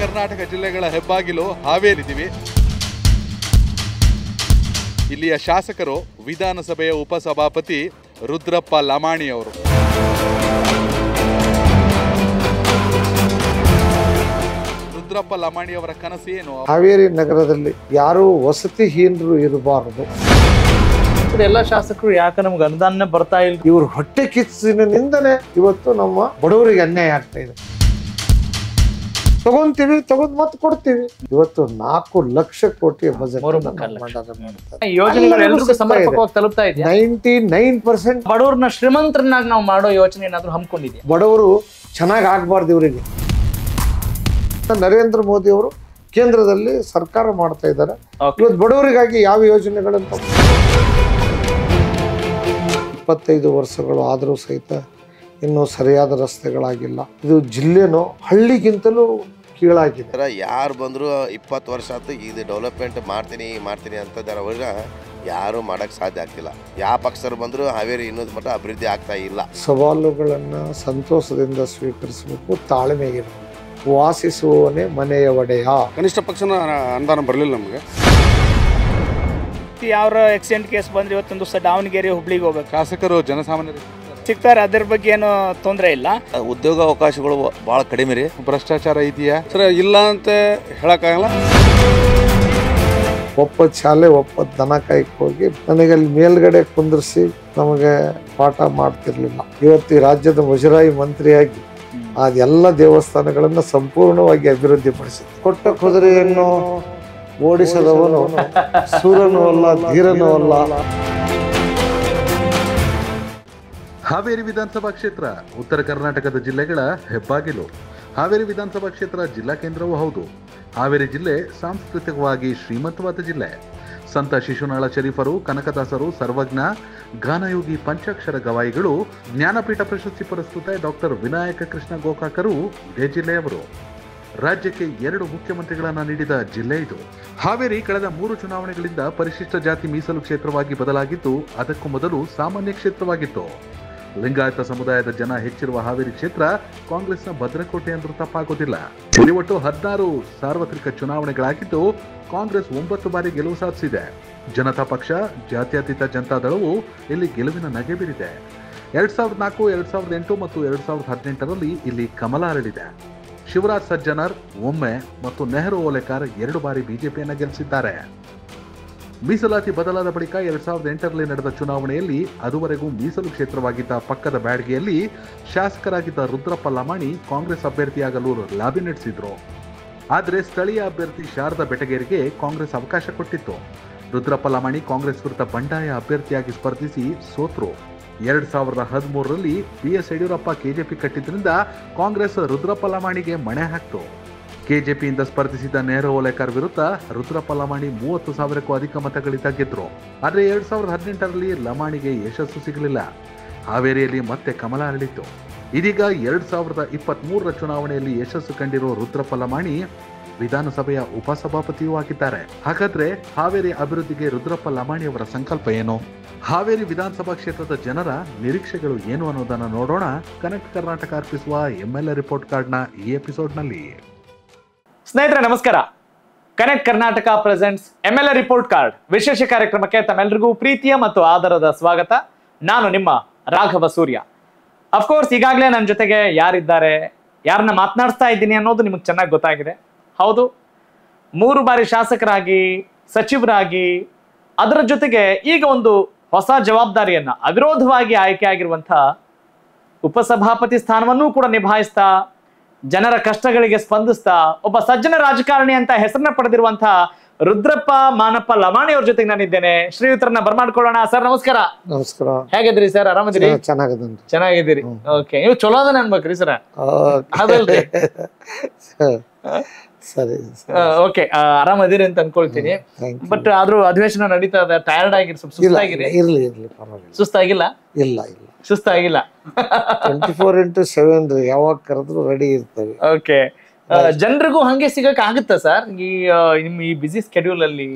ಕರ್ನಾಟಕ ಜಿಲ್ಲೆಗಳ ಹೆಬ್ಬಾಗಿಲು ಹಾವೇರಿದ್ದೀವಿ. ಇಲ್ಲಿಯ ಶಾಸಕರು ವಿಧಾನಸಭೆಯ ಉಪಸಭಾಪತಿ ರುದ್ರಪ್ಪ ಲಮಾಣಿ ಅವರು. ರುದ್ರಪ್ಪ ಲಮಾಣಿ ಅವರ ಕನಸು ಏನು? ಹಾವೇರಿ ನಗರದಲ್ಲಿ ಯಾರು ವಸತಿಹೀನರು ಇರಬಾರದು. ಎಲ್ಲ ಶಾಸಕರು ಯಾಕೆ ನಮ್ಗೆ ಅನುದಾನ ಬರ್ತಾ ಇಲ್ಲ? ಇವರು ಹೊಟ್ಟೆ ಕಿಚ್ಚಿನಿಂದನೇ ಇವತ್ತು ನಮ್ಮ ಬಡವರಿಗೆ ಅನ್ಯಾಯ ಆಗ್ತಾ ಇದೆ. ತಗೊಂತೀವಿ, ತಗೊಂಡ್ ಮತ್ತೆ ಕೊಡ್ತೀವಿ. ಇವತ್ತು 4 ಲಕ್ಷ ಕೋಟಿ ಬಜೆಟ್ ಯೋಜನೆಗಳು ಎಲ್ರಿಗೂ ಸಮರ್ಪಕವಾಗಿ ತಲುಪ್ತಾ ಇದೆ. 99% ಬಡವ್ರನ್ನ ಶ್ರೀಮಂತರನ್ನಾಗಿ ನಾವು ಮಾಡೋ ಯೋಚನೆ ಏನಾದ್ರು ಹಮ್ಮಿಕೊಂಡಿದೆ. ಬಡವರು ಚೆನ್ನಾಗಿ ಆಗ್ಬಾರ್ದು ಇವರಿಗೆ. ನರೇಂದ್ರ ಮೋದಿ ಅವರು ಕೇಂದ್ರದಲ್ಲಿ ಸರ್ಕಾರ ಮಾಡ್ತಾ ಇದ್ದಾರೆ. ಇವತ್ತು ಬಡವರಿಗಾಗಿ ಯಾವ ಯೋಜನೆಗಳಂತ 25 ವರ್ಷಗಳು ಆದರೂ ಸಹಿತ ಇನ್ನೂ ಸರಿಯಾದ ರಸ್ತೆಗಳಾಗಿಲ್ಲ. ಇದು ಜಿಲ್ಲೆನೋ ಹಳ್ಳಿಗಿಂತಲೂ ಕೀಳಾಗಿದೆ. ಯಾರು ಬಂದರೂ 20 ವರ್ಷ ಆಯ್ತು ಇದು ಡೆವಲಪ್ಮೆಂಟ್ ಮಾಡ್ತೀನಿ ಅಂತ ಯಾರು ಮಾಡಕ್ಕೆ ಸಾಧ್ಯ ಆಗ್ತಿಲ್ಲ. ಯಾವ ಪಕ್ಷರು ಬಂದರೂ ಹಾವೇರಿ ಇನ್ನೊಂದು ಮಟ್ಟ ಅಭಿವೃದ್ಧಿ ಆಗ್ತಾ ಇಲ್ಲ. ಸವಾಲುಗಳನ್ನು ಸಂತೋಷದಿಂದ ಸ್ವೀಕರಿಸಬೇಕು, ತಾಳ್ಮೆಗಿರಬೇಕು. ವಾಸಿಸುವವನೇ ಮನೆಯ ಒಡೆಯ. ಕನಿಷ್ಠ ಪಕ್ಷನ ಅನುದಾನ ಬರಲಿಲ್ಲ ನಮಗೆ. ಯಾವ ಆಕ್ಸಿಡೆಂಟ್ ಕೇಸ್ ಬಂದ್ರೆ ಇವತ್ತೊಂದು ದಿವಸ ದಾವಣಗೆರೆ ಹುಬ್ಳಿಗೆ ಹೋಗ್ಬೇಕು. ಶಾಸಕರು ಜನಸಾಮಾನ್ಯರು ಸಿಗ್ತಾರೆ, ಅದ್ರ ಬಗ್ಗೆ ಏನು ತೊಂದರೆ ಇಲ್ಲ. ಉದ್ಯೋಗ ಅವಕಾಶಗಳು ಭಾಳ ಕಡಿಮೆ ರೀ. ಭ್ರಷ್ಟಾಚಾರ ಇದೆಯಾ ಸರ್? ಇಲ್ಲ ಅಂತ ಹೇಳಕ್ಕಾಗಲ್ಲ. ಒಪ್ಪತ್ತು ಶಾಲೆ ಒಪ್ಪತ್ತು ದನ ಕಾಯ್ಕೆ ಹೋಗಿ ನನಗೆ ಅಲ್ಲಿ ಮೇಲ್ಗಡೆ ಕುಂದಿರಿಸಿ ನಮಗೆ ಪಾಠ ಮಾಡ್ತಿರ್ಲಿಲ್ಲ. ಇವತ್ತು ಈ ರಾಜ್ಯದ ಮುಜರಾಯಿ ಮಂತ್ರಿಯಾಗಿ ಅದೆಲ್ಲ ದೇವಸ್ಥಾನಗಳನ್ನ ಸಂಪೂರ್ಣವಾಗಿ ಅಭಿವೃದ್ಧಿ ಪಡಿಸಿದೆ. ಕೊಟ್ಟ ಕುದುರೆಯನ್ನು ಓಡಿಸದವನು ಸೂರನೂ ಅಲ್ಲ, ಧೀರನೂ ಅಲ್ಲ. ಹಾವೇರಿ ವಿಧಾನಸಭಾ ಕ್ಷೇತ್ರ ಉತ್ತರ ಕರ್ನಾಟಕದ ಜಿಲ್ಲೆಗಳ ಹೆಬ್ಬಾಗಿಲು. ಹಾವೇರಿ ವಿಧಾನಸಭಾ ಕ್ಷೇತ್ರ ಜಿಲ್ಲಾ ಕೇಂದ್ರವೂ ಹೌದು. ಹಾವೇರಿ ಜಿಲ್ಲೆ ಸಾಂಸ್ಕೃತಿಕವಾಗಿ ಶ್ರೀಮಂತವಾದ ಜಿಲ್ಲೆ. ಸಂತ ಶಿಶುನಾಳ ಶರೀಫರು, ಕನಕದಾಸರು, ಸರ್ವಜ್ಞ, ಗಾನಯೋಗಿ, ಪಂಚಾಕ್ಷರ ಗವಾಯಿಗಳು, ಜ್ಞಾನಪೀಠ ಪ್ರಶಸ್ತಿ ಪುರಸ್ಕೃತ ಡಾಕ್ಟರ್ ವಿನಾಯಕ ಕೃಷ್ಣ ಗೋಕಾಕರು ಇದೇ ಜಿಲ್ಲೆಯವರು. ರಾಜ್ಯಕ್ಕೆ 2 ಮುಖ್ಯಮಂತ್ರಿಗಳನ್ನ ನೀಡಿದ ಜಿಲ್ಲೆ ಇದು. ಹಾವೇರಿ ಕಳೆದ 3 ಚುನಾವಣೆಗಳಿಂದ ಪರಿಶಿಷ್ಟ ಜಾತಿ ಮೀಸಲು ಕ್ಷೇತ್ರವಾಗಿ ಬದಲಾಗಿದ್ದು, ಅದಕ್ಕೂ ಮೊದಲು ಸಾಮಾನ್ಯ ಕ್ಷೇತ್ರವಾಗಿತ್ತು. ಲಿಂಗಾಯತ ಸಮುದಾಯದ ಜನ ಹೆಚ್ಚಿರುವ ಹಾವೇರಿ ಕ್ಷೇತ್ರ ಕಾಂಗ್ರೆಸ್ನ ಭದ್ರಕೋಟೆ ಅಂದ್ರೂ ತಪ್ಪಾಗೋದಿಲ್ಲ. ಇಲ್ಲಿ ಒಟ್ಟು 16 ಸಾರ್ವತ್ರಿಕ ಚುನಾವಣೆಗಳಾಗಿದ್ದು, ಕಾಂಗ್ರೆಸ್ 9 ಬಾರಿ ಗೆಲುವು ಸಾಧಿಸಿದೆ. ಜನತಾ ಪಕ್ಷ, ಜಾತ್ಯತೀತ ಜನತಾದಳವು ಇಲ್ಲಿ ಗೆಲುವಿನ ನಗೆ ಬೀರಿದೆ. 2004, 2008 ಮತ್ತು 2018ರಲ್ಲಿ ಇಲ್ಲಿ ಕಮಲ ಅರಳಿದೆ. ಶಿವರಾಜ್ ಸಜ್ಜನರ್ ಒಮ್ಮೆ ಮತ್ತು ನೆಹರು ಓಲೇಕರ್ 2 ಬಾರಿ ಬಿಜೆಪಿಯನ್ನ ಗೆಲ್ಲಿಸಿದ್ದಾರೆ. ಮೀಸಲಾತಿ ಬದಲಾದ ಬಳಿಕ 2008ರಲ್ಲಿ ನಡೆದ ಚುನಾವಣೆಯಲ್ಲಿ ಅದುವರೆಗೂ ಮೀಸಲು ಕ್ಷೇತ್ರವಾಗಿದ್ದ ಪಕ್ಕದ ಬ್ಯಾಡಗಿಯಲ್ಲಿ ಶಾಸಕರಾಗಿದ್ದ ರುದ್ರಪ್ಪ ಲಮಾಣಿ ಕಾಂಗ್ರೆಸ್ ಅಭ್ಯರ್ಥಿಯಾಗಲು ಲಾಬಿ ನಡೆಸಿದ್ರು. ಆದರೆ ಸ್ಥಳೀಯ ಅಭ್ಯರ್ಥಿ ಶಾರದಾ ಬೆಟಗೇರಿಗೆ ಕಾಂಗ್ರೆಸ್ ಅವಕಾಶ ಕೊಟ್ಟಿತ್ತು. ರುದ್ರಪ್ಪ ಲಮಾಣಿ ಕಾಂಗ್ರೆಸ್ ವಿರುದ್ಧ ಬಂಡಾಯ ಅಭ್ಯರ್ಥಿಯಾಗಿ ಸ್ಪರ್ಧಿಸಿ ಸೋತ್ರು. 2013ರಲ್ಲಿ BS ಯಡಿಯೂರಪ್ಪ ಕೆಜೆಪಿ ಕಟ್ಟಿದ್ರಿಂದ ಕಾಂಗ್ರೆಸ್ ರುದ್ರಪ್ಪ ಲಮಾಣಿಗೆ ಮಣೆ ಹಾಕ್ತು. ಕೆಜೆಪಿಯಿಂದ ಸ್ಪರ್ಧಿಸಿದ ನೆಹರು ಓಲೇಕರ್ ವಿರುದ್ಧ ರುದ್ರಪ್ಪ ಲಮಾಣಿ 30,000ಕ್ಕೂ ಅಧಿಕ ಮತಗಳಿಂದ ಗೆದ್ರು. ಆದರೆ 2018ರಲ್ಲಿ ಲಮಾಣಿಗೆ ಯಶಸ್ಸು ಸಿಗಲಿಲ್ಲ. ಹಾವೇರಿಯಲ್ಲಿ ಮತ್ತೆ ಕಮಲ ಅರಳಿತ್ತು. ಇದೀಗ 2023ರ ಚುನಾವಣೆಯಲ್ಲಿ ಯಶಸ್ಸು ಕಂಡಿರುವ ರುದ್ರಪ್ಪ ಲಮಾಣಿ ವಿಧಾನಸಭೆಯ ಉಪಸಭಾಪತಿಯೂ ಆಗಿದ್ದಾರೆ. ಹಾಗಾದ್ರೆ ಹಾವೇರಿ ಅಭಿವೃದ್ಧಿಗೆ ರುದ್ರಪ್ಪ ಲಮಾಣಿ ಅವರ ಸಂಕಲ್ಪ ಏನು? ಹಾವೇರಿ ವಿಧಾನಸಭಾ ಕ್ಷೇತ್ರದ ಜನರ ನಿರೀಕ್ಷೆಗಳು ಏನು ಅನ್ನೋದನ್ನ ನೋಡೋಣ ಕನೆಕ್ಟ್ ಕರ್ನಾಟಕ ಅರ್ಪಿಸುವ MLA ರಿಪೋರ್ಟ್ ಕಾರ್ಡ್ನ ಈ ಎಪಿಸೋಡ್ನಲ್ಲಿ. ಸ್ನೇಹಿತರೆ ನಮಸ್ಕಾರ. Connect Karnataka presents MLA report card ವಿಶೇಷ ಕಾರ್ಯಕ್ರಮಕ್ಕೆ ತಮ್ಮೆಲ್ಲರಿಗೂ ಪ್ರೀತಿಯ ಮತ್ತು ಆದರದ ಸ್ವಾಗತ. ನಾನು ನಿಮ್ಮ ರಾಘವ ಸೂರ್ಯ. ಅಫ್ಕೋರ್ಸ್ ಈಗಾಗಲೇ ನನ್ನ ಜೊತೆಗೆ ಯಾರಿದ್ದಾರೆ, ಯಾರನ್ನ ಮಾತನಾಡಿಸ್ತಾ ಇದ್ದೀನಿ ಅನ್ನೋದು ನಿಮಗೆ ಚೆನ್ನಾಗಿ ಗೊತ್ತಾಗಿದೆ. ಹೌದು, 3 ಬಾರಿ ಶಾಸಕರಾಗಿ, ಸಚಿವರಾಗಿ, ಅದರ ಜೊತೆಗೆ ಈಗ ಒಂದು ಹೊಸ ಜವಾಬ್ದಾರಿಯನ್ನ ಅವಿರೋಧವಾಗಿ ಆಯ್ಕೆ ಆಗಿರುವಂತಹ ಉಪಸಭಾಪತಿ ಸ್ಥಾನವನ್ನೂ ಕೂಡ ನಿಭಾಯಿಸ್ತಾ, ಜನರ ಕಷ್ಟಗಳಿಗೆ ಸ್ಪಂದಿಸ್ತಾ ಒಬ್ಬ ಸಜ್ಜನ ರಾಜಕಾರಣಿ ಅಂತ ಹೆಸರನ್ನ ಪಡೆದಿರುವಂತಹ ರುದ್ರಪ್ಪ ಮಾನಪ್ಪ ಲಮಾಣಿ ಅವ್ರ ಜೊತೆಗೆ ನಾನಿದ್ದೇನೆ. ಶ್ರೀಯುತರನ್ನ ಬರ್ಮಾಡ್ಕೊಳ್ಳೋಣ. ಸರ್ ನಮಸ್ಕಾರ. ನಮಸ್ಕಾರ. ಹೇಗಿದ್ರಿ ಸರ್? ಆರಾಮದಿರಿ? ಚೆನ್ನಾಗಿದ್ದೀರಿ. ಓಕೆ, ನೀವು ಚಲೋ ಅದನ್ನ ಅನ್ಬೇಕ್ರಿ ಸರ್. ಅದಲ್ರಿ ಸರಿ, ಓಕೆ, ಆರಾಮದಿರಿ ಅಂತ ಅನ್ಕೊಳ್ತೀನಿ. ಬಟ್ ಆದ್ರೂ ಅಧಿವೇಶನ ನಡೀತಾ ಇದೆ, ಟಯರ್ಡ್ ಆಗಿರಿ, ಸುಸ್ತಾಗಿರಿ? ಸುಸ್ತಾಗಿಲ್ಲ? ಇಲ್ಲ, ಸುಸ್ತಾಗಿಲ್ಲ. 24x7 ಯಾವಾಗ ಕರೆದ್ರು ರೆಡಿ ಇರ್ತವೆ. ಓಕೆ, ಜನರಿಗೂ ಹಂಗೆ ಸಿಗಕ್ ಆಗುತ್ತಾ ಸರ್ ನಿಮ್ ಈ ಬಿಸಿ ಸ್ಕೆಡ್ಯೂಲ್ ಅಲ್ಲಿ?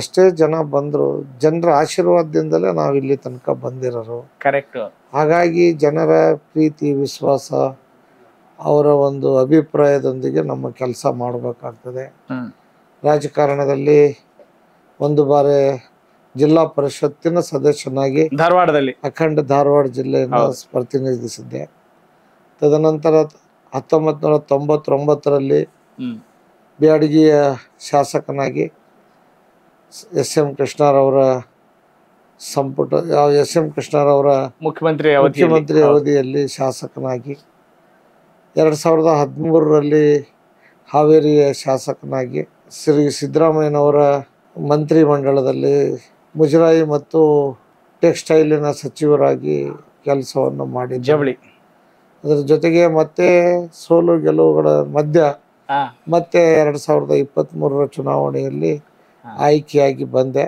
ಎಷ್ಟೇ ಜನ ಬಂದ್ರು ಜನರ ಆಶೀರ್ವಾದದಿಂದಲೇ ನಾವ್ ಇಲ್ಲಿ ತನಕ ಬಂದಿರೋರು. ಕರೆಕ್ಟ್. ಹಾಗಾಗಿ ಜನರ ಪ್ರೀತಿ, ವಿಶ್ವಾಸ, ಅವರ ಒಂದು ಅಭಿಪ್ರಾಯದೊಂದಿಗೆ ನಮ್ಮ ಕೆಲಸ ಮಾಡಬೇಕಾಗ್ತದೆ. ರಾಜಕಾರಣದಲ್ಲಿ ಒಂದು ಬಾರಿ ಜಿಲ್ಲಾ ಪರಿಷತ್ತಿನ ಸದಸ್ಯನಾಗಿ ಧಾರವಾಡದಲ್ಲಿ ಅಖಂಡ ಧಾರವಾಡ ಜಿಲ್ಲೆಯನ್ನು ಪ್ರತಿನಿಧಿಸಿದ್ದೆ. ತದನಂತರ 1999ರಲ್ಲಿ ಬ್ಯಾಡಗಿಯ ಶಾಸಕನಾಗಿ ಎಸ್.ಎಂ. ಕೃಷ್ಣರವರ ಸಂಪುಟ ಎಸ್.ಎಂ. ಕೃಷ್ಣರವರ ಮುಖ್ಯಮಂತ್ರಿ ಅವಧಿಯಲ್ಲಿ ಶಾಸಕನಾಗಿ 2013ರಲ್ಲಿ ಹಾವೇರಿಯ ಶಾಸಕನಾಗಿ ಶ್ರೀ ಸಿದ್ದರಾಮಯ್ಯನವರ ಮಂತ್ರಿ ಮಂಡಲದಲ್ಲಿ ಮುಜರಾಯಿ ಮತ್ತು ಟೆಕ್ಸ್ಟೈಲಿನ ಸಚಿವರಾಗಿ ಕೆಲಸವನ್ನು ಮಾಡಿದ್ದೆ. ಜವಳಿ ಅದರ ಜೊತೆಗೆ ಮತ್ತೆ ಸೋಲು ಗೆಲುವುಗಳ ಮಧ್ಯ ಮತ್ತೆ 2023ರ ಚುನಾವಣೆಯಲ್ಲಿ ಆಯ್ಕೆಯಾಗಿ ಬಂದೆ.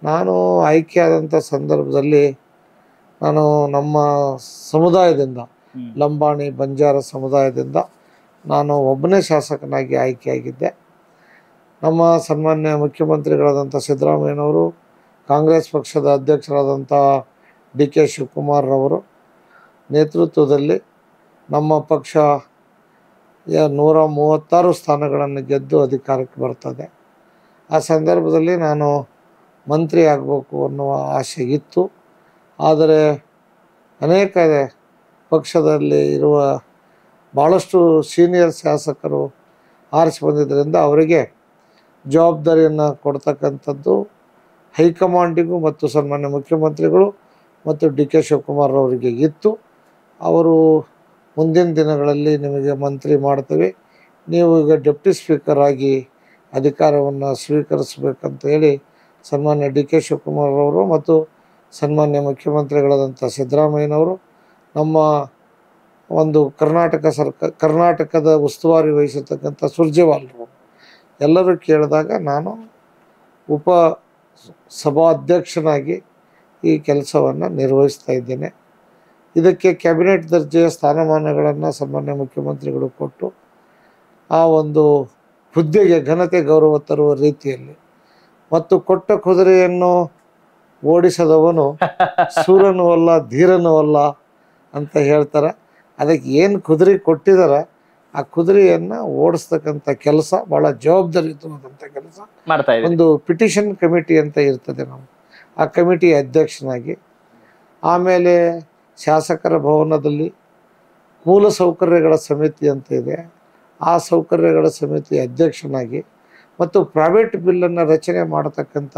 ನಾನು ಆಯ್ಕೆಯಾದಂಥ ಸಂದರ್ಭದಲ್ಲಿ ನಾನು ನಮ್ಮ ಸಮುದಾಯದಿಂದ ಲಂಬಾಣಿ ಬಂಜಾರ ಸಮುದಾಯದಿಂದ ನಾನು ಒಬ್ಬನೇ ಶಾಸಕನಾಗಿ ಆಯ್ಕೆಯಾಗಿದ್ದೆ. ನಮ್ಮ ಸನ್ಮಾನ್ಯ ಮುಖ್ಯಮಂತ್ರಿಗಳಾದಂಥ ಸಿದ್ದರಾಮಯ್ಯನವರು, ಕಾಂಗ್ರೆಸ್ ಪಕ್ಷದ ಅಧ್ಯಕ್ಷರಾದಂಥ ಡಿ.ಕೆ. ಶಿವಕುಮಾರ್ರವರು ನೇತೃತ್ವದಲ್ಲಿ ನಮ್ಮ ಪಕ್ಷ 136 ಸ್ಥಾನಗಳನ್ನು ಗೆದ್ದು ಅಧಿಕಾರಕ್ಕೆ ಬರ್ತದೆ. ಆ ಸಂದರ್ಭದಲ್ಲಿ ನಾನು ಮಂತ್ರಿ ಆಗಬೇಕು ಅನ್ನುವ ಆಸೆ ಇತ್ತು. ಆದರೆ ಅನೇಕ ಪಕ್ಷದಲ್ಲಿ ಇರುವ ಭಾಳಷ್ಟು ಸೀನಿಯರ್ ಶಾಸಕರು ಆರಿಸಿ ಬಂದಿದ್ದರಿಂದ ಅವರಿಗೆ ಜವಾಬ್ದಾರಿಯನ್ನು ಕೊಡ್ತಕ್ಕಂಥದ್ದು ಹೈಕಮಾಂಡಿಗೂ ಮತ್ತು ಸನ್ಮಾನ್ಯ ಮುಖ್ಯಮಂತ್ರಿಗಳು ಮತ್ತು ಡಿ.ಕೆ. ಶಿವಕುಮಾರ್ ಅವರಿಗೆ ಇತ್ತು. ಅವರು ಮುಂದಿನ ದಿನಗಳಲ್ಲಿ ನಿಮಗೆ ಮಂತ್ರಿ ಮಾಡ್ತೀವಿ, ನೀವು ಈಗ ಡೆಪ್ಟಿ ಸ್ಪೀಕರ್ ಆಗಿ ಅಧಿಕಾರವನ್ನು ಸ್ವೀಕರಿಸಬೇಕಂತ ಹೇಳಿ ಸನ್ಮಾನ್ಯ ಡಿ.ಕೆ. ಶಿವಕುಮಾರ್ ಅವರು ಮತ್ತು ಸನ್ಮಾನ್ಯ ಮುಖ್ಯಮಂತ್ರಿಗಳಾದಂಥ ಸಿದ್ದರಾಮಯ್ಯನವರು ನಮ್ಮ ಒಂದು ಕರ್ನಾಟಕದ ಉಸ್ತುವಾರಿ ವಹಿಸತಕ್ಕಂಥ ಸುರ್ಜೇವಾಲರು ಎಲ್ಲರೂ ಕೇಳಿದಾಗ ನಾನು ಉಪ ಸಭಾಧ್ಯಕ್ಷನಾಗಿ ಈ ಕೆಲಸವನ್ನು ನಿರ್ವಹಿಸ್ತಾ ಇದ್ದೇನೆ. ಇದಕ್ಕೆ ಕ್ಯಾಬಿನೆಟ್ ದರ್ಜೆಯ ಸ್ಥಾನಮಾನಗಳನ್ನು ಸನ್ಮಾನ್ಯ ಮುಖ್ಯಮಂತ್ರಿಗಳು ಕೊಟ್ಟು ಆ ಒಂದು ಹುದ್ದೆಗೆ ಘನತೆ ಗೌರವ ತರುವ ರೀತಿಯಲ್ಲಿ ಮತ್ತು ಕೊಟ್ಟ ಕುದುರೆಯನ್ನು ಓಡಿಸದವನು ಸೂರನೂ ಅಲ್ಲ ಧೀರನೂ ಅಲ್ಲ ಅಂತ ಹೇಳ್ತಾರೆ. ಅದಕ್ಕೆ ಏನು ಕುದುರೆ ಕೊಟ್ಟಿದ್ದಾರೆ ಆ ಕುದುರೆಯನ್ನು ಓಡಿಸ್ತಕ್ಕಂಥ ಕೆಲಸ ಭಾಳ ಜವಾಬ್ದಾರಿಯುತವಾದಂಥ ಕೆಲಸ ಮಾಡ್ತಾ ಇದ್ದೀವಿ. ಒಂದು ಪಿಟಿಷನ್ ಕಮಿಟಿ ಅಂತ ಇರ್ತದೆ ನಾವು, ಆ ಕಮಿಟಿ ಅಧ್ಯಕ್ಷನಾಗಿ, ಆಮೇಲೆ ಶಾಸಕರ ಭವನದಲ್ಲಿ ಮೂಲ ಸೌಕರ್ಯಗಳ ಸಮಿತಿ ಅಂತ ಇದೆ, ಆ ಸೌಕರ್ಯಗಳ ಸಮಿತಿ ಅಧ್ಯಕ್ಷನಾಗಿ ಮತ್ತು ಪ್ರೈವೇಟ್ ಬಿಲ್ಲನ್ನು ರಚನೆ ಮಾಡತಕ್ಕಂಥ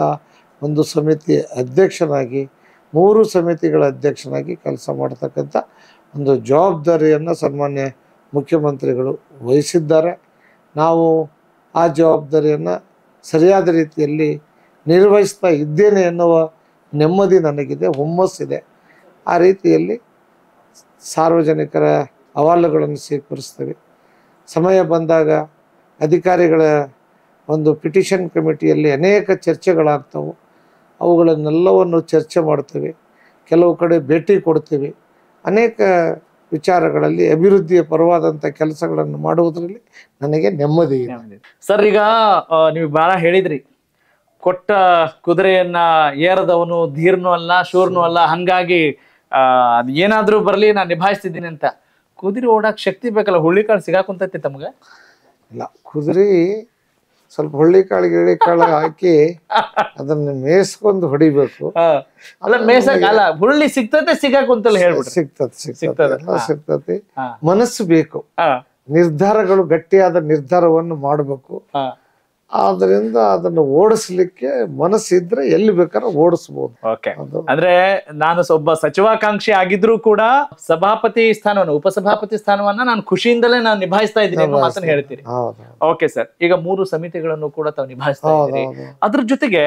ಒಂದು ಸಮಿತಿ ಅಧ್ಯಕ್ಷನಾಗಿ 3 ಸಮಿತಿಗಳ ಅಧ್ಯಕ್ಷನಾಗಿ ಕೆಲಸ ಮಾಡತಕ್ಕಂಥ ಒಂದು ಜವಾಬ್ದಾರಿಯನ್ನು ಸನ್ಮಾನ್ಯ ಮುಖ್ಯಮಂತ್ರಿಗಳು ವಹಿಸಿದ್ದಾರೆ. ನಾವು ಆ ಜವಾಬ್ದಾರಿಯನ್ನು ಸರಿಯಾದ ರೀತಿಯಲ್ಲಿ ನಿರ್ವಹಿಸ್ತಾ ಇದ್ದೇನೆ ಎನ್ನುವ ನೆಮ್ಮದಿ ನನಗಿದೆ, ಹುಮ್ಮಸ್ಸಿದೆ. ಆ ರೀತಿಯಲ್ಲಿ ಸಾರ್ವಜನಿಕರ ಅಹವಾಲುಗಳನ್ನು ಸ್ವೀಕರಿಸ್ತೇವೆ. ಸಮಯ ಬಂದಾಗ ಅಧಿಕಾರಿಗಳ ಒಂದು ಪಿಟಿಷನ್ ಕಮಿಟಿಯಲ್ಲಿ ಅನೇಕ ಚರ್ಚೆಗಳಾಗ್ತವೆ, ಅವುಗಳನ್ನೆಲ್ಲವನ್ನು ಚರ್ಚೆ ಮಾಡ್ತೇವೆ, ಕೆಲವು ಕಡೆ ಭೇಟಿ ಕೊಡ್ತೇವೆ. ಅನೇಕ ವಿಚಾರಗಳಲ್ಲಿ ಅಭಿವೃದ್ಧಿಯ ಪರವಾದಂಥ ಕೆಲಸಗಳನ್ನು ಮಾಡುವುದರಲ್ಲಿ ನನಗೆ ನೆಮ್ಮದಿ ಇದೆ. ಸರ್, ಈಗ ನೀವು ಭಾಳ ಹೇಳಿದ್ರಿ, ಕೊಟ್ಟ ಕುದುರೆಯನ್ನ ಏರದವನು ಧೀರ್ನೂ ಅಲ್ಲ ಶೂರ್ನೂ ಅಲ್ಲ, ಹಂಗಾಗಿ ಅದ್ ಏನಾದ್ರೂ ಬರ್ಲಿ ನಾನು ನಿಭಾಯಿಸ್ತಿದ್ದೀನಿ ಅಂತ. ಕುದುರೆ ಓಡಾಕ್ ಶಕ್ತಿ ಬೇಕಲ್ಲ, ಹುಳ್ಳಿಕಾಳು ಸಿಗಾಕುಂತೈತಿ ತಮ್ಗೆ? ಇಲ್ಲ, ಕುದುರೆ ಸ್ವಲ್ಪ ಹುಳ್ಳಿಕಾಳು ಗಿಳಿಕಾಳು ಹಾಕಿ ಅದನ್ನ ಮೇಯಿಸ್ಕೊಂಡು ಹೊಡಿಬೇಕು. ಅಲ್ಲ ಮೇಯ್ಸಕ್ ಅಲ್ಲ, ಹುಳ್ಳಿ ಸಿಗ್ತತೆ ಸಿಗಾಕುಂತಲ್ಲ ಹೇಳ್ಬಿಟ್ಟು. ಸಿಗ್ತತಿ. ಮನಸ್ಸು ಬೇಕು, ನಿರ್ಧಾರಗಳು ಗಟ್ಟಿಯಾದ ನಿರ್ಧಾರವನ್ನು ಮಾಡಬೇಕು. ಆದ್ರಿಂದ ಅದನ್ನು ಓಡಿಸ್ಲಿಕ್ಕೆ ಮನಸ್ಸಿದ್ರೆ ಎಲ್ಲಿ ಬೇಕಾದ್ರೆ ಓಡಿಸ್ಬೋದು. ಅಂದ್ರೆ ನಾನು ಒಬ್ಬ ಸಚಿವಾಕಾಂಕ್ಷಿ ಆಗಿದ್ರು ಕೂಡ ಸಭಾಪತಿ ಸ್ಥಾನವನ್ನು, ಉಪಸಭಾಪತಿ ಸ್ಥಾನವನ್ನ ನಾನು ಖುಷಿಯಿಂದಲೇ ನಾನು ನಿಭಾಯಿಸ್ತಾ ಇದ್ದೀನಿ ಅನ್ನೋ ಮಾತನ್ನ ಹೇಳ್ತೀರಿ. ಓಕೆ ಸರ್, ಈಗ 3 ಸಮಿತಿಗಳನ್ನು ಕೂಡ ತಾವು ನಿಭಾಯಿಸ್ತಾ ಇದ್ದೀರಿ. ಅದ್ರ ಜೊತೆಗೆ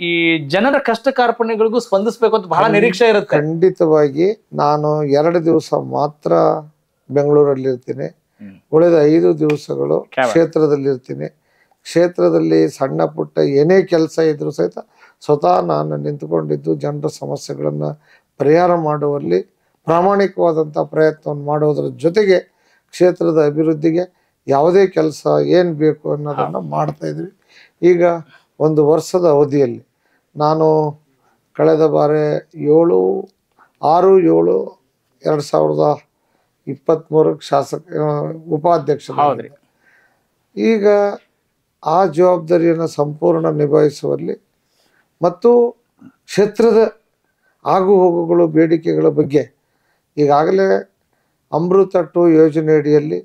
ಈ ಜನರ ಕಷ್ಟ ಕಾರ್ಪಣ್ಯಗಳಿಗೂ ಸ್ಪಂದಿಸ್ಬೇಕು ಅಂತ ಬಹಳ ನಿರೀಕ್ಷೆ ಇರುತ್ತೆ. ಖಂಡಿತವಾಗಿ ನಾನು 2 ದಿವಸ ಮಾತ್ರ ಬೆಂಗಳೂರಲ್ಲಿ ಇರ್ತೀನಿ, ಉಳಿದ 5 ದಿವಸಗಳು ಕ್ಷೇತ್ರದಲ್ಲಿ ಇರ್ತೀನಿ. ಕ್ಷೇತ್ರದಲ್ಲಿ ಸಣ್ಣ ಪುಟ್ಟ ಏನೇ ಕೆಲಸ ಇದ್ರೂ ಸಹಿತ ಸ್ವತಃ ನಾನು ನಿಂತುಕೊಂಡಿದ್ದು ಜನರ ಸಮಸ್ಯೆಗಳನ್ನು ಪರಿಹಾರ ಮಾಡುವಲ್ಲಿ ಪ್ರಾಮಾಣಿಕವಾದಂಥ ಪ್ರಯತ್ನವನ್ನು ಮಾಡುವುದರ ಜೊತೆಗೆ ಕ್ಷೇತ್ರದ ಅಭಿವೃದ್ಧಿಗೆ ಯಾವುದೇ ಕೆಲಸ ಏನು ಬೇಕು ಅನ್ನೋದನ್ನು ಮಾಡ್ತಾಯಿದ್ವಿ. ಈಗ 1 ವರ್ಷದ ಅವಧಿಯಲ್ಲಿ ನಾನು ಕಳೆದ ಬಾರಿ 6/7/2023 23ಕ್ಕೆ ಶಾಸಕ ಉಪಾಧ್ಯಕ್ಷ. ಹೌದ್ರಿ. ಈಗ ಆ ಜವಾಬ್ದಾರಿಯನ್ನು ಸಂಪೂರ್ಣ ನಿಭಾಯಿಸುವಲ್ಲಿ ಮತ್ತು ಕ್ಷೇತ್ರದ ಆಗು ಹೋಗುಗಳು ಬೇಡಿಕೆಗಳ ಬಗ್ಗೆ ಈಗಾಗಲೇ ಅಮೃತ 2 ಯೋಜನೆ ಅಡಿಯಲ್ಲಿ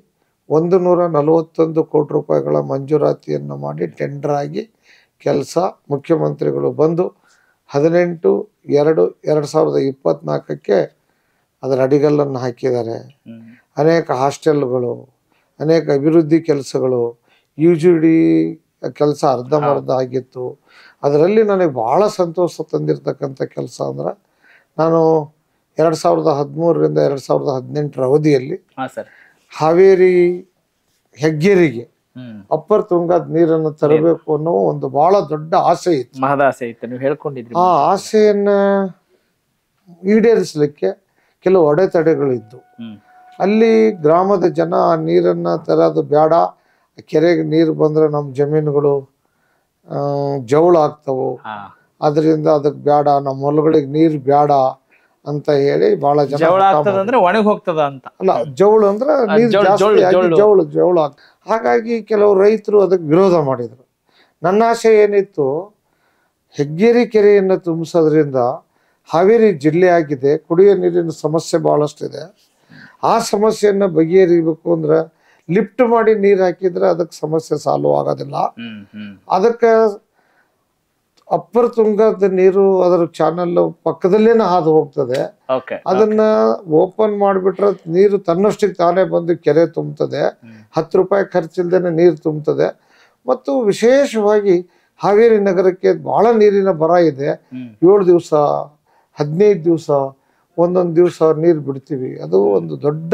141 ಕೋಟಿ ರೂಪಾಯಿಗಳ ಮಂಜೂರಾತಿಯನ್ನು ಮಾಡಿ ಟೆಂಡರ್ ಆಗಿ ಕೆಲಸ ಮುಖ್ಯಮಂತ್ರಿಗಳು ಬಂದು 18/2/2024ಕ್ಕೆ ಅದರ ಅಡಿಗಲ್ಲನ್ನು ಹಾಕಿದ್ದಾರೆ. ಅನೇಕ ಹಾಸ್ಟೆಲ್ಗಳು, ಅನೇಕ ಅಭಿವೃದ್ಧಿ ಕೆಲಸಗಳು, UGD ಕೆಲಸ ಅರ್ಧಂಬರ್ಧ ಆಗಿತ್ತು. ಅದರಲ್ಲಿ ನನಗೆ ಭಾಳ ಸಂತೋಷ ತಂದಿರತಕ್ಕಂಥ ಕೆಲಸ ಅಂದ್ರೆ, ನಾನು 2013ರಿಂದ 2018 ಅವಧಿಯಲ್ಲಿ ಹಾವೇರಿ ಹೆಗ್ಗೇರಿಗೆ ಅಪ್ಪರ್ ತುಂಗಾದ ನೀರನ್ನು ತರಬೇಕು ಅನ್ನೋ ಒಂದು ಬಹಳ ದೊಡ್ಡ ಆಸೆ ಇತ್ತು, ಮಹದಾಸೆ ಇತ್ತು, ನೀವು ಹೇಳ್ಕೊಂಡಿದ್ರಿ. ಆ ಆಸೆಯನ್ನ ಈಡೇರಿಸಲಿಕ್ಕೆ ಕೆಲವು ಅಡೆತಡೆಗಳಿದ್ದು, ಅಲ್ಲಿ ಗ್ರಾಮದ ಜನ ಆ ನೀರನ್ನ ತರೋದು ಬೇಡ, ಕೆರೆಗೆ ನೀರು ಬಂದ್ರೆ ನಮ್ಮ ಜಮೀನುಗಳು ಜವಳ ಆಗ್ತವು, ಅದರಿಂದ ಅದಕ್ಕೆ ಬೇಡ, ನಮ್ಮ ಹೊಲಗಳಿಗೆ ನೀರು ಬೇಡ ಅಂತ ಹೇಳಿ ಬಹಳ ಜನ ಒಣಗಿ ಹೋಗ್ತದ ಅಂತ. ಅಲ್ಲ, ಜವಳು ಅಂದ್ರೆ ನೀರು ಜಾಸ್ತಿ ಆಗಿ ಜವಳು ಆಗ್ತದೆ. ಹಾಗಾಗಿ ಕೆಲವು ರೈತರು ಅದಕ್ಕೆ ವಿರೋಧ ಮಾಡಿದರು. ನನ್ನ ಆಸೆ ಏನಿತ್ತು, ಹೆಗ್ಗೇರಿ ಕೆರೆಯನ್ನು ತುಂಬಿಸೋದ್ರಿಂದ ಹಾವೇರಿ ಜಿಲ್ಲೆ ಆಗಿದೆ, ಕುಡಿಯೋ ನೀರಿನ ಸಮಸ್ಯೆ ಭಾಳಷ್ಟಿದೆ. ಆ ಸಮಸ್ಯೆಯನ್ನು ಬಗೆಹರಿಬೇಕು ಅಂದ್ರೆ ಲಿಫ್ಟ್ ಮಾಡಿ ನೀರು ಹಾಕಿದ್ರೆ ಅದಕ್ಕೆ ಸಮಸ್ಯೆ ಸಾಲ್ವ್ ಆಗೋದಿಲ್ಲ. ಅದಕ್ಕೆ ಅಪ್ಪರ್ ತುಂಗದ ನೀರು ಅದರ ಚಾನಲ್ ಪಕ್ಕದಲ್ಲೇನೆ ಹಾದು ಹೋಗ್ತದೆ. ಅದನ್ನ ಓಪನ್ ಮಾಡಿಬಿಟ್ರೆ ನೀರು ತನ್ನಷ್ಟಕ್ಕೆ ತಾನೇ ಬಂದು ಕೆರೆ ತುಂಬುತ್ತದೆ. 10 ರೂಪಾಯಿ ಖರ್ಚಿಲ್ದೇನೆ ನೀರು ತುಂಬುತ್ತದೆ. ಮತ್ತು ವಿಶೇಷವಾಗಿ ಹಾವೇರಿ ನಗರಕ್ಕೆ ಬಹಳ ನೀರಿನ ಬರ ಇದೆ. 7 ದಿವಸ 15 ದಿವಸ ಒಂದೊಂದು ದಿವಸ ನೀರು ಬಿಡ್ತೀವಿ. ಅದು ಒಂದು ದೊಡ್ಡ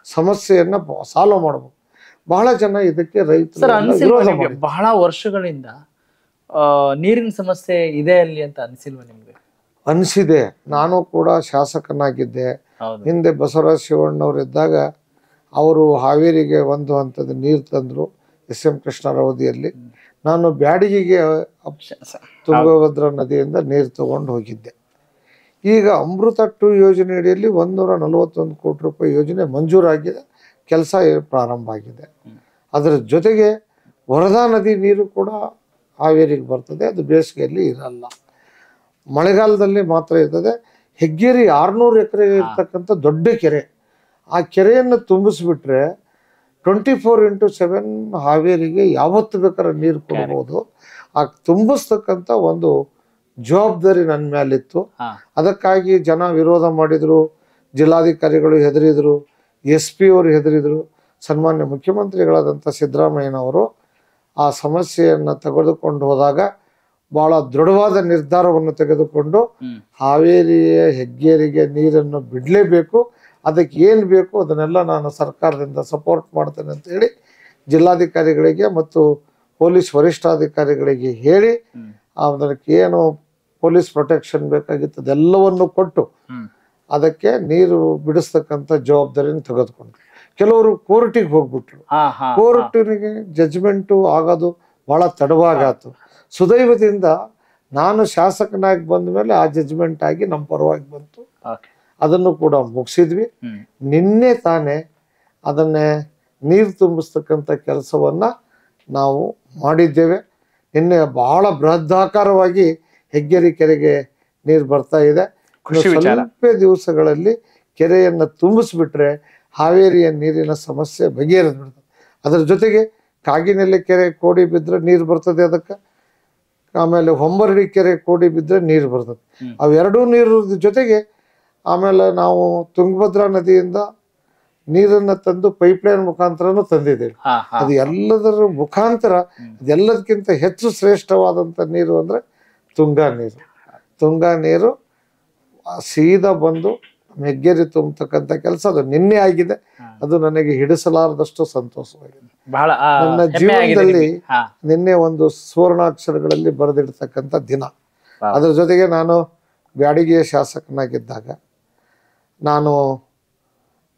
ಸಮಸ್ಯೆಯನ್ನ ಸಾಲ್ವ್ ಮಾಡಬೇಕು. ಬಹಳ ಜನ ಇದಕ್ಕೆ ರೈತರು ಬಹಳ ವರ್ಷಗಳಿಂದ ನೀರಿನ ಸಮಸ್ಯೆ ಇದೆ ಅಲ್ಲಿ ಅಂತ ಅನಿಸಿಲ್ವ ನಿಮ್ಗೆ? ಅನಿಸಿದೆ. ನಾನು ಕೂಡ ಶಾಸಕನಾಗಿದ್ದೆ. ಹಿಂದೆ ಬಸವರಾಜ ಶಿವಣ್ಣವ್ರು ಇದ್ದಾಗ ಅವರು ಹಾವೇರಿಗೆ ಒಂದು ಹಂತದ ನೀರು ತಂದ್ರು SM ಕೃಷ್ಣರ ಅವಧಿಯಲ್ಲಿ. ನಾನು ಬ್ಯಾಡಗಿಗೆ ತುಂಗಭದ್ರಾ ನದಿಯಿಂದ ನೀರು ತಗೊಂಡು ಹೋಗಿದ್ದೆ. ಈಗ ಅಮೃತ 2 ಯೋಜನೆ ಅಡಿಯಲ್ಲಿ 141 ಕೋಟಿ ರೂಪಾಯಿ ಯೋಜನೆ ಮಂಜೂರಾಗಿದೆ, ಕೆಲಸ ಪ್ರಾರಂಭ ಆಗಿದೆ. ಅದರ ಜೊತೆಗೆ ವರದಾ ನದಿ ನೀರು ಕೂಡ ಹಾವೇರಿಗೆ ಬರ್ತದೆ. ಅದು ಬೇಸಿಗೆಯಲ್ಲಿ ಇರಲ್ಲ, ಮಳೆಗಾಲದಲ್ಲಿ ಮಾತ್ರ ಇರ್ತದೆ. ಹೆಗ್ಗೇರಿ 600 ಎಕರೆ ಇರ್ತಕ್ಕಂಥ ದೊಡ್ಡ ಕೆರೆ. ಆ ಕೆರೆಯನ್ನು ತುಂಬಿಸ್ಬಿಟ್ರೆ 24x7 ಹಾವೇರಿಗೆ ಯಾವತ್ತು ಬೇಕಾದ್ರೆ ನೀರು ಕೊಡ್ಬೋದು. ಆ ತುಂಬಿಸ್ತಕ್ಕಂಥ ಒಂದು ಜವಾಬ್ದಾರಿ ನನ್ನ ಮೇಲಿತ್ತು. ಅದಕ್ಕಾಗಿ ಜನ ವಿರೋಧ ಮಾಡಿದ್ರು, ಜಿಲ್ಲಾಧಿಕಾರಿಗಳು ಹೆದರಿದ್ರು, SP ಅವರು ಹೆದರಿದ್ರು. ಸನ್ಮಾನ್ಯ ಮುಖ್ಯಮಂತ್ರಿಗಳಾದಂಥ ಸಿದ್ದರಾಮಯ್ಯನವರು ಆ ಸಮಸ್ಯೆಯನ್ನು ತೆಗೆದುಕೊಂಡು ಹೋದಾಗ ಬಹಳ ದೃಢವಾದ ನಿರ್ಧಾರವನ್ನು ತೆಗೆದುಕೊಂಡು ಹಾವೇರಿಯ ಹೆಗ್ಗೇರಿಗೆ ನೀರನ್ನು ಬಿಡಲೇಬೇಕು, ಅದಕ್ಕೆ ಏನು ಬೇಕು ಅದನ್ನೆಲ್ಲ ನಾನು ಸರ್ಕಾರದಿಂದ ಸಪೋರ್ಟ್ ಮಾಡ್ತೇನೆ ಅಂತ ಹೇಳಿ ಜಿಲ್ಲಾಧಿಕಾರಿಗಳಿಗೆ ಮತ್ತು ಪೊಲೀಸ್ ವರಿಷ್ಠಾಧಿಕಾರಿಗಳಿಗೆ ಹೇಳಿ ಅದಕ್ಕೆ ಏನು ಪೊಲೀಸ್ ಪ್ರೊಟೆಕ್ಷನ್ ಬೇಕಾಗಿತ್ತು ಅದೆಲ್ಲವನ್ನು ಕೊಟ್ಟು ಅದಕ್ಕೆ ನೀರು ಬಿಡಿಸ್ತಕ್ಕಂಥ ಜವಾಬ್ದಾರಿನ ತೆಗೆದುಕೊಂಡ್ರು. ಕೆಲವರು ಕೋರ್ಟಿಗೆ ಹೋಗ್ಬಿಟ್ರು. ಕೋರ್ಟಿಗೆ ಜಜ್ಮೆಂಟು ಆಗೋದು ಬಹಳ ತಡವಾಗಾತು. ಸುದೈವದಿಂದ ನಾನು ಶಾಸಕನಾಗಿ ಬಂದ ಮೇಲೆ ಆ ಜಜ್ಮೆಂಟ್ ಆಗಿ ನಮ್ಮ ಪರವಾಗಿ ಬಂತು. ಅದನ್ನು ಕೂಡ ಮುಗಿಸಿದ್ವಿ. ನಿನ್ನೆ ತಾನೇ ಅದನ್ನೇ ನೀರು ತುಂಬಿಸ್ತಕ್ಕಂಥ ಕೆಲಸವನ್ನ ನಾವು ಮಾಡಿದ್ದೇವೆ. ನಿನ್ನೆ ಬಹಳ ಬೃಹದಾಕಾರವಾಗಿ ಹೆಗ್ಗೇರಿ ಕೆರೆಗೆ ನೀರು ಬರ್ತಾ ಇದೆ. ಸ್ವಲ್ಪ ದಿವಸಗಳಲ್ಲಿ ಕೆರೆಯನ್ನು ತುಂಬಿಸ್ಬಿಟ್ರೆ ಹಾವೇರಿಯ ನೀರಿನ ಸಮಸ್ಯೆ ಬಗೆಹರಿದು ಬಿಡ್ತದೆ. ಅದರ ಜೊತೆಗೆ ಕಾಗಿನೆಲೆ ಕೆರೆ ಕೋಡಿ ಬಿದ್ದರೆ ನೀರು ಬರ್ತದೆ ಅದಕ್ಕೆ, ಆಮೇಲೆ ಹೊಂಬರಡಿ ಕೆರೆ ಕೋಡಿ ಬಿದ್ದರೆ ನೀರು ಬರ್ತದೆ. ಅವೆರಡೂ ನೀರು ಜೊತೆಗೆ ಆಮೇಲೆ ನಾವು ತುಂಗಭದ್ರಾ ನದಿಯಿಂದ ನೀರನ್ನು ತಂದು ಪೈಪ್ಲೈನ್ ಮುಖಾಂತರನೂ ತಂದಿದ್ದೇವೆ. ಅದು ಎಲ್ಲದರ ಮುಖಾಂತರ ಅದೆಲ್ಲದಕ್ಕಿಂತ ಹೆಚ್ಚು ಶ್ರೇಷ್ಠವಾದಂಥ ನೀರು ಅಂದರೆ ತುಂಗಾ ನೀರು. ತುಂಗಾ ನೀರು ಸೀದಾ ಬಂದು ಹೆಗ್ಗೇರಿ ತುಂಬತಕ್ಕಂಥ ಕೆಲಸ ಅದು ನಿನ್ನೆ ಆಗಿದೆ. ಅದು ನನಗೆ ಹಿಡಿಸಲಾರದಷ್ಟು ಸಂತೋಷವಾಗಿದೆ. ನನ್ನ ಜೀವನದಲ್ಲಿ ನಿನ್ನೆ ಒಂದು ಸುವರ್ಣಾಕ್ಷರಗಳಲ್ಲಿ ಬರೆದಿಡ್ತಕ್ಕಂಥ ದಿನ. ಅದರ ಜೊತೆಗೆ ನಾನು ಬ್ಯಾಡಗಿಯ ಶಾಸಕನಾಗಿದ್ದಾಗ ನಾನು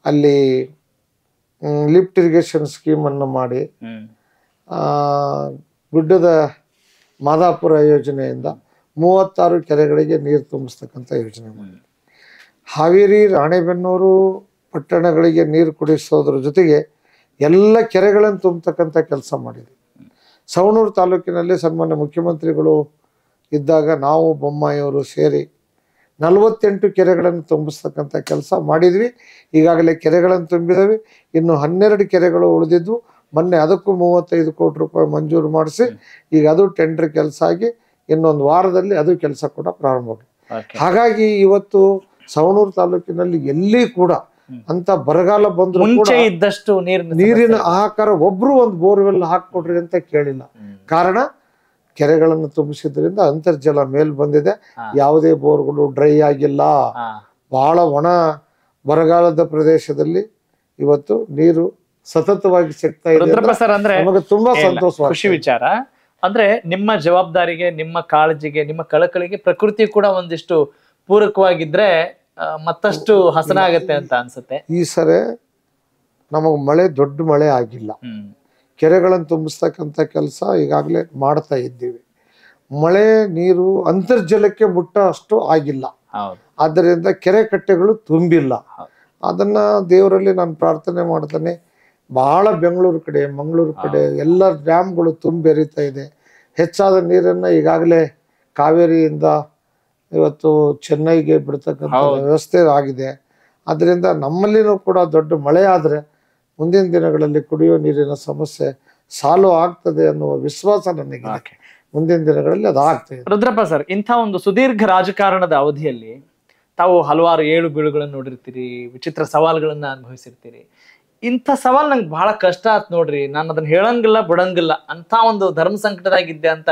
ಅಲ್ಲಿ ಲಿಫ್ಟ್ ಇರಿಗೇಷನ್ ಸ್ಕೀಮನ್ನು ಮಾಡಿ ಗುಡ್ಡದ ಮಾದಾಪುರ ಯೋಜನೆಯಿಂದ 36 ಕೆರೆಗಳಿಗೆ ನೀರು ತುಂಬಿಸ್ತಕ್ಕಂಥ ಯೋಜನೆ ಮಾಡಿ. ಹಾವೇರಿ, ರಾಣೆಬೆನ್ನೂರು, ಪಟ್ಟಣಗಳಿಗೆ ನೀರು ಕುಡಿಸೋದ್ರ ಜೊತೆಗೆ ಎಲ್ಲ ಕೆರೆಗಳನ್ನು ತುಂಬತಕ್ಕಂಥ ಕೆಲಸ ಮಾಡಿದ್ವಿ. ಸವಣೂರು ತಾಲೂಕಿನಲ್ಲಿ ಸನ್ಮಾನ್ಯ ಮುಖ್ಯಮಂತ್ರಿಗಳು ಇದ್ದಾಗ ನಾವು ಬೊಮ್ಮಾಯಿಯವರು ಸೇರಿ 48 ಕೆರೆಗಳನ್ನು ತುಂಬಿಸ್ತಕ್ಕಂಥ ಕೆಲಸ ಮಾಡಿದ್ವಿ. ಈಗಾಗಲೇ ಕೆರೆಗಳನ್ನು ತುಂಬಿದವಿ. ಇನ್ನು 12 ಕೆರೆಗಳು ಉಳಿದಿದ್ವು. ಮೊನ್ನೆ ಅದಕ್ಕೂ 35 ಕೋಟಿ ರೂಪಾಯಿ ಮಂಜೂರು ಮಾಡಿಸಿ ಈಗ ಅದು ಟೆಂಡರ್ ಕೆಲಸ ಆಗಿ ಇನ್ನೊಂದು ವಾರದಲ್ಲಿ ಅದು ಕೆಲಸ ಕೂಡ ಪ್ರಾರಂಭವಾಗಿದೆ. ಹಾಗಾಗಿ ಇವತ್ತು ಸವಣೂರು ತಾಲೂಕಿನಲ್ಲಿ ಎಲ್ಲಿ ಕೂಡ ಅಂತ ಬರಗಾಲ ಬಂದ್ರು ಮುಂಚೆ ಇದ್ದಷ್ಟು ನೀರಿನ ಹಾಹಾಕಾರ ಒಬ್ರು ಒಂದು ಬೋರ್ವೆಲ್ ಹಾಕೊಡ್ರಿ ಅಂತ ಕೇಳಿಲ್ಲ. ಕಾರಣ ಕೆರೆಗಳನ್ನು ತುಂಬಿಸಿದ್ರಿಂದ ಅಂತರ್ಜಲ ಮೇಲ್ ಬಂದಿದೆ. ಯಾವುದೇ ಬೋರ್ಗಳು ಡ್ರೈ ಆಗಿಲ್ಲ. ಬಹಳ ಒಣ ಬರಗಾಲದ ಪ್ರದೇಶದಲ್ಲಿ ಇವತ್ತು ನೀರು ಸತತವಾಗಿ ಸಿಗ್ತಾ ಇದೆ. ಸರ್ ಅಂದ್ರೆ ನಮಗೆ ತುಂಬಾ ಸಂತೋಷ, ಖುಷಿ ವಿಚಾರ. ಅಂದ್ರೆ ನಿಮ್ಮ ಜವಾಬ್ದಾರಿಗೆ, ನಿಮ್ಮ ಕಾಳಜಿಗೆ, ನಿಮ್ಮ ಕಳಕಳಿಗೆ ಪ್ರಕೃತಿ ಕೂಡ ಒಂದಿಷ್ಟು ಪೂರಕವಾಗಿದ್ರೆ ಮತ್ತಷ್ಟು ಹಸನಾಗತ್ತೆ ಅಂತ ಅನ್ಸುತ್ತೆ. ಈ ಸರಿ ನಮಗ್ ಮಳೆ ದೊಡ್ಡ ಮಳೆ ಆಗಿಲ್ಲ. ಕೆರೆಗಳನ್ನು ತುಂಬಿಸ್ತಕ್ಕಂಥ ಕೆಲಸ ಈಗಾಗಲೇ ಮಾಡ್ತಾ ಇದ್ದೀವಿ. ಮಳೆ ನೀರು ಅಂತರ್ಜಲಕ್ಕೆ ಮುಟ್ಟ ಅಷ್ಟು ಆಗಿಲ್ಲ. ಆದ್ದರಿಂದ ಕೆರೆ ಕಟ್ಟೆಗಳು ತುಂಬಿಲ್ಲ. ಅದನ್ನ ದೇವರಲ್ಲಿ ನಾನು ಪ್ರಾರ್ಥನೆ ಮಾಡ್ತಾನೆ. ಬಹಳ ಬೆಂಗಳೂರು ಕಡೆ, ಮಂಗಳೂರು ಕಡೆ ಎಲ್ಲ ಡ್ಯಾಮ್ಗಳು ತುಂಬೆರಿತಾ ಇದೆ. ಹೆಚ್ಚಾದ ನೀರನ್ನ ಈಗಾಗಲೇ ಕಾವೇರಿಯಿಂದ ಇವತ್ತು ಚೆನ್ನೈಗೆ ಬಿಡ್ತಕ್ಕಂಥ ವ್ಯವಸ್ಥೆ ಆಗಿದೆ. ಅದರಿಂದ ನಮ್ಮಲ್ಲಿನೂ ಕೂಡ ದೊಡ್ಡ ಮಳೆ ಆದರೆ ಮುಂದಿನ ದಿನಗಳಲ್ಲಿ ಕುಡಿಯುವ ನೀರಿನ ಸಮಸ್ಯೆ ಸಾಲ್ವ್ ಆಗ್ತದೆ ಅನ್ನುವ ವಿಶ್ವಾಸ ನನಗೆ. ಮುಂದಿನ ದಿನಗಳಲ್ಲಿ ಅದು ಆಗ್ತದೆ. ರುದ್ರಪ್ಪ ಸರ್, ಇಂಥ ಒಂದು ಸುದೀರ್ಘ ರಾಜಕಾರಣದ ಅವಧಿಯಲ್ಲಿ ತಾವು ಹಲವಾರು ಏಳು ಬೀಳುಗಳನ್ನು ನೋಡಿರ್ತೀರಿ, ವಿಚಿತ್ರ ಸವಾಲುಗಳನ್ನ ಅನುಭವಿಸಿರ್ತೀರಿ. ಇಂಥ ಸವಾಲ್ ನಂಗೆ ಬಹಳ ಕಷ್ಟ ಆತ್ ನೋಡ್ರಿ, ನಾನು ಅದನ್ನ ಹೇಳಂಗಿಲ್ಲ ಬಿಡಂಗಿಲ್ಲ ಅಂತ ಒಂದು ಧರ್ಮ ಸಂಕಟದಾಗಿದ್ದೆ ಅಂತ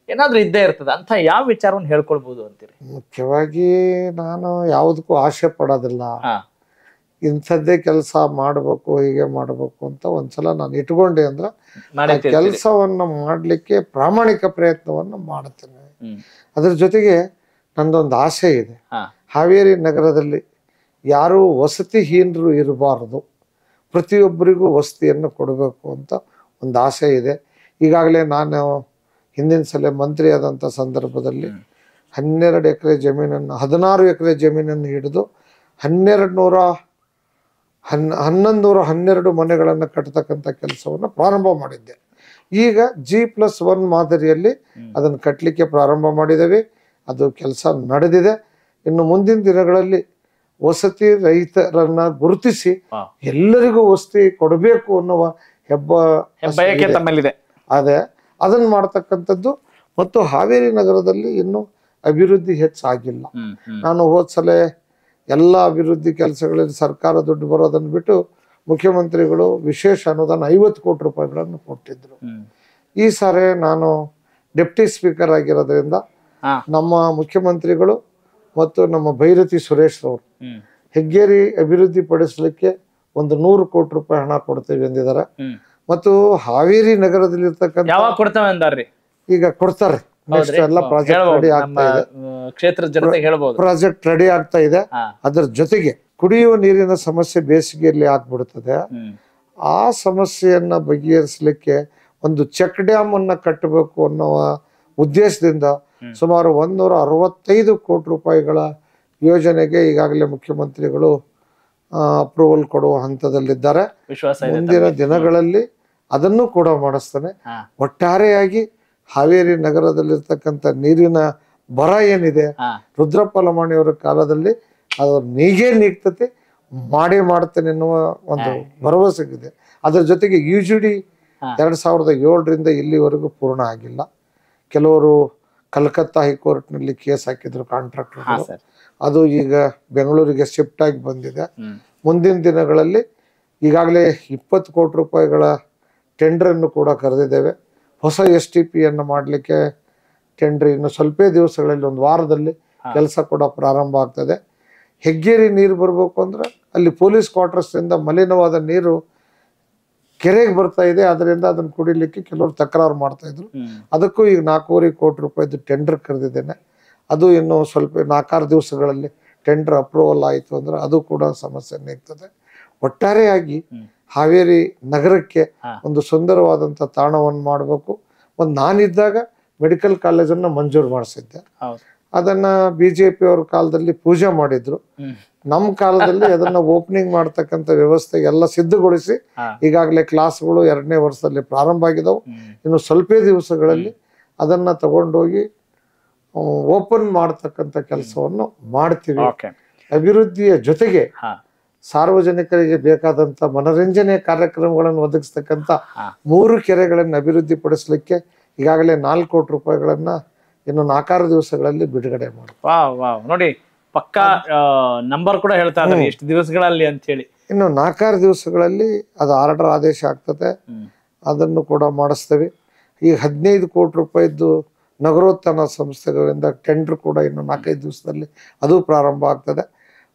ಏನಾದ್ರೂ ಇದ್ದೇ ಇರ್ತದೆ. ಅಂತ ಯಾವ ವಿಚಾರವನ್ನು ಹೇಳ್ಕೊಳ್ಬಹುದು ಅಂತೀರಿ? ಮುಖ್ಯವಾಗಿ ನಾನು ಯಾವುದಕ್ಕೂ ಆಸೆ ಪಡೋದಿಲ್ಲ. ಇಂಥದ್ದೇ ಕೆಲಸ ಮಾಡಬೇಕು, ಹೀಗೆ ಮಾಡಬೇಕು ಅಂತ ಒಂದ್ಸಲ ನಾನು ಇಟ್ಕೊಂಡೆ ಅಂದ್ರೆ ಕೆಲಸವನ್ನ ಮಾಡ್ಲಿಕ್ಕೆ ಪ್ರಾಮಾಣಿಕ ಪ್ರಯತ್ನವನ್ನ ಮಾಡುತ್ತೇನೆ. ಅದ್ರ ಜೊತೆಗೆ ನಂದೊಂದು ಆಸೆ ಇದೆ. ಹಾವೇರಿ ನಗರದಲ್ಲಿ ಯಾರೂ ವಸತಿಹೀನರು ಇರಬಾರದು, ಪ್ರತಿಯೊಬ್ಬರಿಗೂ ವಸತಿಯನ್ನು ಕೊಡಬೇಕು ಅಂತ ಒಂದು ಆಸೆ ಇದೆ. ಈಗಾಗಲೇ ನಾನು ಹಿಂದಿನ ಸಲ ಮಂತ್ರಿ ಆದಂಥ ಸಂದರ್ಭದಲ್ಲಿ 12 ಎಕರೆ ಜಮೀನನ್ನು 16 ಎಕರೆ ಜಮೀನನ್ನು ಹಿಡಿದು 1112 ಮನೆಗಳನ್ನು ಕಟ್ಟತಕ್ಕಂಥ ಕೆಲಸವನ್ನು ಪ್ರಾರಂಭ ಮಾಡಿದ್ದೆ. ಈಗ G+1 ಮಾದರಿಯಲ್ಲಿ ಅದನ್ನು ಕಟ್ಟಲಿಕ್ಕೆ ಪ್ರಾರಂಭ ಮಾಡಿದ್ದೇವೆ. ಅದು ಕೆಲಸ ನಡೆದಿದೆ. ಇನ್ನು ಮುಂದಿನ ದಿನಗಳಲ್ಲಿ ವಸತಿ ರಹಿತರನ್ನ ಗುರುತಿಸಿ ಎಲ್ಲರಿಗೂ ವಸತಿ ಕೊಡಬೇಕು ಅನ್ನುವ ಹೆಬ್ಬಯಕೆ ತಮ್ಮಲ್ಲಿದೆ. ಅದೇ ಅದನ್ನ ಮಾಡ್ತಕ್ಕಂಥದ್ದು. ಮತ್ತು ಹಾವೇರಿ ನಗರದಲ್ಲಿ ಇನ್ನೂ ಅಭಿವೃದ್ಧಿ ಹೆಚ್ಚಾಗಿಲ್ಲ. ನಾನು ಹೋದ್ಸಲ ಎಲ್ಲ ಅಭಿವೃದ್ಧಿ ಕೆಲಸಗಳಲ್ಲಿ ಸರ್ಕಾರ ದುಡ್ಡು ಬರೋದನ್ನು ಬಿಟ್ಟು ಮುಖ್ಯಮಂತ್ರಿಗಳು ವಿಶೇಷ ಅನುದಾನ 50 ಕೋಟಿ ರೂಪಾಯಿಗಳನ್ನು ಕೊಟ್ಟಿದ್ರು. ಈ ಸಾರಿ ನಾನು ಡೆಪ್ಟಿ ಸ್ಪೀಕರ್ ಆಗಿರೋದ್ರಿಂದ ನಮ್ಮ ಮುಖ್ಯಮಂತ್ರಿಗಳು ಮತ್ತು ನಮ್ಮ ಭೈರತಿ ಸುರೇಶ್ ಅವರು ಹೆಗ್ಗೇರಿ ಅಭಿವೃದ್ಧಿ ಪಡಿಸಲಿಕ್ಕೆ ಒಂದು 100 ಕೋಟಿ ರೂಪಾಯಿ ಹಣ ಕೊಡ್ತೇವೆ ಎಂದಿದ್ದಾರೆ. ಮತ್ತು ಹಾವೇರಿ ನಗರದಲ್ಲಿರ್ತಕ್ಕಂಥ ಈಗ ಕೊಡ್ತಾರೆ. ಎಲ್ಲ ಪ್ರಾಜೆಕ್ಟ್ ರೆಡಿ ಆಗ್ತಾ ಇದೆ. ಕ್ಷೇತ್ರದ ಜನತೆ ಹೇಳ್ಬೋದು, ಪ್ರಾಜೆಕ್ಟ್ ರೆಡಿ ಆಗ್ತಾ ಇದೆ. ಅದರ ಜೊತೆಗೆ ಕುಡಿಯುವ ನೀರಿನ ಸಮಸ್ಯೆ ಬೇಸಿಗೆಯಲ್ಲಿ ಆಗ್ಬಿಡುತ್ತದೆ. ಆ ಸಮಸ್ಯೆಯನ್ನ ಬಗೆಹರಿಸಲಿಕ್ಕೆ ಒಂದು ಚೆಕ್ ಡ್ಯಾಮ್ ಅನ್ನ ಕಟ್ಟಬೇಕು ಅನ್ನುವ ಉದ್ದೇಶದಿಂದ ಸುಮಾರು 165 ಕೋಟಿ ರೂಪಾಯಿಗಳ ಯೋಜನೆಗೆ ಈಗಾಗಲೇ ಮುಖ್ಯಮಂತ್ರಿಗಳು ಅಪ್ರೂವಲ್ ಕೊಡುವ ಹಂತದಲ್ಲಿದ್ದಾರೆ. ಮುಂದಿನ ದಿನಗಳಲ್ಲಿ ಅದನ್ನು ಕೂಡ ಮಾಡಿಸ್ತಾನೆ. ಒಟ್ಟಾರೆಯಾಗಿ ಹಾವೇರಿ ನಗರದಲ್ಲಿರ್ತಕ್ಕಂಥ ನೀರಿನ ಬರ ಏನಿದೆ, ರುದ್ರಪ್ಪ ಲಮಾಣಿಯವರ ಕಾಲದಲ್ಲಿ ಅದು ನೀಗ್ತತೆ, ಮಾಡ್ತೇನೆ ಎನ್ನುವ ಒಂದು ಭರವಸೆ ಇದೆ. ಅದರ ಜೊತೆಗೆ UGD 2007ರಿಂದ ಇಲ್ಲಿವರೆಗೂ ಪೂರ್ಣ ಆಗಿಲ್ಲ. ಕೆಲವರು ಕಲ್ಕತ್ತಾ ಹೈಕೋರ್ಟ್ನಲ್ಲಿ ಕೇಸ್ ಹಾಕಿದ್ರು ಕಾಂಟ್ರಾಕ್ಟರ್ಗಳು. ಅದು ಈಗ ಬೆಂಗಳೂರಿಗೆ ಶಿಫ್ಟ್ ಆಗಿ ಬಂದಿದೆ. ಮುಂದಿನ ದಿನಗಳಲ್ಲಿ ಈಗಾಗಲೇ 20 ಕೋಟಿ ರೂಪಾಯಿಗಳ ಟೆಂಡರನ್ನು ಕೂಡ ಕರೆದಿದ್ದೇವೆ. ಹೊಸ STPಯನ್ನು ಮಾಡಲಿಕ್ಕೆ ಟೆಂಡರ್ ಇನ್ನು ಸ್ವಲ್ಪ ದಿವಸಗಳಲ್ಲಿ, ಒಂದು ವಾರದಲ್ಲಿ ಕೆಲಸ ಕೂಡ ಪ್ರಾರಂಭ ಆಗ್ತದೆ. ಹೆಗ್ಗೇರಿ ನೀರು ಬರಬೇಕು ಅಂದ್ರೆ ಅಲ್ಲಿ ಪೊಲೀಸ್ ಕ್ವಾರ್ಟರ್ಸ್ನಿಂದ ಮಲಿನವಾದ ನೀರು ಕೆರೆಗೆ ಬರ್ತಾ ಇದೆ. ಅದರಿಂದ ಅದನ್ನು ಕುಡಿಲಿಕ್ಕೆ ಕೆಲವರು ತಕರಾರು ಮಾಡ್ತಾ ಇದ್ರು. ಅದಕ್ಕೂ ಈಗ 4.5 ಕೋಟಿ ರೂಪಾಯಿದು ಟೆಂಡರ್ ಕರೆದಿದ್ದೇನೆ. ಅದು ಇನ್ನು ಸ್ವಲ್ಪ 4-6 ದಿವಸಗಳಲ್ಲಿ ಟೆಂಡರ್ ಅಪ್ರೂವಲ್ ಆಯಿತು ಅಂದ್ರೆ ಅದು ಕೂಡ ಸಮಸ್ಯೆ ನೀಗ್ತದೆ. ಒಟ್ಟಾರೆಯಾಗಿ ಹಾವೇರಿ ನಗರಕ್ಕೆ ಒಂದು ಸುಂದರವಾದಂಥ ತಾಣವನ್ನು ಮಾಡಬೇಕು. ನಾನಿದ್ದಾಗ ಮೆಡಿಕಲ್ ಕಾಲೇಜನ್ನು ಮಂಜೂರು ಮಾಡಿಸಿದ್ದೆ. ಅದನ್ನ ಬಿಜೆಪಿ ಅವ್ರ ಕಾಲದಲ್ಲಿ ಪೂಜೆ ಮಾಡಿದ್ರು. ನಮ್ಮ ಕಾಲದಲ್ಲಿ ಅದನ್ನ ಓಪನಿಂಗ್ ಮಾಡ್ತಕ್ಕಂಥ ವ್ಯವಸ್ಥೆ ಎಲ್ಲ ಸಿದ್ಧಗೊಳಿಸಿ ಈಗಾಗಲೇ ಕ್ಲಾಸ್ಗಳು 2ನೇ ವರ್ಷದಲ್ಲಿ ಪ್ರಾರಂಭ ಆಗಿದಾವು. ಇನ್ನು ಸ್ವಲ್ಪ ದಿವಸಗಳಲ್ಲಿ ಅದನ್ನ ತಗೊಂಡೋಗಿ ಓಪನ್ ಮಾಡ್ತಕ್ಕಂಥ ಕೆಲಸವನ್ನು ಮಾಡ್ತೀವಿ. ಅಭಿವೃದ್ಧಿಯ ಜೊತೆಗೆ ಸಾರ್ವಜನಿಕರಿಗೆ ಬೇಕಾದಂತ ಮನರಂಜನೆ ಕಾರ್ಯಕ್ರಮಗಳನ್ನು ಒದಗಿಸ್ತಕ್ಕಂಥ 3 ಕೆರೆಗಳನ್ನು ಅಭಿವೃದ್ಧಿ ಪಡಿಸಲಿಕ್ಕೆ ಈಗಾಗಲೇ 4 ಕೋಟಿ ರೂಪಾಯಿಗಳನ್ನ ಇನ್ನು 4 ದಿವಸಗಳಲ್ಲಿ ಬಿಡುಗಡೆ ಮಾಡಿ. ನೋಡಿ ಪಕ್ಕಾ ನಂಬರ್ ಕೂಡ ಹೇಳ್ತಾ ಇದ್ದಾರೆ ಎಷ್ಟು ದಿವಸಗಳಲ್ಲಿ ಅಂತ ಹೇಳಿ. ಇನ್ನು 4 ದಿವಸಗಳಲ್ಲಿ ಅದು ಆರ್ಡರ್ ಆದೇಶ ಆಗ್ತದೆ, ಅದನ್ನು ಕೂಡ ಮಾಡಿಸ್ತೇವೆ. ಈಗ 15 ಕೋಟಿ ರೂಪಾಯಿದ್ದು ನಗರೋತ್ಥಾನ ಸಂಸ್ಥೆಗಳಿಂದ ಟೆಂಡರ್ ಕೂಡ ಇನ್ನು 4-5 ದಿವಸದಲ್ಲಿ ಅದು ಪ್ರಾರಂಭ ಆಗ್ತದೆ.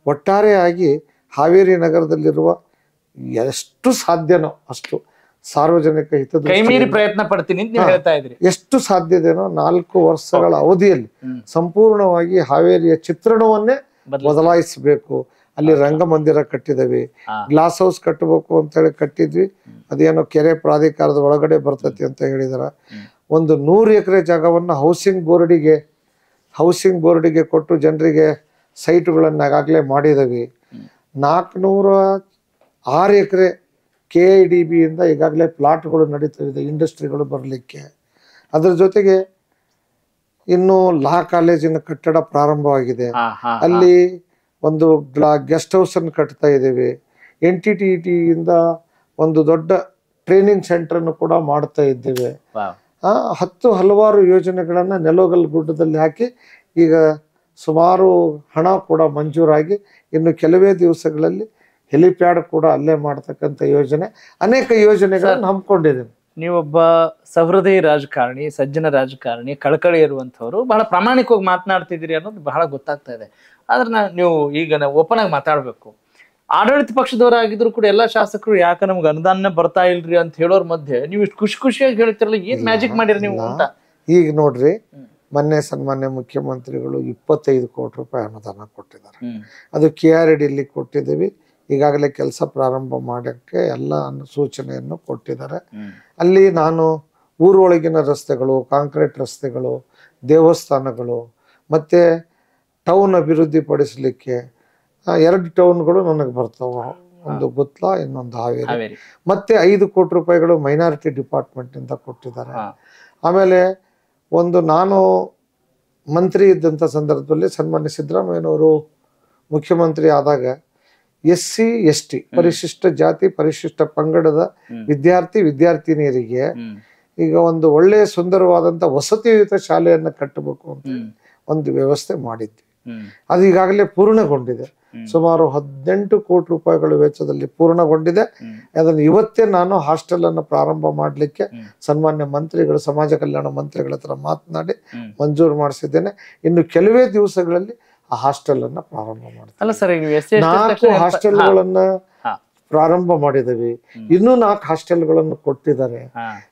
ಒಟ್ಟಾರೆಯಾಗಿ ಹಾವೇರಿ ನಗರದಲ್ಲಿರುವ ಎಷ್ಟು ಸಾಧ್ಯನೋ ಅಷ್ಟು ಸಾರ್ವಜನಿಕ ಹಿತದೃಷ್ಟಿ ಪ್ರಯತ್ನ ಪಡ್ತೀನಿ ಅಂತ ನೀವು ಹೇಳ್ತಾ ಇದ್ರಿ. ಎಷ್ಟು ಸಾಧ್ಯದೇನೋ 4 ವರ್ಷಗಳ ಅವಧಿಯಲ್ಲಿ ಸಂಪೂರ್ಣವಾಗಿ ಹಾವೇರಿಯ ಚಿತ್ರಣವನ್ನೇ ಬದಲಾಯಿಸಬೇಕು. ಅಲ್ಲಿ ರಂಗಮಂದಿರ ಕಟ್ಟಿದವಿ, ಗ್ಲಾಸ್ ಹೌಸ್ ಕಟ್ಟಬೇಕು ಅಂತ ಹೇಳಿ ಕಟ್ಟಿದ್ವಿ. ಅದೇನೋ ಕೆರೆ ಪ್ರಾಧಿಕಾರದ ಒಳಗಡೆ ಬರ್ತತಿ ಅಂತ ಹೇಳಿದಾರ. ಒಂದು 100 ಎಕರೆ ಜಾಗವನ್ನ ಹೌಸಿಂಗ್ ಬೋರ್ಡಿಗೆ ಕೊಟ್ಟು ಜನರಿಗೆ ಸೈಟ್ಗಳನ್ನ ಆಗಾಗಲೇ ಮಾಡಿದವಿ. 406 ಎಕರೆ KIDB ಇಂದ ಈಗಾಗಲೇ ಪ್ಲಾಟ್ಗಳು ನಡೀತಿದೆ ಇಂಡಸ್ಟ್ರಿಗಳು ಬರಲಿಕ್ಕೆ. ಅದರ ಜೊತೆಗೆ ಇನ್ನು ಲಾ ಕಾಲೇಜಿನ ಕಟ್ಟಡ ಪ್ರಾರಂಭವಾಗಿದೆ. ಅಲ್ಲಿ ಒಂದು ಗೆಸ್ಟ್ ಹೌಸ್ ಅನ್ನು ಕಟ್ತಾ ಇದ್ದೇವೆ. NTTET ಇಂದ ಒಂದು ದೊಡ್ಡ ಟ್ರೈನಿಂಗ್ ಸೆಂಟರ್ ಅನ್ನು ಕೂಡ ಮಾಡ್ತಾ ಇದ್ದೇವೆ. ಹಲವಾರು ಯೋಜನೆಗಳನ್ನ ನೆಲೋಗಲ್ ಗುಡ್ಡದಲ್ಲಿ ಹಾಕಿ ಈಗ ಸುಮಾರು ಹಣ ಕೂಡ ಮಂಜೂರಾಗಿ ಇನ್ನು ಕೆಲವೇ ದಿವಸಗಳಲ್ಲಿ ಹೆಲಿಪ್ಯಾಡ್ ಕೂಡ ಅಲ್ಲೇ ಮಾಡ್ತಕ್ಕಂಥ ಯೋಜನೆ, ಅನೇಕ ಯೋಜನೆಗಳನ್ನು ಹಮ್ಮಿಕೊಂಡಿದ್ದೇವೆ. ನೀವೊಬ್ಬ ಸಹೃದಯ ರಾಜಕಾರಣಿ, ಸಜ್ಜನ ರಾಜಕಾರಣಿ, ಕಳಕಳಿ ಇರುವಂತವ್ರು, ಬಹಳ ಪ್ರಾಮಾಣಿಕವಾಗಿ ಮಾತನಾಡ್ತಿದ್ದೀರಿ ಅನ್ನೋದು ಬಹಳ ಗೊತ್ತಾಗ್ತಾ ಇದೆ. ಆದ್ರೆ ನೀವು ಈಗ ಓಪನ್ ಆಗಿ ಮಾತಾಡ್ಬೇಕು. ಆಡಳಿತ ಪಕ್ಷದವರಾಗಿದ್ರು ಕೂಡ ಎಲ್ಲಾ ಶಾಸಕರು ಯಾಕೆ ನಮ್ಗೆ ಅನುದಾನ ಬರ್ತಾ ಇಲ್ರಿ ಅಂತ ಹೇಳೋರ್ ಮಧ್ಯೆ ನೀವು ಇಷ್ಟು ಖುಷಿಯಾಗಿ ಹೇಳ್ತಿರಲ್ಲ, ಏನ್ ಮ್ಯಾಜಿಕ್ ಮಾಡಿರಿ ನೀವು ಅಂತ. ಈಗ ನೋಡ್ರಿ, ಮೊನ್ನೆ ಸನ್ಮಾನ್ಯ ಮುಖ್ಯಮಂತ್ರಿಗಳು 25 ಕೋಟಿ ರೂಪಾಯಿ ಅನುದಾನ ಕೊಟ್ಟಿದ್ದಾರೆ. ಅದು KRDಯಲ್ಲಿ ಕೊಟ್ಟಿದ್ದೀವಿ. ಈಗಾಗಲೇ ಕೆಲಸ ಪ್ರಾರಂಭ ಮಾಡಕ್ಕೆ ಎಲ್ಲ ಸೂಚನೆಯನ್ನು ಕೊಟ್ಟಿದ್ದಾರೆ. ಅಲ್ಲಿ ನಾನು ಊರೊಳಗಿನ ರಸ್ತೆಗಳು, ಕಾಂಕ್ರೀಟ್ ರಸ್ತೆಗಳು, ದೇವಸ್ಥಾನಗಳು ಮತ್ತೆ ಟೌನ್ ಅಭಿವೃದ್ಧಿ ಪಡಿಸಲಿಕ್ಕೆ 2 ಟೌನ್ಗಳು ನನಗೆ ಬರ್ತಾವ. ಒಂದು ಗುತ್ಲ, ಇನ್ನೊಂದು ಹಾವೇರಿ. ಮತ್ತೆ 5 ಕೋಟಿ ರೂಪಾಯಿಗಳು ಮೈನಾರಿಟಿ ಡಿಪಾರ್ಟ್ಮೆಂಟ್ ಇಂದ ಕೊಟ್ಟಿದ್ದಾರೆ. ಆಮೇಲೆ ನಾನು ಮಂತ್ರಿ ಇದ್ದಂಥ ಸಂದರ್ಭದಲ್ಲಿ ಸನ್ಮಾನ್ಯ ಸಿದ್ದರಾಮಯ್ಯನವರು ಮುಖ್ಯಮಂತ್ರಿ ಆದಾಗ SC ST ಪರಿಶಿಷ್ಟ ಜಾತಿ ಪರಿಶಿಷ್ಟ ಪಂಗಡದ ವಿದ್ಯಾರ್ಥಿನಿಯರಿಗೆ ಈಗ ಒಂದು ಒಳ್ಳೆಯ ಸುಂದರವಾದಂತ ವಸತಿಯುತ ಶಾಲೆಯನ್ನ ಕಟ್ಟಬೇಕು ಅಂತ ಒಂದು ವ್ಯವಸ್ಥೆ ಮಾಡಿದ್ವಿ. ಅದು ಈಗಾಗಲೇ ಪೂರ್ಣಗೊಂಡಿದೆ. ಸುಮಾರು 18 ಕೋಟಿ ರೂಪಾಯಿಗಳ ವೆಚ್ಚದಲ್ಲಿ ಪೂರ್ಣಗೊಂಡಿದೆ. ಅದನ್ನು ಇವತ್ತೇ ನಾನು ಹಾಸ್ಟೆಲ್ ಅನ್ನು ಪ್ರಾರಂಭ ಮಾಡಲಿಕ್ಕೆ ಸನ್ಮಾನ್ಯ ಮಂತ್ರಿಗಳು, ಸಮಾಜ ಕಲ್ಯಾಣ ಮಂತ್ರಿಗಳ ಹತ್ರ ಮಾತನಾಡಿ ಮಂಜೂರು ಮಾಡಿಸಿದ್ದೇನೆ. ಇನ್ನು ಕೆಲವೇ ದಿವಸಗಳಲ್ಲಿ ಆ ಹಾಸ್ಟೆಲ್ ಅನ್ನ ಪ್ರಾರಂಭ ಮಾಡ್ತೀನಿ. 4 ಹಾಸ್ಟೆಲ್ಗಳನ್ನ ಪ್ರಾರಂಭ ಮಾಡಿದವಿ. ಇನ್ನೂ 4 ಹಾಸ್ಟೆಲ್ಗಳನ್ನು ಕೊಟ್ಟಿದ್ದಾರೆ.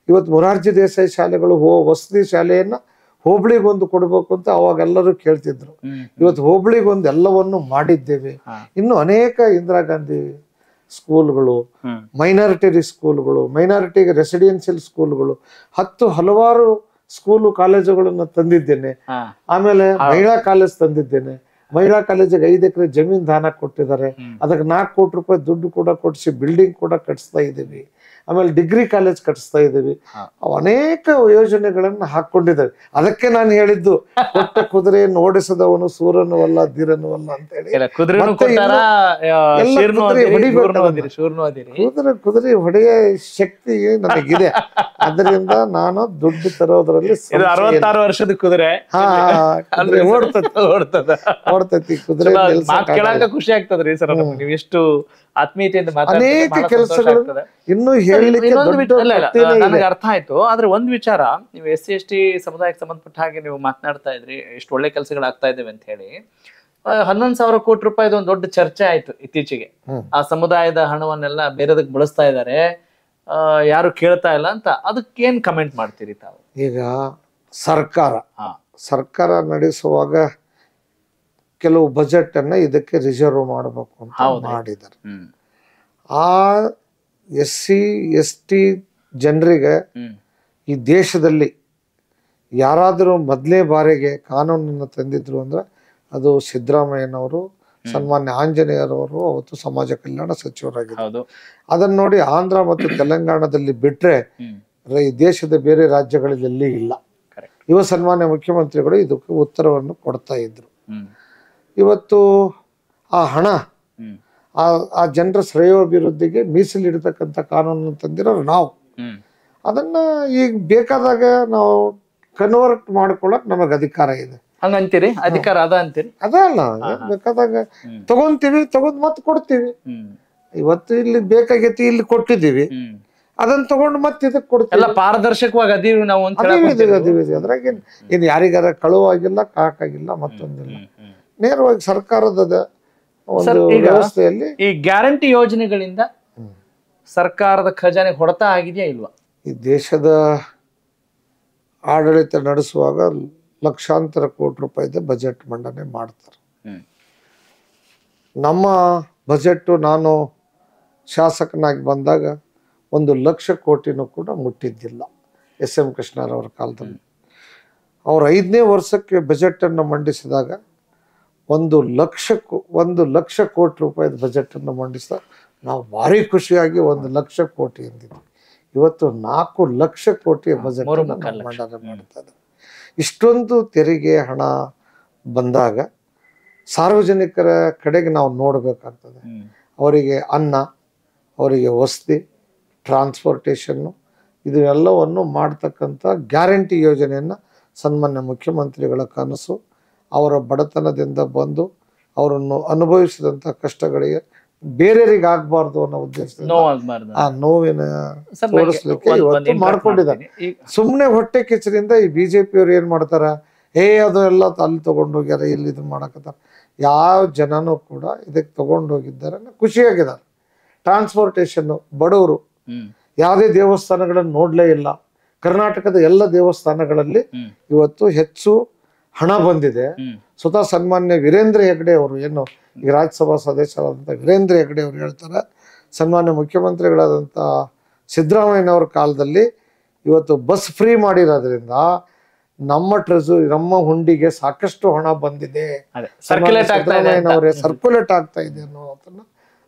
ಇವತ್ತು ಮೊರಾರ್ಜಿ ದೇಸಾಯಿ ಶಾಲೆಗಳು ವಸತಿ ಶಾಲೆಯನ್ನ ಹೋಬಳಿಗೊಂದು ಕೊಡ್ಬೇಕು ಅಂತ ಅವಾಗೆಲ್ಲರೂ ಕೇಳ್ತಿದ್ರು. ಇವತ್ತು ಹೋಬಳಿಗೊಂದು ಎಲ್ಲವನ್ನು ಮಾಡಿದ್ದೇವೆ. ಇನ್ನು ಅನೇಕ ಇಂದಿರಾ ಗಾಂಧಿ ಸ್ಕೂಲ್ಗಳು, ಮೈನಾರಿಟಿ ಸ್ಕೂಲ್ಗಳು, ಮೈನಾರಿಟಿಗೆ ರೆಸಿಡೆನ್ಷಿಯಲ್ ಸ್ಕೂಲ್ಗಳು, ಹಲವಾರು ಸ್ಕೂಲು ಕಾಲೇಜುಗಳನ್ನು ತಂದಿದ್ದೇನೆ. ಆಮೇಲೆ ಮಹಿಳಾ ಕಾಲೇಜ್ ತಂದಿದ್ದೇನೆ. ಮಹಿಳಾ ಕಾಲೇಜಿಗೆ 5 ಎಕರೆ ಜಮೀನ್ ದಾನ ಕೊಟ್ಟಿದ್ದಾರೆ. ಅದಕ್ಕೆ 4 ಕೋಟಿ ರೂಪಾಯಿ ದುಡ್ಡು ಕೂಡ ಕೊಡಿಸಿ ಬಿಲ್ಡಿಂಗ್ ಕೂಡ ಕಟ್ಟಿಸ್ತಾ ಇದ್ದೀವಿ. ಆಮೇಲೆ ಡಿಗ್ರಿ ಕಾಲೇಜ್ ಕಟ್ಟಿಸ್ತಾ ಇದ್ದೀವಿ. ಅನೇಕ ಯೋಜನೆಗಳನ್ನ ಹಾಕೊಂಡಿದ್ದೇವೆ. ಅದಕ್ಕೆ ನಾನು ಹೇಳಿದ್ದು, ಕೊಟ್ಟ ಕುದುರೆಯನ್ನು ಓಡಿಸದವನು ಸೂರನು ಅಲ್ಲ ಧೀರನು ಅಲ್ಲ ಅಂತ ಹೇಳಿ. ಕುದುರೆ ಹೊಡೆಯ ಶಕ್ತಿ ನನಗಿದೆ. ಅದರಿಂದ ನಾನು ದುಡ್ಡು ತರೋದ್ರಲ್ಲಿ 66 ವರ್ಷದ ಕುದುರೆ ಓಡ್ತತಿ ಕುದುರೆ. ಖುಷಿ ಆಗ್ತದ್ರಿ ಸರ್, ನೀವು ಎಷ್ಟು ಆತ್ಮೀಯತೆಯಿಂದ ಅನೇಕ ಕೆಲಸಗಳು ಇನ್ನು ಹೇಳಲಿಕ್ಕೆ ನನಗೆ ಅರ್ಥ ಆಯ್ತು. ಆದ್ರೆ ಒಂದ್ ವಿಚಾರ, ನೀವು SC ST ಸಮುದಾಯಕ್ಕೆ ಸಂಬಂಧಪಟ್ಟ ಹಾಗೆ ನೀವು ಮಾತನಾಡ್ತಾ ಇದ್ರಿ, ಎಷ್ಟು ಒಳ್ಳೆ ಕೆಲಸಗಳಾಗ್ತಾ ಇದ್ದೇವೆ ಅಂತ ಹೇಳಿ. 11,000 ಕೋಟಿ ರೂಪಾಯಿದು ಒಂದು ದೊಡ್ಡ ಚರ್ಚೆ ಆಯ್ತು ಇತ್ತೀಚೆಗೆ. ಆ ಸಮುದಾಯದ ಹಣವನ್ನೆಲ್ಲ ಬೇರೆದಕ್ಕೆ ಬಳಸ್ತಾ ಇದ್ದಾರೆ, ಯಾರು ಕೇಳ್ತಾ ಇಲ್ಲ ಅಂತ. ಅದಕ್ಕೇನ್ ಕಮೆಂಟ್ ಮಾಡ್ತೀರಿ ತಾವು? ಈಗ ಸರ್ಕಾರ ನಡೆಸುವಾಗ ಕೆಲವು ಬಜೆಟ್ ಅನ್ನ ಇದಕ್ಕೆ ರಿಸರ್ವ್ ಮಾಡಬೇಕು ಅಂತ ಮಾಡಿದ್ದಾರೆ. ಆ SC ST ಜನರಿಗೆ ಈ ದೇಶದಲ್ಲಿ ಯಾರಾದರೂ ಮೊದಲೇ ಬಾರಿಗೆ ಕಾನೂನನ್ನು ತಂದಿದ್ರು ಅಂದ್ರೆ ಅದು ಸಿದ್ದರಾಮಯ್ಯನವರು, ಸನ್ಮಾನ್ಯ ಆಂಜನೇಯರವರು ಅವತ್ತು ಸಮಾಜ ಕಲ್ಯಾಣ ಸಚಿವರಾಗಿದ್ದರು. ಅದನ್ನ ನೋಡಿ ಆಂಧ್ರ ಮತ್ತು ತೆಲಂಗಾಣದಲ್ಲಿ ಬಿಟ್ರೆ ಈ ದೇಶದ ಬೇರೆ ರಾಜ್ಯಗಳಲ್ಲಿ ಇಲ್ಲ. ಸನ್ಮಾನ್ಯ ಮುಖ್ಯಮಂತ್ರಿಗಳು ಇದಕ್ಕೆ ಉತ್ತರವನ್ನು ಕೊಡ್ತಾ ಇದ್ರು. ಇವತ್ತು ಆ ಹಣ ಆ ಜನರ ಶ್ರೇಯೋಭಿವೃದ್ಧಿಗೆ ಮೀಸಲಿಡತಕ್ಕಂಥ ಕಾನೂನನ್ನು ತಂದಿರೋರು ನಾವು. ಅದನ್ನ ಈಗ ಬೇಕಾದಾಗ ನಾವು ಕನ್ವರ್ಟ್ ಮಾಡ್ಕೊಳಕ್ ನಮಗ್ ಅಧಿಕಾರ ಇದೆ. ಹಂಗಂತೀರಿ? ಅಧಿಕಾರ ಅದ ಅಂತೀರಿ? ಅದ ಅಲ್ಲ, ಬೇಕಾದಾಗ ತಗೊಂತೀವಿ, ತಗೊಂಡ್ ಮತ್ತೆ ಕೊಡ್ತೀವಿ. ಇವತ್ತು ಇಲ್ಲಿ ಬೇಕಾಗೈತಿ, ಇಲ್ಲಿ ಕೊಟ್ಟಿದ್ದೀವಿ, ಅದನ್ನ ತಗೊಂಡು ಮತ್ತೆ ಇದಕ್ಕೆ ಕೊಡ್ತೀವಿ. ಎಲ್ಲ ಪಾರದರ್ಶಕವಾಗಿ ಅದೀವಿ ನಾವು ಅಂತ ಅದ್ರಾಗ ಏನ್ ಯಾರಿಗಾರ ಕಳುವಾಗಿಲ್ಲ, ಕಾಕಾಗಿಲ್ಲ, ಮತ್ತೊಂದಿಲ್ಲ. ನೇರವಾಗಿ ಸರ್ಕಾರದ ಒಂದು ವ್ಯವಸ್ಥೆಯಲ್ಲಿ ಈ ಗ್ಯಾರಂಟಿ ಯೋಜನೆಗಳಿಂದ ಸರ್ಕಾರದ ಖಜಾನೆ ಹೊಡೆತ ಆಗಿದೆಯಾ ಇಲ್ವಾ? ಈ ದೇಶದ ಆಡಳಿತ ನಡೆಸುವಾಗ ಲಕ್ಷಾಂತರ ಕೋಟಿ ರೂಪಾಯಿದ ಬಜೆಟ್ ಮಂಡನೆ ಮಾಡ್ತಾರೆ. ನಮ್ಮ ಬಜೆಟ್ ನಾನು ಶಾಸಕನಾಗಿ ಬಂದಾಗ 1,00,000 ಕೋಟಿನೂ ಕೂಡ ಮುಟ್ಟಿದ್ದಿಲ್ಲ. SM ಕೃಷ್ಣರವರ ಕಾಲದಲ್ಲಿ ಅವ್ರು 5ನೇ ವರ್ಷಕ್ಕೆ ಬಜೆಟ್ ಅನ್ನು ಮಂಡಿಸಿದಾಗ 1,00,000 ಕೋಟಿ ರೂಪಾಯಿದ ಬಜೆಟ್ ಅನ್ನು ಮಂಡಿಸಿದಾಗ ನಾವು ಭಾರಿ ಖುಷಿಯಾಗಿ 1,00,000 ಕೋಟಿ ಎಂದಿದ್ವಿ. ಇವತ್ತು 4,00,000 ಕೋಟಿಯ ಬಜೆಟ್ ಮಂಡನೆ ಮಾಡ್ತಾ ಇದ್ದಾರೆ. ಇಷ್ಟೊಂದು ತೆರಿಗೆ ಹಣ ಬಂದಾಗ ಸಾರ್ವಜನಿಕರ ಕಡೆಗೆ ನಾವು ನೋಡಬೇಕಾಗ್ತದೆ. ಅವರಿಗೆ ಅನ್ನ, ಅವರಿಗೆ ವಸತಿ, ಟ್ರಾನ್ಸ್ಪೋರ್ಟೇಷನ್ನು, ಇದೆಲ್ಲವನ್ನು ಮಾಡ್ತಕ್ಕಂಥ ಗ್ಯಾರಂಟಿ ಯೋಜನೆಯನ್ನು ಸನ್ಮಾನ್ಯ ಮುಖ್ಯಮಂತ್ರಿಗಳ ಕನಸು. ಅವರ ಬಡತನದಿಂದ ಬಂದು ಅವರನ್ನು ಅನುಭವಿಸಿದಂಥ ಕಷ್ಟಗಳಿಗೆ ಬೇರೆಯವರಿಗೆ ಆಗ್ಬಾರ್ದು ಅನ್ನೋ ಉದ್ದೇಶದಿಂದ ಆ ನೋವಿನ ತೋರಿಸ್ಲಿಕ್ಕೆ ಇವತ್ತು ಮಾಡ್ಕೊಂಡಿದ್ದಾರೆ. ಸುಮ್ಮನೆ ಹೊಟ್ಟೆ ಕಿಚ್ಚರಿಂದ ಈ BJP-ಯವ್ರು ಏನ್ ಮಾಡ್ತಾರ, ಅದು ಎಲ್ಲ ಅಲ್ಲಿ ತಗೊಂಡೋಗ್ಯಾರ, ಇಲ್ಲಿ ಇದು ಮಾಡಕತ್ತಾರ. ಯಾವ ಜನನೂ ಕೂಡ ಇದಕ್ಕೆ ತಗೊಂಡೋಗಿದ್ದಾರೆ, ಖುಷಿಯಾಗಿದ್ದಾರೆ. ಟ್ರಾನ್ಸ್ಪೋರ್ಟೇಷನ್, ಬಡವರು ಯಾವುದೇ ದೇವಸ್ಥಾನಗಳನ್ನು ನೋಡ್ಲೇ ಇಲ್ಲ. ಕರ್ನಾಟಕದ ಎಲ್ಲ ದೇವಸ್ಥಾನಗಳಲ್ಲಿ ಇವತ್ತು ಹೆಚ್ಚು ಹಣ ಬಂದಿದೆ. ಸ್ವತಃ ಸನ್ಮಾನ್ಯ ವೀರೇಂದ್ರ ಹೆಗ್ಡೆ ಅವರು, ಏನು ಈಗ ರಾಜ್ಯಸಭಾ ಸದಸ್ಯರಾದಂಥ ವೀರೇಂದ್ರ ಹೆಗ್ಡೆ ಅವರು ಹೇಳ್ತಾರೆ, ಸನ್ಮಾನ್ಯ ಮುಖ್ಯಮಂತ್ರಿಗಳಾದಂಥ ಸಿದ್ದರಾಮಯ್ಯನವ್ರ ಕಾಲದಲ್ಲಿ ಇವತ್ತು ಬಸ್ ಫ್ರೀ ಮಾಡಿರೋದ್ರಿಂದ ನಮ್ಮ ಹುಂಡಿಗೆ ಸಾಕಷ್ಟು ಹಣ ಬಂದಿದೆ, ಸಿದ್ದರಾಮಯ್ಯನವರೇ ಸರ್ಕ್ಯುಲೇಟ್ ಆಗ್ತಾ ಇದೆ ಅನ್ನೋದನ್ನ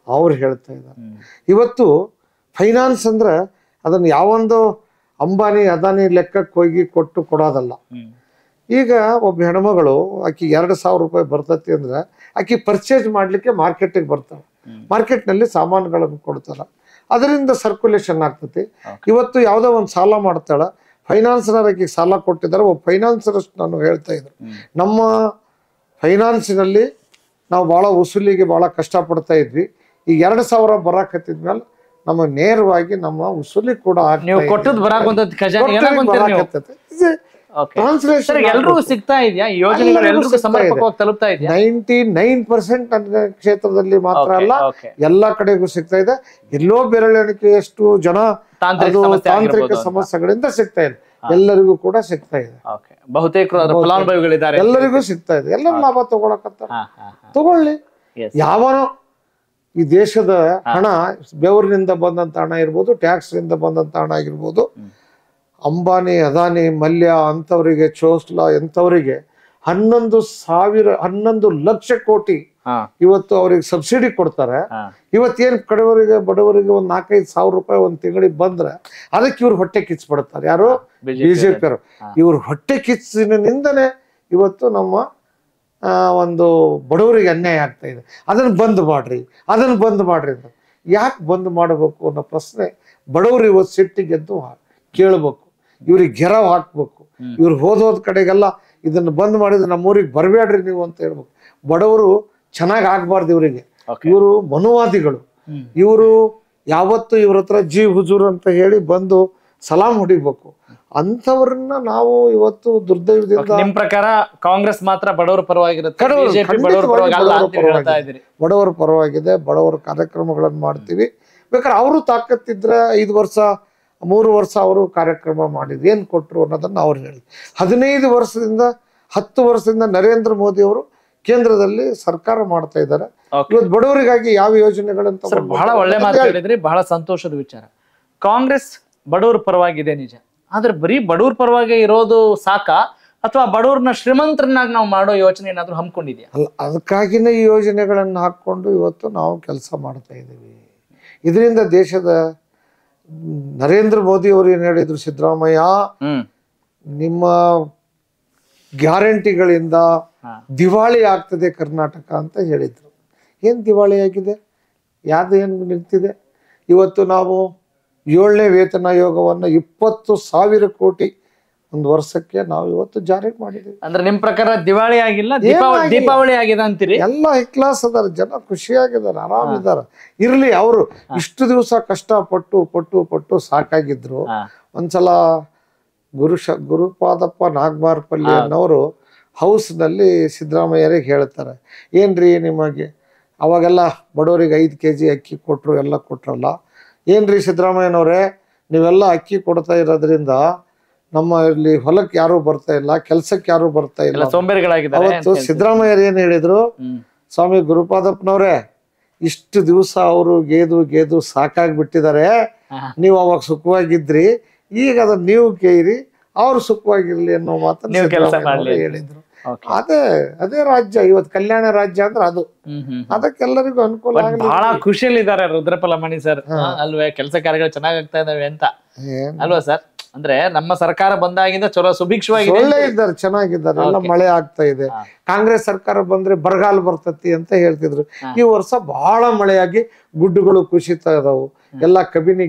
ಅವ್ರು ಹೇಳ್ತಾ ಇದ್ದಾರೆ. ಇವತ್ತು ಫೈನಾನ್ಸ್ ಅಂದ್ರೆ ಅದನ್ನ ಯಾವೊಂದು ಅಂಬಾನಿ ಅದಾನಿ ಲೆಕ್ಕಕ್ಕೆ ಹೋಗಿ ಕೊಡೋದಲ್ಲ. ಈಗ ಒಬ್ಬ ಹೆಣ್ಮಗಳು ಆಕಿ 2,000 ರೂಪಾಯಿ ಬರ್ತತಿ ಅಂದ್ರೆ ಆಕಿ ಪರ್ಚೇಸ್ ಮಾಡ್ಲಿಕ್ಕೆ ಮಾರ್ಕೆಟಿಗೆ ಬರ್ತಾಳೆ, ಮಾರ್ಕೆಟ್ನಲ್ಲಿ ಸಾಮಾನುಗಳನ್ನು ಕೊಡ್ತಾರ, ಅದರಿಂದ ಸರ್ಕ್ಯುಲೇಷನ್ ಆಗ್ತತಿ. ಇವತ್ತು ಯಾವುದೋ ಒಂದು ಸಾಲ ಮಾಡ್ತಾಳ, ಫೈನಾನ್ಸ್ನರ್ ಆಕಿಗೆ ಸಾಲ ಕೊಟ್ಟಿದ್ದಾರೆ. ಒಬ್ಬ ಫೈನಾನ್ಸರ್ ನಾನು ಹೇಳ್ತಾ ಇದ್ರು, ನಮ್ಮ ಫೈನಾನ್ಸಿನಲ್ಲಿ ನಾವು ಭಾಳ ವಸೂಲಿಗೆ ಭಾಳ ಕಷ್ಟಪಡ್ತಾ ಇದ್ವಿ. ಈಗ 2,000 ಬರಾಕತ್ತಿದ್ಮೇಲೆ ನಮ್ಮ ನೇರವಾಗಿ ನಮ್ಮ ವಸೂಲಿ ಕೂಡ ಸಿಗ್ತಾ ಇದೆಯಾ? ಯೋಜನೆಗಳು ಸಮರ್ಪಕವಾಗಿ ತಲುಪ್ತಾ ಇದೆಯಾ? 99% ನನ್ನ ಕ್ಷೇತ್ರದಲ್ಲಿ ಮಾತ್ರ ಅಲ್ಲ, ಎಲ್ಲಾ ಕಡೆಗೂ ಸಿಗ್ತಾ ಇದೆ. ಎಲ್ಲೋ ಬೆರಳೆಣಿಕೆಯಷ್ಟು ಜನ ತಾಂತ್ರಿಕ ಸಮಸ್ಯೆಗಳಿಂದ ಸಿಗ್ತಾ ಇದೆ, ಎಲ್ಲರಿಗೂ ಕೂಡ ಸಿಗ್ತಾ ಇದೆ. ಬಹುತೇಕರು ಎಲ್ಲರಿಗೂ ಸಿಗ್ತಾ ಇದೆ. ಎಲ್ಲ ಲಾಭ ತಗೊಳಕತ್ತಾರ, ತಗೊಳ್ಳಿ. ಯಾವನೋ ಈ ದೇಶದ ಹಣ ಬೆವರಿನಿಂದ ಬಂದಂತ ಹಣ ಇರ್ಬೋದು, ಟ್ಯಾಕ್ಸ್ ನಿಂದ ಬಂದಂತ ಹಣ ಆಗಿರ್ಬೋದು. ಅಂಬಾನಿ, ಅದಾನಿ, ಮಲ್ಯ ಅಂತವರಿಗೆ, ಚೋಸ್ಲಾ ಎಂತವರಿಗೆ 11 ಲಕ್ಷ ಕೋಟಿ ಇವತ್ತು ಅವ್ರಿಗೆ ಸಬ್ಸಿಡಿ ಕೊಡ್ತಾರೆ. ಇವತ್ತೇನ್ ಬಡವರಿಗೆ 4-5 ಸಾವಿರ ರೂಪಾಯಿ ಒಂದ್ ತಿಂಗಳಿಗೆ ಬಂದ್ರೆ ಅದಕ್ಕೆ ಇವ್ರು ಹೊಟ್ಟೆ ಕಿಚ್ಚು ಪಡ್ತಾರೆ. ಯಾರು? BJP-ಯವರು. ಇವ್ರ ಹೊಟ್ಟೆ ಕಿಚ್ಚಿನಿಂದನೇ ಇವತ್ತು ನಮ್ಮ ಒಂದು ಬಡವರಿಗೆ ಅನ್ಯಾಯ ಆಗ್ತಾ ಇದೆ. ಅದನ್ನ ಬಂದ್ ಮಾಡ್ರಿ ಅಂತ. ಯಾಕೆ ಬಂದ್ ಮಾಡಬೇಕು ಅನ್ನೋ ಪ್ರಶ್ನೆ ಬಡವರು ಇವತ್ತು ಸಿಟ್ಟಿಗೆದ್ದು ಕೇಳ್ಬೇಕು. ಇವ್ರಿಗೆ ಗೆರವ್ ಹಾಕ್ಬೇಕು. ಇವ್ರು ಹೋದ ಕಡೆಗೆಲ್ಲ ಇದನ್ನ ಬಂದ್ ಮಾಡಿದ್ರೆ ನಮ್ಮೂರಿಗೆ ಬರಬೇಡ್ರಿ ನೀವು ಅಂತ ಹೇಳ್ಬೇಕು. ಬಡವರು ಚೆನ್ನಾಗಿ ಆಗ್ಬಾರ್ದು ಇವರಿಗೆ. ಇವರು ಮನುವಾದಿಗಳು. ಇವರು ಯಾವತ್ತು ಇವ್ರ ಹತ್ರ ಜೀ ಹುಜೂರ್ ಅಂತ ಹೇಳಿ ಬಂದು ಸಲಾಂ ಹೊಡಿಬೇಕು. ಅಂಥವ್ರನ್ನ ನಾವು ಇವತ್ತು ದುರ್ದೈವದಿಂದ. ನಿಮ್ ಪ್ರಕಾರ ಕಾಂಗ್ರೆಸ್ ಮಾತ್ರ ಬಡವರ ಪರವಾಗಿರುತ್ತೆ, ಬಡವರ ಪರವಾಗಿದೆ. ಬಡವರ ಕಾರ್ಯಕ್ರಮಗಳನ್ನು ಮಾಡ್ತೀವಿ. ಬೇಕಾದ್ರೆ ಅವರು ತಾಕತ್ತಿದ್ರೆ 5 ವರ್ಷ 3 ವರ್ಷ ಅವರು ಕಾರ್ಯಕ್ರಮ ಮಾಡಿದ್ರು, ಏನ್ ಕೊಟ್ರು ಅನ್ನೋದನ್ನ ಅವ್ರು ಹೇಳಿ. 15 ವರ್ಷದಿಂದ 10 ವರ್ಷದಿಂದ ನರೇಂದ್ರ ಮೋದಿ ಅವರು ಕೇಂದ್ರದಲ್ಲಿ ಸರ್ಕಾರ ಮಾಡ್ತಾ ಇದ್ದಾರೆ. ಇವತ್ತು ಬಡವರಿಗಾಗಿ ಯಾವ ಯೋಜನೆಗಳಂತ ಬಹಳ ಒಳ್ಳೆ ಮಾತು ಹೇಳಿದ್ರಿ, ಬಹಳ ಸಂತೋಷದ ವಿಚಾರ. ಕಾಂಗ್ರೆಸ್ ಬಡವರ ಪರವಾಗಿದೆ ನಿಜ, ಆದ್ರೆ ಬರೀ ಬಡವ್ರ ಪರವಾಗಿ ಇರೋದು ಸಾಕಾ ಅಥವಾ ಬಡವ್ರನ್ನ ಶ್ರೀಮಂತರನ್ನಾಗಿ ನಾವು ಮಾಡೋ ಯೋಚನೆ ಏನಾದ್ರು ಹಮ್ಮಿಕೊಂಡಿದ್ಯಾ? ಅಲ್ಲ, ಅದಕ್ಕಾಗಿನೇ ಈ ಯೋಜನೆಗಳನ್ನು ಹಾಕ್ಕೊಂಡು ಇವತ್ತು ನಾವು ಕೆಲಸ ಮಾಡ್ತಾ ಇದ್ದೀವಿ. ಇದರಿಂದ ದೇಶದ ನರೇಂದ್ರ ಮೋದಿ ಅವರು ಏನು ಹೇಳಿದ್ರು, ಸಿದ್ದರಾಮಯ್ಯ ನಿಮ್ಮ ಗ್ಯಾರಂಟಿಗಳಿಂದ ದಿವಾಳಿ ಆಗ್ತದೆ ಕರ್ನಾಟಕ ಅಂತ ಹೇಳಿದ್ರು. ಏನು ದಿವಾಳಿ ಆಗಿದೆ? ಯಾವ್ದು ಏನು ನಿಂತಿದೆ? ಇವತ್ತು ನಾವು 7ನೇ ವೇತನ ಆಯೋಗವನ್ನು 20,000 ಕೋಟಿ ಒಂದು ವರ್ಷಕ್ಕೆ ನಾವು ಇವತ್ತು ಜಾರಿ ಮಾಡಿದ್ದೀವಿ. ಅಂದ್ರೆ ನಿಮ್ ಪ್ರಕಾರ ದಿವಾಳಿ ಆಗಿಲ್ಲ, ದೀಪಾವಳಿ ಆಗಿದೆ ಅಂತೀರಿ? ಎಲ್ಲ ಹೈ ಕ್ಲಾಸ್ ಅದಾರ, ಜನ ಖುಷಿಯಾಗಿದ್ದಾರೆ, ಆರಾಮಿದ್ದಾರೆ. ಇರ್ಲಿ, ಅವರು ಇಷ್ಟು ದಿವಸ ಕಷ್ಟಪಟ್ಟು ಪಟ್ಟು ಪಟ್ಟು ಸಾಕಾಗಿದ್ರು. ಒಂದ್ಸಲ ಗುರುಪಾದಪ್ಪ ನಾಗಮಾರ್ಪಲ್ಲಿ ಅನ್ನೋರು ಹೌಸ್ನಲ್ಲಿ ಸಿದ್ದರಾಮಯ್ಯರಿಗೆ ಹೇಳ್ತಾರೆ, ಏನ್ರಿ ನಿಮಗೆ ಅವಾಗೆಲ್ಲ ಬಡವರಿಗೆ 5 kg ಅಕ್ಕಿ ಕೊಟ್ಟರು, ಎಲ್ಲ ಕೊಟ್ರಲ್ಲ, ಏನ್ರಿ ಸಿದ್ದರಾಮಯ್ಯನವ್ರೆ ನೀವೆಲ್ಲ ಅಕ್ಕಿ ಕೊಡ್ತಾ ಇರೋದ್ರಿಂದ ನಮ್ಮ ಇಲ್ಲಿ ಹೊಲಕ್ಕೆ ಯಾರು ಬರ್ತಾ ಇಲ್ಲ, ಕೆಲ್ಸಕ್ಕೆ ಯಾರು ಬರ್ತಾ ಇಲ್ಲ, ಸೋಂಬೇರಿಗಳಾಗಿದ್ದಾರೆ. ಅವತ್ತು ಸಿದ್ದರಾಮಯ್ಯರು ಏನ್ ಹೇಳಿದ್ರು, ಸ್ವಾಮಿ ಗುರುಪಾದಪ್ಪನವ್ರೆ ಇಷ್ಟು ದಿವಸ ಅವರು ಗೇದು ಸಾಕಾಗ್ಬಿಟ್ಟಿದ್ದಾರೆ, ನೀವು ಅವಾಗ ಸುಖವಾಗಿದ್ರಿ, ಈಗ ಅದನ್ನ ನೀವು ಕೇಳಿ ಅವ್ರು ಸುಖವಾಗಿರ್ಲಿ ಅನ್ನೋ ಮಾತನ್ನ ಹೇಳಿದ್ರು. ಅದೇ ರಾಜ್ಯ ಇವತ್ತು ಕಲ್ಯಾಣ ರಾಜ್ಯ ಅಂದ್ರೆ ಅದು. ಅದಕ್ಕೆಲ್ಲರಿಗೂ ಅನುಕೂಲ. ಬಹಳ ಖುಷಿಯಲ್ಲಿದ್ದಾರೆ ರುದ್ರಪ್ಪ ಲಮಾಣಿ ಸರ್ ಅಲ್ವೇ? ಕೆಲಸ ಕಾರ್ಯಗಳು ಚೆನ್ನಾಗ್ ಆಗ್ತಾ ಇದಾವೆ ಅಂತ ಅಲ್ವಾ ಸರ್? ಅಂದ್ರೆ ನಮ್ಮ ಸರ್ಕಾರ ಬಂದಾಗಿಂದ ಚಲೋ ಸುಭಿಕ್ಷವಾಗಿ ಒಳ್ಳೆ ಇದ್ದಾರೆ, ಚೆನ್ನಾಗಿದ್ದಾರೆ, ಎಲ್ಲ ಮಳೆ ಆಗ್ತಾ ಇದೆ. ಕಾಂಗ್ರೆಸ್ ಸರ್ಕಾರ ಬಂದ್ರೆ ಬರಗಾಲ ಬರ್ತತಿ ಅಂತ ಹೇಳ್ತಿದ್ರು. ಈ ವರ್ಷ ಬಹಳ ಮಳೆಯಾಗಿ ಗುಡ್ಡುಗಳು ಕುಸಿತಾ ಇದಾವು, ಎಲ್ಲ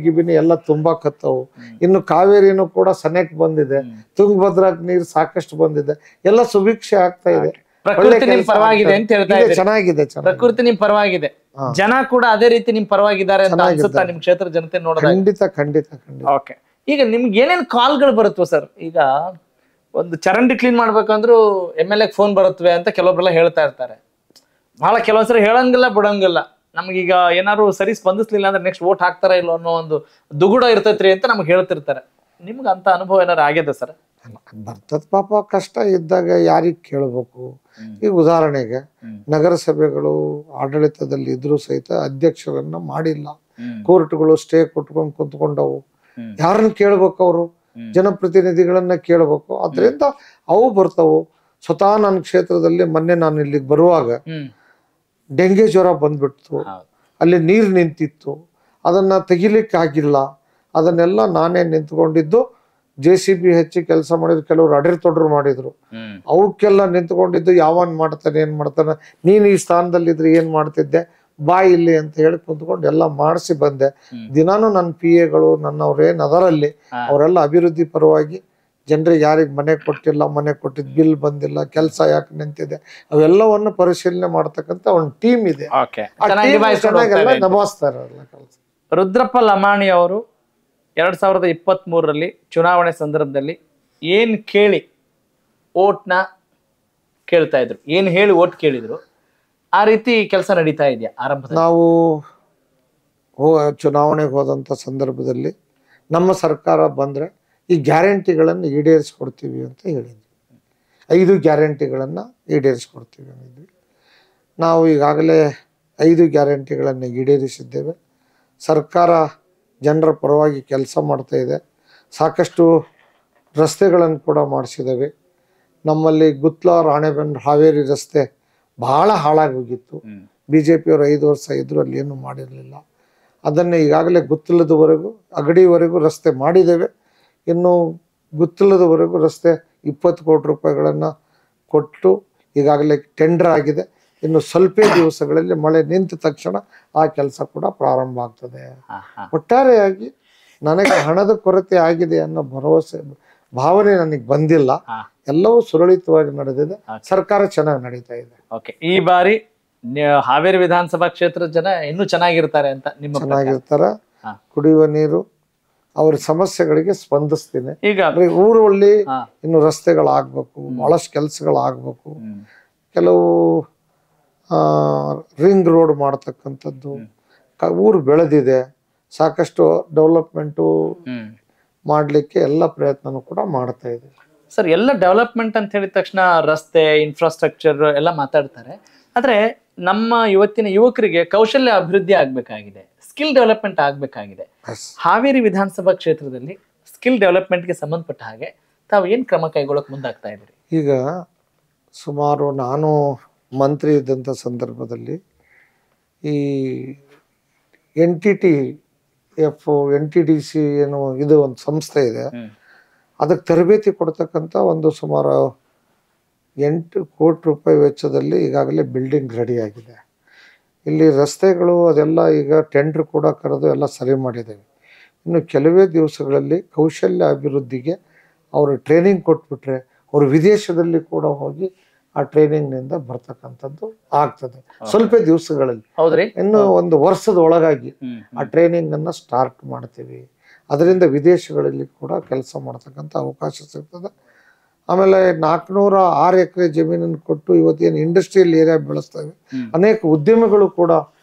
ಗಿಬಿನಿ ಎಲ್ಲ ತುಂಬಾಕತ್ತವು. ಇನ್ನು ಕಾವೇರಿನೂ ಕೂಡ ಸನೇಕ್ ಬಂದಿದೆ, ತುಂಗಭದ್ರಾಕ್ ನೀರು ಸಾಕಷ್ಟು ಬಂದಿದೆ, ಎಲ್ಲ ಸುಭಿಕ್ಷೆ ಆಗ್ತಾ ಇದೆ. ಪ್ರಕೃತಿ ನಿಮ್ ಪರವಾಗಿದೆ ಅಂತ ಹೇಳ್ತಾ ಇದ್ದೀರಿ. ಚೆನ್ನಾಗಿದೆ, ಪ್ರಕೃತಿ ನಿಮ್ ಪರವಾಗಿದೆ, ಜನ ಕೂಡ ಅದೇ ರೀತಿ ನಿಮ್ ಪರವಾಗಿದ್ದಾರೆ ಅಂತ ಅನ್ಸುತ್ತಾ ನಿಮ್ ಕ್ಷೇತ್ರ ಜನತೆ ನೋಡಿದಾಗ? ಖಂಡಿತ. ಓಕೆ, ಈಗ ನಿಮ್ಗೆ ಏನೇನ್ ಕಾಲ್ಗಳು ಬರುತ್ತವ ಸರ್? ಈಗ ಒಂದು ಚರಂಡಿ ಕ್ಲೀನ್ ಮಾಡ್ಬೇಕಂದ್ರೂ MLA ಫೋನ್ ಬರುತ್ತವೆ ಅಂತ ಕೆಲವೊಬ್ರೆಲ್ಲ ಹೇಳ್ತಾ ಇರ್ತಾರೆ. ಬಹಳ ಕೆಲವೊಂದ್ಸರಿ ಹೇಳಂಗಿಲ್ಲ ಬಿಡಂಗಿಲ್ಲ. ನಮ್ಗೀಗ ಏನಾದ್ರು ಸರಿ ಸ್ಪಂದಿಸ್ಲಿಲ್ಲ ಅಂದ್ರೆ ನೆಕ್ಸ್ಟ್ ವೋಟ್ ಹಾಕ್ತಾರ ಇಲ್ಲ ಅನ್ನೋ ಒಂದು ದುಗುಡ ಇರ್ತೈತ್ರಿ ಅಂತ ನಮ್ಗೆ ಹೇಳ್ತಿರ್ತಾರೆ. ನಿಮ್ಗೆ ಅಂತ ಅನುಭವ ಏನಾರು ಆಗಿದೆ ಸರ್? ಬರ್ತದ ಪಾಪ, ಕಷ್ಟ ಇದ್ದಾಗ ಯಾರಿಗ್ ಕೇಳ್ಬೇಕು? ಈಗ ಉದಾಹರಣೆಗೆ ನಗರಸಭೆಗಳು ಆಡಳಿತದಲ್ಲಿ ಇದ್ರೂ ಸಹಿತ ಅಧ್ಯಕ್ಷರನ್ನ ಮಾಡಿಲ್ಲ, ಕೋರ್ಟ್ಗಳು ಸ್ಟೇ ಕೊಟ್ಕೊಂಡು ಕುಂತ್ಕೊಂಡವು. ಯಾರನ್ನ ಕೇಳ್ಬೇಕು? ಅವರು ಜನಪ್ರತಿನಿಧಿಗಳನ್ನ ಕೇಳ್ಬೇಕು. ಅದ್ರಿಂದ ಅವು ಬರ್ತಾವು. ಸ್ವತಃ ನನ್ನ ಕ್ಷೇತ್ರದಲ್ಲಿ ಮೊನ್ನೆ ನಾನು ಇಲ್ಲಿಗೆ ಬರುವಾಗ ಡೆಂಗಿ ಜ್ವರ ಬಂದ್ಬಿಡ್ತು, ಅಲ್ಲಿ ನೀರು ನಿಂತಿತ್ತು, ಅದನ್ನ ತೆಗಿಲಿಕ್ಕೆ ಆಗಿಲ್ಲ. ಅದನ್ನೆಲ್ಲ ನಾನೇ ನಿಂತ್ಕೊಂಡಿದ್ದು, JCB ಹಚ್ಚಿ ಕೆಲಸ ಮಾಡಿದ್ರು, ಕೆಲವರು ಅಡೆರ್ತೊಡ್ರು ಮಾಡಿದ್ರು. ಅವಕ್ಕೆಲ್ಲ ನಿಂತ್ಕೊಂಡಿದ್ದು, ಯಾವನ್ ಮಾಡ್ತಾನೆ ಏನ್ ಮಾಡ್ತಾನೆ, ನೀನ್ ಈ ಸ್ಥಾನದಲ್ಲಿದ್ರೆ ಏನ್ ಮಾಡ್ತಿದ್ದೆ, ಬಾ ಇಲ್ಲಿ ಅಂತ ಹೇಳಿ ಕುಂತ್ಕೊಂಡು ಎಲ್ಲ ಮಾಡಿಸಿ ಬಂದೆ. ದಿನಾನು ನನ್ನ PAಗಳು ನನ್ನವ್ರೇನ್ ಅದರಲ್ಲಿ ಅವರೆಲ್ಲ ಅಭಿವೃದ್ಧಿ ಪರವಾಗಿ ಜನರಿಗೆ ಯಾರಿಗೆ ಮನೆ ಕೊಟ್ಟಿಲ್ಲ, ಮನೆ ಕೊಟ್ಟಿದ್ ಬಿಲ್ ಬಂದಿಲ್ಲ, ಕೆಲಸ ಯಾಕೆ ನಿಂತಿದೆ, ಅವೆಲ್ಲವನ್ನು ಪರಿಶೀಲನೆ ಮಾಡ್ತಕ್ಕಂತ ಒಂದು ಟೀಮ್ ಇದೆ. ಚೆನ್ನಾಗೆಲ್ಲ ನಭಾಯಿಸ್ತಾರೆ ಕೆಲಸ. ರುದ್ರಪ್ಪ ಲಮಾಣಿ ಅವರು 2023ರಲ್ಲಿ ಚುನಾವಣೆ ಸಂದರ್ಭದಲ್ಲಿ ಏನ್ ಕೇಳಿ ಓಟ್ನ ಕೇಳ್ತಾ ಇದ್ರು, ಏನ್ ಹೇಳಿ ಓಟ್ ಕೇಳಿದ್ರು, ಆ ರೀತಿ ಕೆಲಸ ನಡೀತಾ ಇದೆಯಾ ಆರಂಭದಲ್ಲಿ? ನಾವು ಚುನಾವಣೆಗೆ ಹೋದಂಥ ಸಂದರ್ಭದಲ್ಲಿ ನಮ್ಮ ಸರ್ಕಾರ ಬಂದರೆ ಈ ಗ್ಯಾರಂಟಿಗಳನ್ನು ಈಡೇರಿಸ್ಕೊಡ್ತೀವಿ ಅಂತ ಹೇಳಿದ್ವಿ. 5 ಗ್ಯಾರಂಟಿಗಳನ್ನು ಈಡೇರಿಸ್ಕೊಡ್ತೀವಿ ಅಂದಿದ್ವಿ. ನಾವು ಈಗಾಗಲೇ 5 ಗ್ಯಾರಂಟಿಗಳನ್ನು ಈಡೇರಿಸಿದ್ದೇವೆ. ಸರ್ಕಾರ ಜನರ ಪರವಾಗಿ ಕೆಲಸ ಮಾಡ್ತಾ ಇದೆ. ಸಾಕಷ್ಟು ರಸ್ತೆಗಳನ್ನು ಕೂಡ ಮಾಡಿಸಿದ್ದೇವೆ. ನಮ್ಮಲ್ಲಿ ಗುತ್ಲ ರಾಣೆಬೆನ್ನೂರು ಹಾವೇರಿ ರಸ್ತೆ ಬಹಳ ಹಾಳಾಗಿ ಹೋಗಿತ್ತು. BJPಯವರು 5 ವರ್ಷ ಇದ್ರು, ಅಲ್ಲಿ ಏನು ಮಾಡಿರಲಿಲ್ಲ. ಅದನ್ನೇ ಈಗಾಗಲೇ ಗುತ್ತಲದವರೆಗೂ ಅಗಡಿವರೆಗೂ ರಸ್ತೆ ಮಾಡಿದ್ದೇವೆ. ಇನ್ನು ಗುತ್ತಲದವರೆಗೂ ರಸ್ತೆ 20 ಕೋಟಿ ರೂಪಾಯಿಗಳನ್ನು ಕೊಟ್ಟು ಈಗಾಗಲೇ ಟೆಂಡರ್ ಆಗಿದೆ. ಇನ್ನು ಸ್ವಲ್ಪ ದಿವಸಗಳಲ್ಲಿ ಮಳೆ ನಿಂತ ತಕ್ಷಣ ಆ ಕೆಲಸ ಕೂಡ ಪ್ರಾರಂಭ ಆಗ್ತದೆ. ಒಟ್ಟಾರೆಯಾಗಿ ನನಗೆ ಹಣದ ಕೊರತೆ ಆಗಿದೆ ಅನ್ನೋ ಭಾವನೆ ನನಗೆ ಬಂದಿಲ್ಲ. ಎಲ್ಲವೂ ಸುರಳಿತವಾಗಿ ನಡೆದಿದೆ. ಸರ್ಕಾರ ಚೆನ್ನಾಗಿ ನಡೀತಾ ಇದೆ. ಓಕೆ, ಈ ಬಾರಿ ಹಾವೇರಿ ವಿಧಾನಸಭಾ ಕ್ಷೇತ್ರದ ಜನ ಇನ್ನೂ ಚೆನ್ನಾಗಿರ್ತಾರೆ ಅಂತ ನಿಮ್ಮ ಚೆನ್ನಾಗಿರ್ತಾರ. ಕುಡಿಯುವ ನೀರು, ಅವ್ರ ಸಮಸ್ಯೆಗಳಿಗೆ ಸ್ಪಂದಿಸ್ತೀನಿ. ಈಗ ಊರಲ್ಲಿ ಇನ್ನು ರಸ್ತೆಗಳಾಗಬೇಕು, ಬಹಳಷ್ಟು ಕೆಲಸಗಳಾಗಬೇಕು. ಕೆಲವು ರಿಂಗ್ ರೋಡ್ ಮಾಡ್ತಕ್ಕಂಥದ್ದು, ಊರು ಬೆಳೆದಿದೆ, ಸಾಕಷ್ಟು ಡೆವಲಪ್ಮೆಂಟು ಮಾಡಲಿಕ್ಕೆ ಎಲ್ಲ ಪ್ರಯತ್ನನೂ ಕೂಡ ಮಾಡ್ತಾ ಇದೆ. ಸರ್, ಎಲ್ಲ ಡೆವಲಪ್ಮೆಂಟ್ ಅಂತ ಹೇಳಿದ ತಕ್ಷಣ ರಸ್ತೆ, ಇನ್ಫ್ರಾಸ್ಟ್ರಕ್ಚರ್ ಎಲ್ಲ ಮಾತಾಡ್ತಾರೆ. ಆದ್ರೆ ನಮ್ಮ ಇವತ್ತಿನ ಯುವಕರಿಗೆ ಕೌಶಲ್ಯ ಅಭಿವೃದ್ಧಿ ಆಗ್ಬೇಕಾಗಿದೆ, ಸ್ಕಿಲ್ ಡೆವಲಪ್ಮೆಂಟ್ ಆಗ್ಬೇಕಾಗಿದೆ. ಹಾವೇರಿ ವಿಧಾನಸಭಾ ಕ್ಷೇತ್ರದಲ್ಲಿ ಸ್ಕಿಲ್ ಡೆವಲಪ್ಮೆಂಟ್ಗೆ ಸಂಬಂಧಪಟ್ಟ ಹಾಗೆ ತಾವು ಏನು ಕ್ರಮ ಕೈಗೊಳ್ಳಕ್ಕೆ ಮುಂದಾಗ್ತಾ ಇದ್ದೀರಿ? ಈಗ ಸುಮಾರು ನಾನು ಮಂತ್ರಿ ಇದ್ದಂಥ ಸಂದರ್ಭದಲ್ಲಿ ಈ NTDC ಏನೋ ಇದು ಒಂದು ಸಂಸ್ಥೆ ಇದೆ, ಅದಕ್ಕೆ ತರಬೇತಿ ಕೊಡ್ತಕ್ಕಂಥ ಒಂದು ಸುಮಾರು 8 ಕೋಟಿ ರೂಪಾಯಿ ವೆಚ್ಚದಲ್ಲಿ ಈಗಾಗಲೇ ಬಿಲ್ಡಿಂಗ್ ರೆಡಿ ಆಗಿದೆ. ಇಲ್ಲಿ ರಸ್ತೆಗಳು ಅದೆಲ್ಲ ಈಗ ಟೆಂಡರ್ ಕೂಡ ಕರೆದು ಎಲ್ಲ ಸರಿ ಮಾಡಿದ್ದೇವೆ. ಇನ್ನು ಕೆಲವೇ ದಿವಸಗಳಲ್ಲಿ ಕೌಶಲ್ಯ ಅಭಿವೃದ್ಧಿಗೆ ಅವರು ಟ್ರೈನಿಂಗ್ ಕೊಟ್ಬಿಟ್ರೆ ಅವರು ವಿದೇಶದಲ್ಲಿ ಕೂಡ ಹೋಗಿ ಆ ಟ್ರೈನಿಂಗ್ನಿಂದ ಬರ್ತಕ್ಕಂಥದ್ದು ಆಗ್ತದೆ ಸ್ವಲ್ಪ ದಿವಸಗಳಲ್ಲಿ. ಹೌದ್ರಿ, ಇನ್ನು ಒಂದು ವರ್ಷದ ಒಳಗಾಗಿ ಆ ಟ್ರೈನಿಂಗ್ ಅನ್ನ ಸ್ಟಾರ್ಟ್ ಮಾಡ್ತೀವಿ. ಅದರಿಂದ ವಿದೇಶಗಳಲ್ಲಿ ಕೂಡ ಕೆಲಸ ಮಾಡ್ತಕ್ಕಂಥ ಅವಕಾಶ ಸಿಗ್ತದೆ. ಆಮೇಲೆ 406 ಎಕರೆ ಜಮೀನನ್ನು ಕೊಟ್ಟು ಇವತ್ತೇನು ಇಂಡಸ್ಟ್ರಿಯಲ್ ಏರಿಯಾ ಬೆಳೆಸ್ತೇವೆ, ಅನೇಕ ಉದ್ಯಮಿಗಳು ಕೂಡ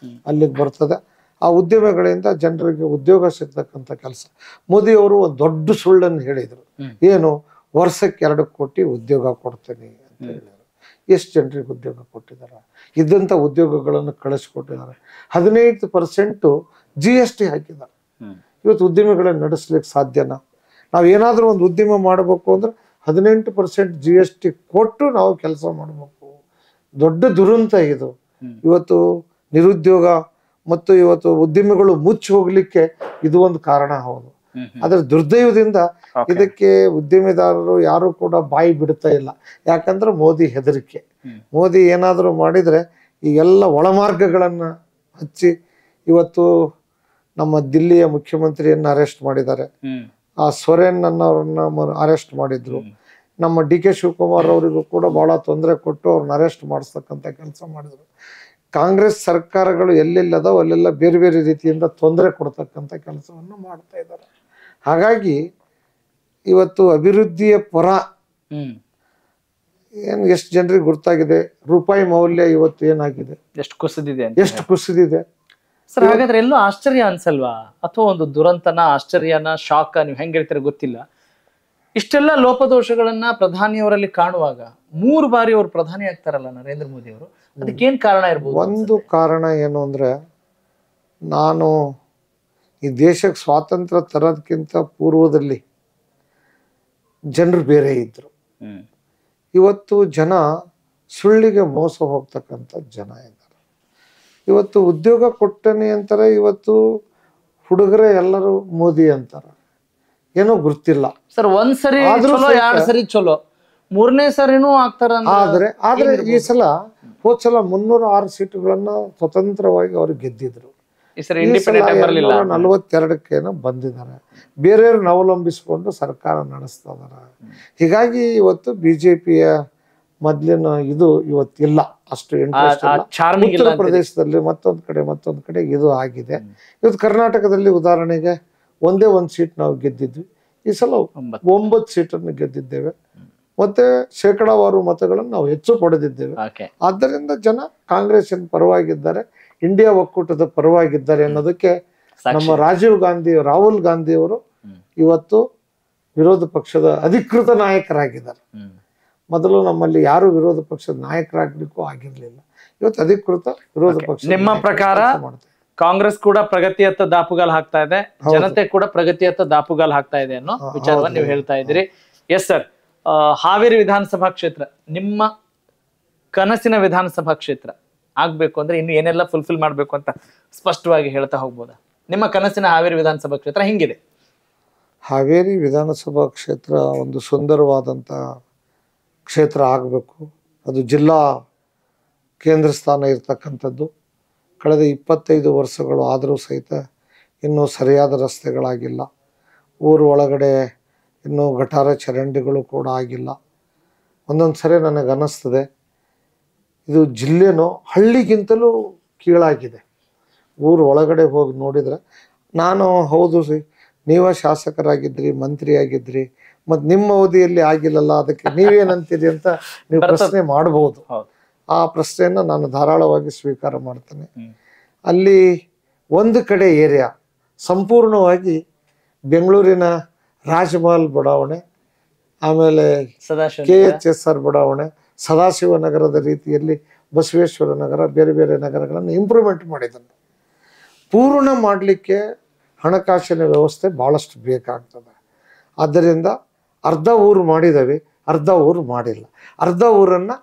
ಅಲ್ಲಿಗೆ ಬರ್ತದೆ. ಆ ಉದ್ಯಮಿಗಳಿಂದ ಜನರಿಗೆ ಉದ್ಯೋಗ ಸಿಗ್ತಕ್ಕಂಥ ಕೆಲಸ. ಮೋದಿಯವರು ಒಂದು ದೊಡ್ಡ ಸುಳ್ಳನ್ನು ಹೇಳಿದರು, ಏನು ವರ್ಷಕ್ಕೆ 2 ಕೋಟಿ ಉದ್ಯೋಗ ಕೊಡ್ತೇನೆ ಅಂತ ಹೇಳಿದರು. ಎಷ್ಟು ಜನರಿಗೆ ಉದ್ಯೋಗ ಕೊಟ್ಟಿದ್ದಾರೆ? ಇದ್ದಂಥ ಉದ್ಯೋಗಗಳನ್ನು ಕಳಿಸ್ಕೊಟ್ಟಿದ್ದಾರೆ. 15% GST ಹಾಕಿದ್ದಾರೆ. ಇವತ್ತು ಉದ್ಯಮಿಗಳನ್ನು ನಡೆಸ್ಲಿಕ್ಕೆ ಸಾಧ್ಯನಾ? ನಾವು ಏನಾದರೂ ಒಂದು ಉದ್ಯಮ ಮಾಡಬೇಕು ಅಂದ್ರೆ 18% GST ಕೊಟ್ಟು ನಾವು ಕೆಲಸ ಮಾಡಬೇಕು. ದೊಡ್ಡ ದುರಂತ ಇದು. ಇವತ್ತು ನಿರುದ್ಯೋಗ ಮತ್ತು ಇವತ್ತು ಉದ್ಯಮಿಗಳು ಮುಚ್ಚಿ ಹೋಗ್ಲಿಕ್ಕೆ ಇದು ಒಂದು ಕಾರಣ. ಹೌದು, ಅದರ ದುರ್ದೈವದಿಂದ ಇದಕ್ಕೆ ಉದ್ಯಮಿದಾರರು ಯಾರು ಕೂಡ ಬಾಯಿ ಬಿಡ್ತಾ ಇಲ್ಲ. ಯಾಕಂದ್ರೆ ಮೋದಿ ಹೆದರಿಕೆ. ಮೋದಿ ಏನಾದರೂ ಮಾಡಿದ್ರೆ ಈ ಎಲ್ಲ ಒಳಮಾರ್ಗಗಳನ್ನ ಹಚ್ಚಿ ಇವತ್ತು ನಮ್ಮ ದಿಲ್ಲಿಯ ಮುಖ್ಯಮಂತ್ರಿಯನ್ನ ಅರೆಸ್ಟ್ ಮಾಡಿದ್ದಾರೆ. ಆ ಸೊರೇನ್ ಅನ್ನೋರನ್ನ ಅರೆಸ್ಟ್ ಮಾಡಿದ್ರು. ನಮ್ಮ DK ಶಿವಕುಮಾರ್ ಅವರಿಗೂ ಕೂಡ ಬಹಳ ತೊಂದರೆ ಕೊಟ್ಟು ಅವ್ರನ್ನ ಅರೆಸ್ಟ್ ಮಾಡಿಸ್ತಕ್ಕಂಥ ಕೆಲಸ ಮಾಡಿದ್ರು. ಕಾಂಗ್ರೆಸ್ ಸರ್ಕಾರಗಳು ಎಲ್ಲೆಲ್ಲದೋ ಅಲ್ಲೆಲ್ಲ ಬೇರೆ ಬೇರೆ ರೀತಿಯಿಂದ ತೊಂದರೆ ಕೊಡ್ತಕ್ಕಂಥ ಕೆಲಸವನ್ನು ಮಾಡ್ತಾ ಇದ್ದಾರೆ. ಹಾಗಾಗಿ ಇವತ್ತು ಅಭಿವೃದ್ಧಿಯ ಪರ ಏನು ಎಷ್ಟು ಜನರಿಗೆ ಗೊತ್ತಾಗಿದೆ, ರೂಪಾಯಿ ಮೌಲ್ಯ ಇವತ್ತು ಏನಾಗಿದೆ, ಎಷ್ಟು ಕುಸಿದಿದೆ ಸರ್. ಹಾಗಾದ್ರೆ ಎಲ್ಲೂ ಆಶ್ಚರ್ಯ ಅನ್ಸಲ್ವಾ? ಅಥವಾ ಒಂದು ದುರಂತನ, ಆಶ್ಚರ್ಯನ, ಶಾಕ್ ನೀವು ಹೆಂಗ್ ಹೇಳ್ತೀರ ಗೊತ್ತಿಲ್ಲ. ಇಷ್ಟೆಲ್ಲ ಲೋಪದೋಷಗಳನ್ನ ಪ್ರಧಾನಿಯವರಲ್ಲಿ ಕಾಣುವಾಗ 3 ಬಾರಿ ಅವರು ಪ್ರಧಾನಿ ಆಗ್ತಾರಲ್ಲ ನರೇಂದ್ರ ಮೋದಿ ಅವರು, ಅದಕ್ಕೇನ್ ಕಾರಣ ಇರ್ಬೋದು? ಒಂದು ಕಾರಣ ಏನು ಅಂದ್ರೆ, ನಾನು ಈ ದೇಶಕ್ಕೆ ಸ್ವಾತಂತ್ರ್ಯ ತರೋದಕ್ಕಿಂತ ಪೂರ್ವದಲ್ಲಿ ಜನರು ಬೇರೆ ಇದ್ರು. ಇವತ್ತು ಜನ ಸುಳ್ಳಿಗೆ ಮೋಸ ಹೋಗ್ತಕ್ಕಂಥ ಜನ ಇದ್ದಾರೆ. ಇವತ್ತು ಉದ್ಯೋಗ ಕೊಟ್ಟನೆ ಅಂತಾರೆ, ಇವತ್ತು ಹುಡುಗರೇ ಎಲ್ಲರೂ ಮೋದಿ ಅಂತಾರ. ಏನೋ ಗೊತ್ತಿಲ್ಲ ಸರ್. ಒಂದ್ಸರಿ ಚಲೋ, 2 ಸರಿ ಚಲೋ, 3ನೇ ಸರಿನೂ ಆಗ್ತಾರ. ಆದ್ರೆ ಈ ಸಲ ಹೋದ್ ಸಲ 306 ಸೀಟುಗಳನ್ನ ಸ್ವತಂತ್ರವಾಗಿ ಅವ್ರು ಗೆದ್ದಿದ್ರು. 42ಕ್ಕೇನೋ ಬಂದಿದ್ದಾರೆ. ಬೇರೆಯವ್ರನ್ನ ಅವಲಂಬಿಸಿಕೊಂಡು ಸರ್ಕಾರ ನಡೆಸ್ತಾ ಇದಾರೆ. ಹೀಗಾಗಿ ಇವತ್ತು BJPಯ ಮೊದ್ಲಿನ ಇದು ಇವತ್ತಿಲ್ಲ, ಅಷ್ಟು ಇಂಟ್ರೆಸ್ಟ್ ಇಲ್ಲ. ಉತ್ತರ ಪ್ರದೇಶದಲ್ಲಿ ಮತ್ತೊಂದ್ ಕಡೆ ಇದು ಆಗಿದೆ. ಇವತ್ತು ಕರ್ನಾಟಕದಲ್ಲಿ ಉದಾಹರಣೆಗೆ ಒಂದೇ 1 ಸೀಟ್ ನಾವು ಗೆದ್ದಿದ್ವಿ. ಈ ಸಲ 9 ಸೀಟನ್ನು ಗೆದ್ದಿದ್ದೇವೆ. ಮತ್ತೆ ಶೇಕಡಾವಾರು ಮತಗಳನ್ನು ನಾವು ಹೆಚ್ಚು ಪಡೆದಿದ್ದೇವೆ. ಆದ್ದರಿಂದ ಜನ ಕಾಂಗ್ರೆಸ್ಸಿನ ಪರವಾಗಿದ್ದಾರೆ, ಇಂಡಿಯಾ ಒಕ್ಕೂಟದ ಪರವಾಗಿದ್ದಾರೆ ಅನ್ನೋದಕ್ಕೆ ನಮ್ಮ ರಾಹುಲ್ ಗಾಂಧಿ ಅವರು ಇವತ್ತು ವಿರೋಧ ಪಕ್ಷದ ಅಧಿಕೃತ ನಾಯಕರಾಗಿದ್ದಾರೆ. ಮೊದಲು ನಮ್ಮಲ್ಲಿ ಯಾರು ವಿರೋಧ ಪಕ್ಷದ ನಾಯಕರಾಗ್ಲಿಕ್ಕೂ ಆಗಿರ್ಲಿಲ್ಲ. ಇವತ್ತು ಅಧಿಕೃತ ವಿರೋಧ ಪಕ್ಷ. ನಿಮ್ಮ ಪ್ರಕಾರ ಕಾಂಗ್ರೆಸ್ ಕೂಡ ಪ್ರಗತಿಯತ್ತ ದಾಪುಗಾಲ್ ಹಾಕ್ತಾ ಇದೆ, ಜನತೆ ಕೂಡ ಪ್ರಗತಿಯತ್ತ ದಾಪುಗಾಲ್ ಹಾಕ್ತಾ ಇದೆ ಅನ್ನೋ ವಿಚಾರವನ್ನು ನೀವು ಹೇಳ್ತಾ ಇದ್ದೀರಿ. ಎಸ್ ಸರ್, ಹಾವೇರಿ ವಿಧಾನಸಭಾ ಕ್ಷೇತ್ರ ನಿಮ್ಮ ಕನಸಿನ ವಿಧಾನಸಭಾ ಕ್ಷೇತ್ರ ಆಗ್ಬೇಕು ಅಂದ್ರೆ ಇನ್ನು ಏನೆಲ್ಲ ಫುಲ್ಫಿಲ್ ಮಾಡ್ಬೇಕು ಅಂತ ಸ್ಪಷ್ಟವಾಗಿ ಹೇಳ್ತಾ ಹೋಗ್ಬೋದಾ? ನಿಮ್ಮ ಕನಸಿನ ಹಾವೇರಿ ವಿಧಾನಸಭಾ ಕ್ಷೇತ್ರ ಹಿಂಗಿದೆ. ಹಾವೇರಿ ವಿಧಾನಸಭಾ ಕ್ಷೇತ್ರ ಒಂದು ಸುಂದರವಾದಂಥ ಕ್ಷೇತ್ರ ಆಗಬೇಕು. ಅದು ಜಿಲ್ಲಾ ಕೇಂದ್ರ ಸ್ಥಾನ ಇರ್ತಕ್ಕಂಥದ್ದು. ಕಳೆದ 25 ವರ್ಷಗಳು ಆದರೂ ಸಹಿತ ಇನ್ನೂ ಸರಿಯಾದ ರಸ್ತೆಗಳಾಗಿಲ್ಲ. ಊರು ಒಳಗಡೆ ಇನ್ನೂ ಗಟಾರ ಚರಂಡಿಗಳು ಕೂಡ ಆಗಿಲ್ಲ. ಒಂದೊಂದು ಸರಿ ನನಗೆ ಅನ್ನಿಸ್ತದೆ ಇದು ಜಿಲ್ಲೆನೋ ಹಳ್ಳಿಗಿಂತಲೂ ಕೀಳಾಗಿದೆ. ಊರು ಒಳಗಡೆ ಹೋಗಿ ನೋಡಿದರೆ, ನಾನು ಹೌದು ನೀವೇ ಶಾಸಕರಾಗಿದ್ರಿ, ಮಂತ್ರಿ ಆಗಿದ್ರಿ, ಮತ್ತು ನಿಮ್ಮ ಅವಧಿಯಲ್ಲಿ ಆಗಿಲ್ಲಲ್ಲ, ಅದಕ್ಕೆ ನೀವೇನಂತೀರಿ ಅಂತ ನೀವು ಪ್ರಶ್ನೆ ಮಾಡಬಹುದು. ಆ ಪ್ರಶ್ನೆಯನ್ನು ನಾನು ಧಾರಾಳವಾಗಿ ಸ್ವೀಕಾರ ಮಾಡ್ತೇನೆ. ಅಲ್ಲಿ ಒಂದು ಕಡೆ ಏರಿಯಾ ಸಂಪೂರ್ಣವಾಗಿ ಬೆಂಗಳೂರಿನ ರಾಜಮಹಲ್ ಬಡಾವಣೆ, ಆಮೇಲೆ KHSR ಬಡಾವಣೆ, ಸದಾಶಿವನಗರದ ರೀತಿಯಲ್ಲಿ ಬಸವೇಶ್ವರ ನಗರ, ಬೇರೆ ಬೇರೆ ನಗರಗಳನ್ನು ಇಂಪ್ರೂವ್ಮೆಂಟ್ ಮಾಡಿದ್ದಾನೆ. ಪೂರ್ಣ ಮಾಡಲಿಕ್ಕೆ ಹಣಕಾಸಿನ ವ್ಯವಸ್ಥೆ ಭಾಳಷ್ಟು ಬೇಕಾಗ್ತದೆ. ಆದ್ದರಿಂದ ಅರ್ಧ ಊರು ಮಾಡಿದ್ದೇವೆ, ಅರ್ಧ ಊರು ಮಾಡಿಲ್ಲ. ಅರ್ಧ ಊರನ್ನು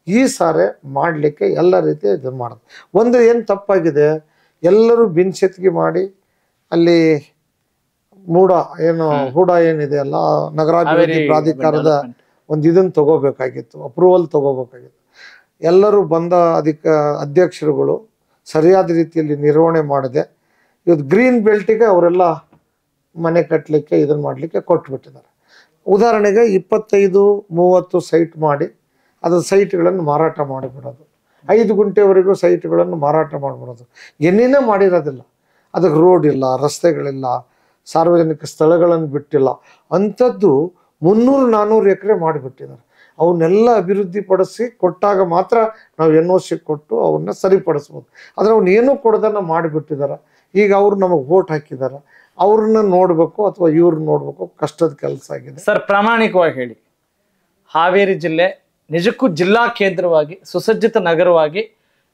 ಈ ಸಾರಿ ಮಾಡಲಿಕ್ಕೆ ಎಲ್ಲ ರೀತಿ ಇದು ಮಾಡೋದು. ಒಂದು ಏನು ತಪ್ಪಾಗಿದೆ, ಎಲ್ಲರೂ ಬಿನ್ಸೆತ್ಗೆ ಮಾಡಿ ಅಲ್ಲಿ ಹೂಡ ಏನಿದೆ ಅಲ್ಲ, ನಗರಾಭಿವೃದ್ಧಿ ಪ್ರಾಧಿಕಾರದ ಒಂದು ಇದನ್ನು ತಗೋಬೇಕಾಗಿತ್ತು, ಅಪ್ರೂವಲ್ ತಗೋಬೇಕಾಗಿತ್ತು. ಎಲ್ಲರೂ ಬಂದ ಅಧ್ಯಕ್ಷರುಗಳು ಸರಿಯಾದ ರೀತಿಯಲ್ಲಿ ನಿರ್ವಹಣೆ ಮಾಡಿದೆ. ಇವತ್ತು ಗ್ರೀನ್ ಬೆಲ್ಟಿಗೆ ಅವರೆಲ್ಲ ಮನೆ ಕಟ್ಟಲಿಕ್ಕೆ ಇದನ್ನು ಮಾಡಲಿಕ್ಕೆ ಕೊಟ್ಬಿಟ್ಟಿದ್ದಾರೆ. ಉದಾಹರಣೆಗೆ 25-30 ಸೈಟ್ ಮಾಡಿ ಅದರ ಸೈಟ್ಗಳನ್ನು ಮಾರಾಟ ಮಾಡಿಬಿಡೋದು, 5 ಗುಂಟೆವರೆಗೂ ಸೈಟ್ಗಳನ್ನು ಮಾರಾಟ ಮಾಡಿಬಿಡೋದು, ಏನೇನೇ ಮಾಡಿರೋದಿಲ್ಲ. ಅದಕ್ಕೆ ರೋಡ್ ಇಲ್ಲ, ರಸ್ತೆಗಳಿಲ್ಲ, ಸಾರ್ವಜನಿಕ ಸ್ಥಳಗಳನ್ನು ಬಿಟ್ಟಿಲ್ಲ. ಅಂಥದ್ದು 300-400 ಎಕರೆ ಮಾಡಿಬಿಟ್ಟಿದ್ದಾರೆ. ಅವನ್ನೆಲ್ಲ ಅಭಿವೃದ್ಧಿಪಡಿಸಿ ಕೊಟ್ಟಾಗ ಮಾತ್ರ ನಾವು NOC ಕೊಟ್ಟು ಅವನ್ನ ಸರಿಪಡಿಸ್ಬೋದು. ಆದರೆ ಅವನ್ನ ಏನೂ ಕೊಡೋದನ್ನು ಮಾಡಿಬಿಟ್ಟಿದ್ದಾರೆ. ಈಗ ಅವರು ನಮಗೆ ವೋಟ್ ಹಾಕಿದ್ದಾರೆ, ಅವ್ರನ್ನ ನೋಡಬೇಕು ಅಥವಾ ಇವ್ರನ್ನ ನೋಡಬೇಕು, ಕಷ್ಟದ ಕೆಲಸ ಆಗಿದೆ. ಸರ್, ಪ್ರಾಮಾಣಿಕವಾಗಿ ಹೇಳಿ, ಹಾವೇರಿ ಜಿಲ್ಲೆ ನಿಜಕ್ಕೂ ಜಿಲ್ಲಾ ಕೇಂದ್ರವಾಗಿ ಸುಸಜ್ಜಿತ ನಗರವಾಗಿ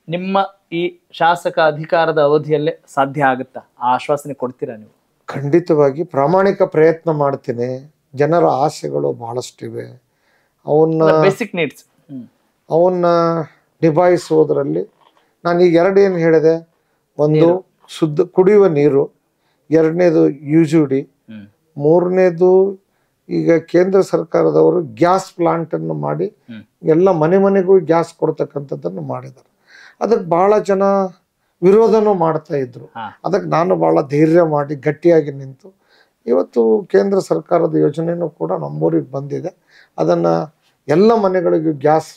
ನಿಮ್ಮ ಈ ಶಾಸಕ ಅಧಿಕಾರದ ಅವಧಿಯಲ್ಲೇ ಸಾಧ್ಯ ಆಗುತ್ತಾ? ಆ ಆಶ್ವಾಸನೆ ಕೊಡ್ತೀರಾ ನೀವು? ಖಂಡಿತವಾಗಿ ಪ್ರಾಮಾಣಿಕ ಪ್ರಯತ್ನ ಮಾಡ್ತೀನಿ. ಜನರ ಆಸೆಗಳು ಬಹಳಷ್ಟಿವೆ, ಬೇಸಿಕ್ ನೀಡ್ಸ್ ಅವನ್ನ ನಿಭಾಯಿಸುವುದರಲ್ಲಿ ನಾನು ಈಗ ಏನು ಹೇಳಿದೆ, ಒಂದು ಶುದ್ಧ ಕುಡಿಯುವ ನೀರು, ಎರಡನೇದು UGD, ಮೂರನೇದು ಈಗ ಕೇಂದ್ರ ಸರ್ಕಾರದವರು ಗ್ಯಾಸ್ ಪ್ಲಾಂಟನ್ನು ಮಾಡಿ ಎಲ್ಲ ಮನೆಗೂ ಗ್ಯಾಸ್ ಕೊಡ್ತಕ್ಕಂಥದ್ದನ್ನು ಮಾಡಿದ್ದಾರೆ. ಅದಕ್ಕೆ ಬಹಳ ಜನ ವಿರೋಧನೂ ಮಾಡ್ತಾ ಇದ್ರು. ಅದಕ್ಕೆ ನಾನು ಬಹಳ ಧೈರ್ಯ ಮಾಡಿ ಗಟ್ಟಿಯಾಗಿ ನಿಂತು ಇವತ್ತು ಕೇಂದ್ರ ಸರ್ಕಾರದ ಯೋಜನೆಯೂ ಕೂಡ ನಮ್ಮೂರಿಗೆ ಬಂದಿದೆ. ಅದನ್ನು ಎಲ್ಲ ಮನೆಗಳಿಗೂ ಗ್ಯಾಸ್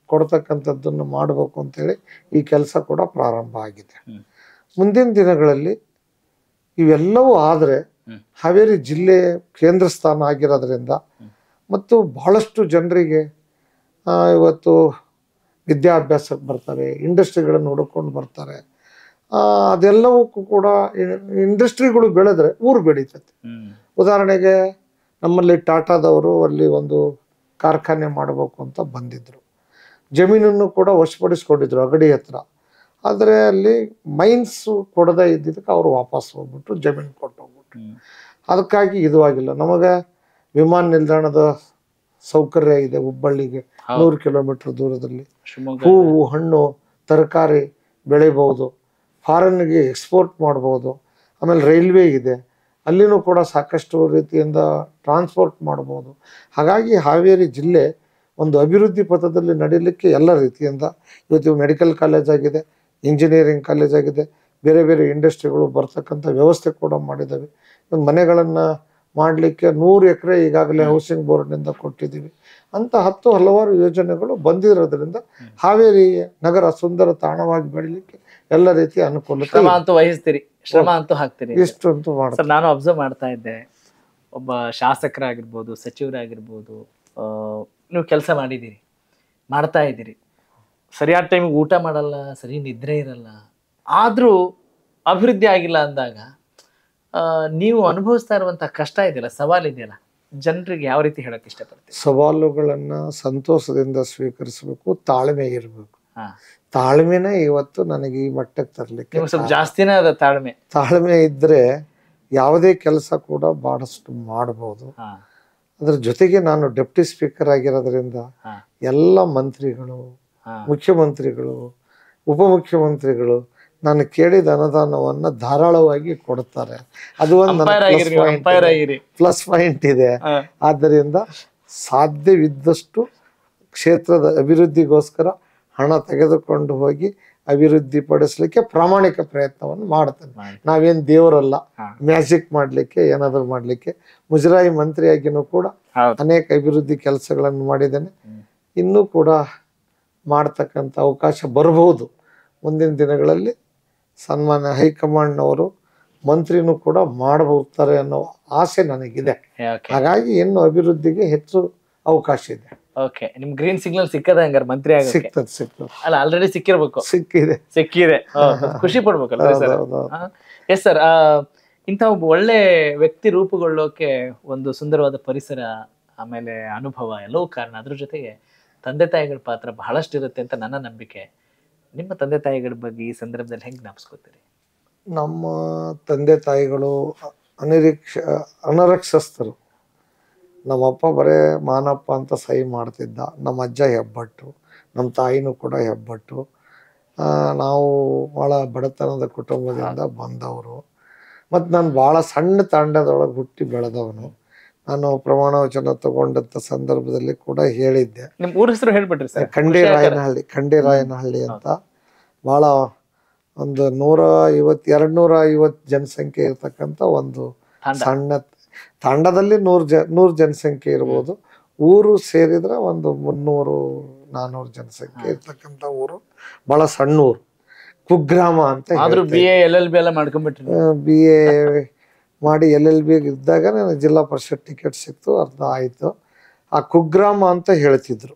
ಕೊಡ್ತಕ್ಕಂಥದ್ದನ್ನು ಮಾಡಬೇಕು ಅಂತೇಳಿ ಈ ಕೆಲಸ ಕೂಡ ಪ್ರಾರಂಭ ಆಗಿದೆ. ಮುಂದಿನ ದಿನಗಳಲ್ಲಿ ಇವೆಲ್ಲವೂ ಆದರೆ ಹಾವೇರಿ ಜಿಲ್ಲೆ ಕೇಂದ್ರ ಸ್ಥಾನ ಆಗಿರೋದ್ರಿಂದ ಮತ್ತು ಬಹಳಷ್ಟು ಜನರಿಗೆ ಇವತ್ತು ವಿದ್ಯಾಭ್ಯಾಸಕ್ಕೆ ಬರ್ತಾರೆ, ಇಂಡಸ್ಟ್ರಿಗಳನ್ನು ಹುಡುಕೊಂಡು ಬರ್ತಾರೆ. ಅದೆಲ್ಲವಕ್ಕೂ ಕೂಡ ಇಂಡಸ್ಟ್ರಿಗಳು ಬೆಳೆದ್ರೆ ಊರು ಬೆಳೀತೈತೆ. ಉದಾಹರಣೆಗೆ ನಮ್ಮಲ್ಲಿ ಟಾಟಾದವರು ಅಲ್ಲಿ ಒಂದು ಕಾರ್ಖಾನೆ ಮಾಡಬೇಕು ಅಂತ ಬಂದಿದ್ರು, ಜಮೀನನ್ನು ಕೂಡ ವಶಪಡಿಸ್ಕೊಂಡಿದ್ರು ಅಗಡಿ ಹತ್ರ. ಆದರೆ ಅಲ್ಲಿ ಮೈನ್ಸು ಕೊಡದೇ ಇದ್ದಿದ್ದಕ್ಕೆ ಅವರು ವಾಪಸ್ ಹೋಗ್ಬಿಟ್ರು, ಜಮೀನು ಕೊಟ್ಟು ಹೋಗ್ಬಿಟ್ರು. ಅದಕ್ಕಾಗಿ ಇದು ಆಗಿಲ್ಲ. ನಮಗೆ ವಿಮಾನ ನಿಲ್ದಾಣದ ಸೌಕರ್ಯ ಇದೆ, ಹುಬ್ಬಳ್ಳಿಗೆ 100 ಕಿಲೋಮೀಟರ್ ದೂರದಲ್ಲಿ. ಹೂವು, ಹಣ್ಣು, ತರಕಾರಿ ಬೆಳಿಬಹುದು, ಫಾರಿನ್ಗೆ ಎಕ್ಸ್ಪೋರ್ಟ್ ಮಾಡ್ಬೋದು. ಆಮೇಲೆ ರೈಲ್ವೆ ಇದೆ, ಅಲ್ಲಿನೂ ಕೂಡ ಸಾಕಷ್ಟು ರೀತಿಯಿಂದ ಟ್ರಾನ್ಸ್ಪೋರ್ಟ್ ಮಾಡ್ಬೋದು. ಹಾಗಾಗಿ ಹಾವೇರಿ ಜಿಲ್ಲೆ ಒಂದು ಅಭಿವೃದ್ಧಿ ಪಥದಲ್ಲಿ ನಡೀಲಿಕ್ಕೆ ಎಲ್ಲ ರೀತಿಯಿಂದ ಇವತ್ತು ಮೆಡಿಕಲ್ ಕಾಲೇಜ್ ಆಗಿದೆ, ಇಂಜಿನಿಯರಿಂಗ್ ಕಾಲೇಜ್ ಆಗಿದೆ, ಬೇರೆ ಬೇರೆ ಇಂಡಸ್ಟ್ರಿಗಳು ಬರ್ತಕ್ಕಂಥ ವ್ಯವಸ್ಥೆ ಕೂಡ ಮಾಡಿದ್ದಾವೆ. ಮನೆಗಳನ್ನು ಮಾಡಲಿಕ್ಕೆ 100 ಎಕರೆ ಈಗಾಗಲೇ ಹೌಸಿಂಗ್ ಬೋರ್ಡ್ನಿಂದ ಕೊಟ್ಟಿದ್ದೀವಿ ಅಂತ ಹಲವಾರು ಯೋಜನೆಗಳು ಬಂದಿರೋದ್ರಿಂದ ಹಾವೇರಿ ನಗರ ಸುಂದರ ತಾಣವಾಗಿ ಬೆಳೀಲಿಕ್ಕೆ ಎಲ್ಲ ರೀತಿಯ ಅನುಕೂಲತೆ. ಶ್ರಮ ಅಂತೂ ವಹಿಸ್ತೀರಿ, ಶ್ರಮ ಅಂತೂ ಹಾಕ್ತೀರಿ. ಇಷ್ಟು ಅಂತೂ ಮಾಡ್ತಾರೆ. ನಾನು ಅಬ್ಸರ್ವ್ ಮಾಡ್ತಾ ಇದ್ದೆ, ಒಬ್ಬ ಶಾಸಕರಾಗಿರ್ಬೋದು, ಸಚಿವರಾಗಿರ್ಬೋದು, ನೀವು ಕೆಲಸ ಮಾಡಿದ್ದೀರಿ, ಮಾಡ್ತಾ ಇದ್ದೀರಿ, ಸರಿಯಾದ ಟೈಮಿಗೆ ಊಟ ಮಾಡಲ್ಲ, ಸರಿ ನಿದ್ರೆ ಇರಲ್ಲ, ಆದರೂ ಅಭಿವೃದ್ಧಿ ಆಗಿಲ್ಲ ಅಂದಾಗ ನೀವು ಅನುಭವಿಸ್ತಾ ಇರುವಂಥ ಕಷ್ಟ ಇದೆಯಲ್ಲ, ಸವಾಲಿದೆಯಲ್ಲ, ಜನರಿಗೆ ಯಾವ ರೀತಿ ಹೇಳಕ್ಕೆ ಇಷ್ಟಪಡ್ತೀವಿ? ಸವಾಲುಗಳನ್ನು ಸಂತೋಷದಿಂದ ಸ್ವೀಕರಿಸಬೇಕು, ತಾಳ್ಮೆ ಇರಬೇಕು. ತಾಳ್ಮೆನೇ ಇವತ್ತು ನನಗೆ ಈ ಮಟ್ಟಕ್ಕೆ ತರಲಿಕ್ಕೆ ಸ್ವಲ್ಪ ಜಾಸ್ತಿನೇ ಅದ ತಾಳ್ಮೆ. ತಾಳ್ಮೆ ಇದ್ದರೆ ಯಾವುದೇ ಕೆಲಸ ಕೂಡ ಬಹಳಷ್ಟು ಮಾಡಬಹುದು. ಅದ್ರ ಜೊತೆಗೆ ನಾನು ಡೆಪ್ಟಿ ಸ್ಪೀಕರ್ ಆಗಿರೋದ್ರಿಂದ ಎಲ್ಲ ಮಂತ್ರಿಗಳು, ಮುಖ್ಯಮಂತ್ರಿಗಳು, ಉಪಮುಖ್ಯಮಂತ್ರಿಗಳು ನಾನು ಕೇಳಿದ ಅನುದಾನವನ್ನ ಧಾರಾಳವಾಗಿ ಕೊಡ್ತಾರೆ. ಅದು ಒಂದು ಪ್ಲಸ್ ಪಾಯಿಂಟ್ ಇದೆ. ಆದ್ದರಿಂದ ಸಾಧ್ಯವಿದ್ದಷ್ಟು ಕ್ಷೇತ್ರದ ಅಭಿವೃದ್ಧಿಗೋಸ್ಕರ ಹಣ ತೆಗೆದುಕೊಂಡು ಹೋಗಿ ಅಭಿವೃದ್ಧಿ ಪಡಿಸ್ಲಿಕ್ಕೆ ಪ್ರಾಮಾಣಿಕ ಪ್ರಯತ್ನವನ್ನು ಮಾಡ್ತೇನೆ. ನಾವೇನ್ ದೇವರಲ್ಲ, ಮ್ಯಾಜಿಕ್ ಮಾಡ್ಲಿಕ್ಕೆ ಏನಾದ್ರು ಮಾಡ್ಲಿಕ್ಕೆ. ಮುಜರಾಯಿ ಮಂತ್ರಿಯಾಗಿನೂ ಕೂಡ ಅನೇಕ ಅಭಿವೃದ್ಧಿ ಕೆಲಸಗಳನ್ನು ಮಾಡಿದ್ದೇನೆ. ಇನ್ನೂ ಕೂಡ ಮಾಡ್ತಕ್ಕಂಥ ಅವಕಾಶ ಬರಬಹುದು ಮುಂದಿನ ದಿನಗಳಲ್ಲಿ. ಸನ್ಮಾನ್ಯ ಹೈಕಮಾಂಡ್ನವರು ಮಂತ್ರಿನೂ ಕೂಡ ಮಾಡಬಹುತ್ತಾರೆ ಅನ್ನೋ ಆಸೆ ನನಗಿದೆ. ಹಾಗಾಗಿ ಇನ್ನು ಅಭಿವೃದ್ಧಿಗೆ ಹೆಚ್ಚು ಅವಕಾಶ ಇದೆ. ಓಕೆ, ನಿಮ್ ಗ್ರೀನ್ ಸಿಗ್ನಲ್ ಸಿಕ್ಕದ ಹಂಗಾರೆ ಮಂತ್ರಿ ಆಗ? ಸಿಗ್ತದೆ. ಅಲ್ಲ, ಆಲ್ರೆಡಿ ಸಿಕ್ಕಿರ್ಬೇಕು. ಸಿಕ್ಕಿದೆ, ಖುಷಿ ಪಡ್ಬೇಕಲ್ಲ ಸರ್. ಎಸ್ ಸರ್, ಇಂಥ ಒಬ್ಬ ಒಳ್ಳೆ ವ್ಯಕ್ತಿ ರೂಪುಗೊಳ್ಳೋಕೆ ಒಂದು ಸುಂದರವಾದ ಪರಿಸರ, ಆಮೇಲೆ ಅನುಭವ ಎಲ್ಲವೂ ಕಾರಣ. ಅದ್ರ ಜೊತೆಗೆ ತಂದೆ ತಾಯಿಗಳ ಪಾತ್ರ ಬಹಳಷ್ಟು ಇರುತ್ತೆ ಅಂತ ನನ್ನ ನಂಬಿಕೆ. ನಿಮ್ಮ ತಂದೆ ತಾಯಿಗಳ ಬಗ್ಗೆ ಈ ಸಂದರ್ಭದಲ್ಲಿ ಹೆಂಗೆ ಜ್ಞಾಪಿಸ್ಕೋತೀರಿ? ನಮ್ಮ ತಂದೆ ತಾಯಿಗಳು ಅನಕ್ಷಸ್ಥರು. ನಮ್ಮಪ್ಪ ಬರೇ ಮಾನಪ್ಪ ಅಂತ ಸಹಿ ಮಾಡ್ತಿದ್ದ. ನಮ್ಮ ಅಜ್ಜ ಹೆಬ್ಬಟ್ಟು, ನಮ್ಮ ತಾಯಿನೂ ಕೂಡ ಹೆಬ್ಬಟ್ಟು. ನಾವು ಭಾಳ ಬಡತನದ ಕುಟುಂಬದಿಂದ ಬಂದವರು. ಮತ್ತು ನಾನು ಭಾಳ ಸಣ್ಣ ತಾಂಡದೊಳಗೆ ಹುಟ್ಟಿ ಬೆಳೆದವನು. ನಾನು ಪ್ರಮಾಣ ವಚನ ತಗೊಂಡಂಥ ಸಂದರ್ಭದಲ್ಲಿ ಕೂಡ ಹೇಳಿದ್ದೆ. ನಿಮ್ ಊರ ಹೆಸರು ಹೇಳ್ಬಿಟ್ರಿ ಸರ್? ಖಂಡೇರಾಯನಹಳ್ಳಿ ಅಂತ. ಭಾಳ ಒಂದು 250 ಜನಸಂಖ್ಯೆ ಇರ್ತಕ್ಕಂಥ ಒಂದು ಸಣ್ಣ ತಾಂಡದಲ್ಲಿ 100 ಜನಸಂಖ್ಯೆ ಇರ್ಬೋದು. ಊರು ಸೇರಿದ್ರೆ ಒಂದು 300-400 ಜನಸಂಖ್ಯೆ ಇರ್ತಕ್ಕಂಥ ಊರು. ಭಾಳ ಸಣ್ಣ ಊರು, ಕುಗ್ರಾಮ ಅಂತ. BA LLB ಎಲ್ಲ ಮಾಡ್ಕೊಂಡ್ಬಿಟ್ರಿ? BA ಮಾಡಿ LLB ಇದ್ದಾಗ ನನಗೆ ಜಿಲ್ಲಾ ಪರಿಷತ್ ಟಿಕೆಟ್ ಸಿಕ್ತು, ಅರ್ಧ ಆಯಿತು. ಆ ಕುಗ್ರಾಮ ಅಂತ ಹೇಳ್ತಿದ್ರು.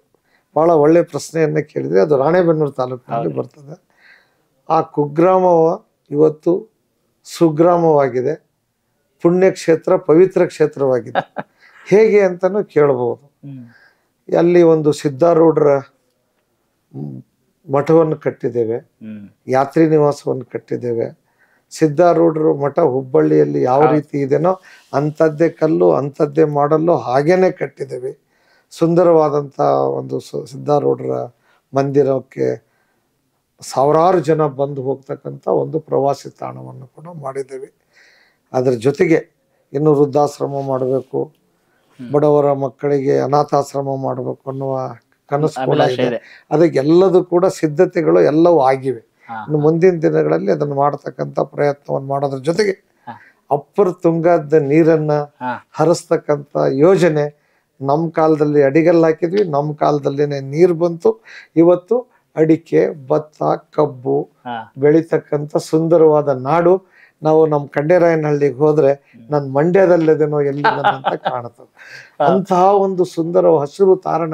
ಭಾಳ ಒಳ್ಳೆ ಪ್ರಶ್ನೆಯನ್ನು ಕೇಳಿದರೆ, ಅದು ರಾಣೆಬೆನ್ನೂರು ತಾಲೂಕಿನಲ್ಲಿ ಬರ್ತದೆ. ಆ ಕುಗ್ರಾಮ ಇವತ್ತು ಸುಗ್ರಾಮವಾಗಿದೆ, ಪುಣ್ಯಕ್ಷೇತ್ರ, ಪವಿತ್ರ ಕ್ಷೇತ್ರವಾಗಿದೆ. ಹೇಗೆ ಅಂತಲೂ ಕೇಳ್ಬೋದು. ಅಲ್ಲಿ ಒಂದು ಸಿದ್ಧಾರೂಢರ ಮಠವನ್ನು ಕಟ್ಟಿದ್ದೇವೆ, ಯಾತ್ರಿ ನಿವಾಸವನ್ನು ಕಟ್ಟಿದ್ದೇವೆ. ಸಿದ್ಧಾರೂಢರು ಮಠ ಹುಬ್ಬಳ್ಳಿಯಲ್ಲಿ ಯಾವ ರೀತಿ ಇದೆನೋ ಅಂಥದ್ದೇ ಕಲ್ಲು, ಅಂಥದ್ದೇ ಮಾಡಲು ಹಾಗೇನೆ ಕಟ್ಟಿದ್ದೇವೆ. ಸುಂದರವಾದಂಥ ಒಂದು ಸಿದ್ಧಾರೂಢರ ಮಂದಿರಕ್ಕೆ ಸಾವಿರಾರು ಜನ ಬಂದು ಹೋಗ್ತಕ್ಕಂಥ ಒಂದು ಪ್ರವಾಸಿ ತಾಣವನ್ನು ಕೂಡ ಮಾಡಿದ್ದೇವೆ. ಅದರ ಜೊತೆಗೆ ಇನ್ನು ವೃದ್ಧಾಶ್ರಮ ಮಾಡಬೇಕು, ಬಡವರ ಮಕ್ಕಳಿಗೆ ಅನಾಥಾಶ್ರಮ ಮಾಡಬೇಕು ಅನ್ನುವ ಕನಸು ಕೂಡ ಇದೆ. ಅದಕ್ಕೆಲ್ಲದೂ ಕೂಡ ಸಿದ್ಧತೆಗಳು ಎಲ್ಲವೂ ಆಗಿವೆ. ಇನ್ನು ಮುಂದಿನ ದಿನಗಳಲ್ಲಿ ಅದನ್ನು ಮಾಡತಕ್ಕಂಥ ಪ್ರಯತ್ನವನ್ನು ಮಾಡೋದ್ರ ಜೊತೆಗೆ ಅಪ್ಪರ ತುಂಗದ ನೀರನ್ನ ಹರಿಸ್ತಕ್ಕಂಥ ಯೋಜನೆ ನಮ್ಮ ಕಾಲದಲ್ಲಿ ಅಡಿಗಲ್ಲು ಹಾಕಿದ್ವಿ, ನಮ್ಮ ಕಾಲದಲ್ಲಿನೇ ನೀರು ಬಂತು. ಇವತ್ತು ಅಡಿಕೆ, ಭತ್ತ, ಕಬ್ಬು ಬೆಳೀತಕ್ಕಂಥ ಸುಂದರವಾದ ನಾಡು. ನಾವು ನಮ್ಮ ಖಂಡೇರಾಯನಹಳ್ಳಿಗೆ ಹೋದ್ರೆ ನನ್ನ ಮಂಡ್ಯದಲ್ಲಿದೇನೋ ಎಲ್ಲಿ ಅಂತ ಕಾಣುತ್ತದೆ. ಅಂತಹ ಒಂದು ಸುಂದರ ಹಸಿರು ತಾರಣ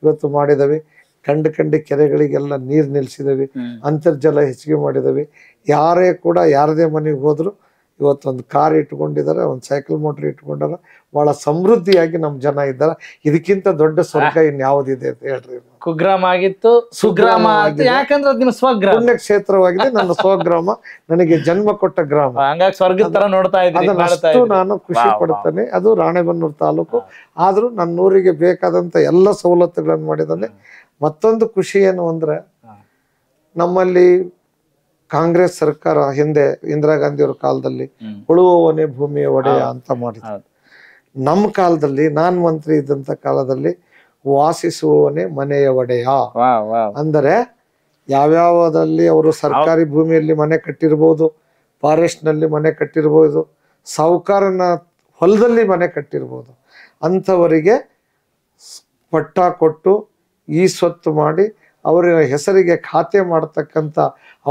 ಇವತ್ತು ಮಾಡಿದವೆ. ಕಂಡು ಕೆರೆಗಳಿಗೆಲ್ಲ ನೀರು ನಿಲ್ಲಿಸಿದವೆ, ಅಂತರ್ಜಲ ಹೆಚ್ಚಿಗೆ ಮಾಡಿದವೆ. ಯಾರೇ ಕೂಡ ಯಾರದೇ ಮನೆಗೆ ಹೋದ್ರು ಇವತ್ತೊಂದು ಕಾರ್ ಇಟ್ಕೊಂಡಿದ್ದಾರೆ, ಒಂದು ಸೈಕಲ್ ಮೋಟರ್ ಇಟ್ಕೊಂಡಾರ. ಬಹಳ ಸಮೃದ್ಧಿಯಾಗಿ ನಮ್ಮ ಜನ ಇದ್ದಾರೆ. ಇದಕ್ಕಿಂತ ದೊಡ್ಡ ಸ್ವರ್ಗ ಇನ್ಯಾವುದಿದೆ ಅಂತ ಹೇಳ್ರಿ. ಕುಗ್ರಾಮ ಆಗಿತ್ತು, ಸುಗ್ರಾಮ ಯಾಕಂದ್ರೆ ಅದು ನಿಮ್ಮ ಸ್ವಗ್ರಾಮ, ಪುಣ್ಯ ಕ್ಷೇತ್ರವಾಗಿದೆ. ನನ್ನ ಸ್ವಗ್ರಾಮ, ನನಗೆ ಜನ್ಮ ಕೊಟ್ಟ ಗ್ರಾಮ. ಹಂಗಾಗಿ ಸ್ವರ್ಗದ ತರ ನೋಡ್ತಾ ಇದ್ದೀನಿ. ಅದನ್ನಷ್ಟು ನಾನು ಖುಷಿ ಪಡ್ತೇನೆ. ಅದು ರಾಣೆಬೆನ್ನೂರು ತಾಲೂಕು. ಆದ್ರೂ ನನ್ನ ಊರಿಗೆ ಬೇಕಾದಂತ ಎಲ್ಲ ಸವಲತ್ತುಗಳನ್ನು ಮಾಡಿದ್ದಾನೆ. ಮತ್ತೊಂದು ಖುಷಿ ಏನು ಅಂದ್ರೆ, ನಮ್ಮಲ್ಲಿ ಕಾಂಗ್ರೆಸ್ ಸರ್ಕಾರ ಹಿಂದೆ ಇಂದಿರಾ ಗಾಂಧಿಯವರ ಕಾಲದಲ್ಲಿ ಉಳುವವನೇ ಭೂಮಿಯ ಒಡೆಯ ಅಂತ ಮಾಡಿದ್ರು. ನಮ್ಮ ಕಾಲದಲ್ಲಿ ನಾನ್ ಮಂತ್ರಿ ಇದ್ದಂತ ಕಾಲದಲ್ಲಿ ವಾಸಿಸುವವನೇ ಮನೆಯ ಒಡೆಯ. ಅಂದರೆ ಯಾವ್ಯಾವದಲ್ಲಿ ಅವರು ಸರ್ಕಾರಿ ಭೂಮಿಯಲ್ಲಿ ಮನೆ ಕಟ್ಟಿರ್ಬೋದು, ಫಾರೆಸ್ಟ್ ನಲ್ಲಿ ಮನೆ ಕಟ್ಟಿರ್ಬೋದು, ಸಾಹುಕಾರನ ಹೊಲದಲ್ಲಿ ಮನೆ ಕಟ್ಟಿರ್ಬೋದು. ಅಂಥವರಿಗೆ ಪಟ್ಟ ಕೊಟ್ಟು ಈ ಸ್ವತ್ತು ಮಾಡಿ ಅವರ ಹೆಸರಿಗೆ ಖಾತೆ ಮಾಡತಕ್ಕಂಥ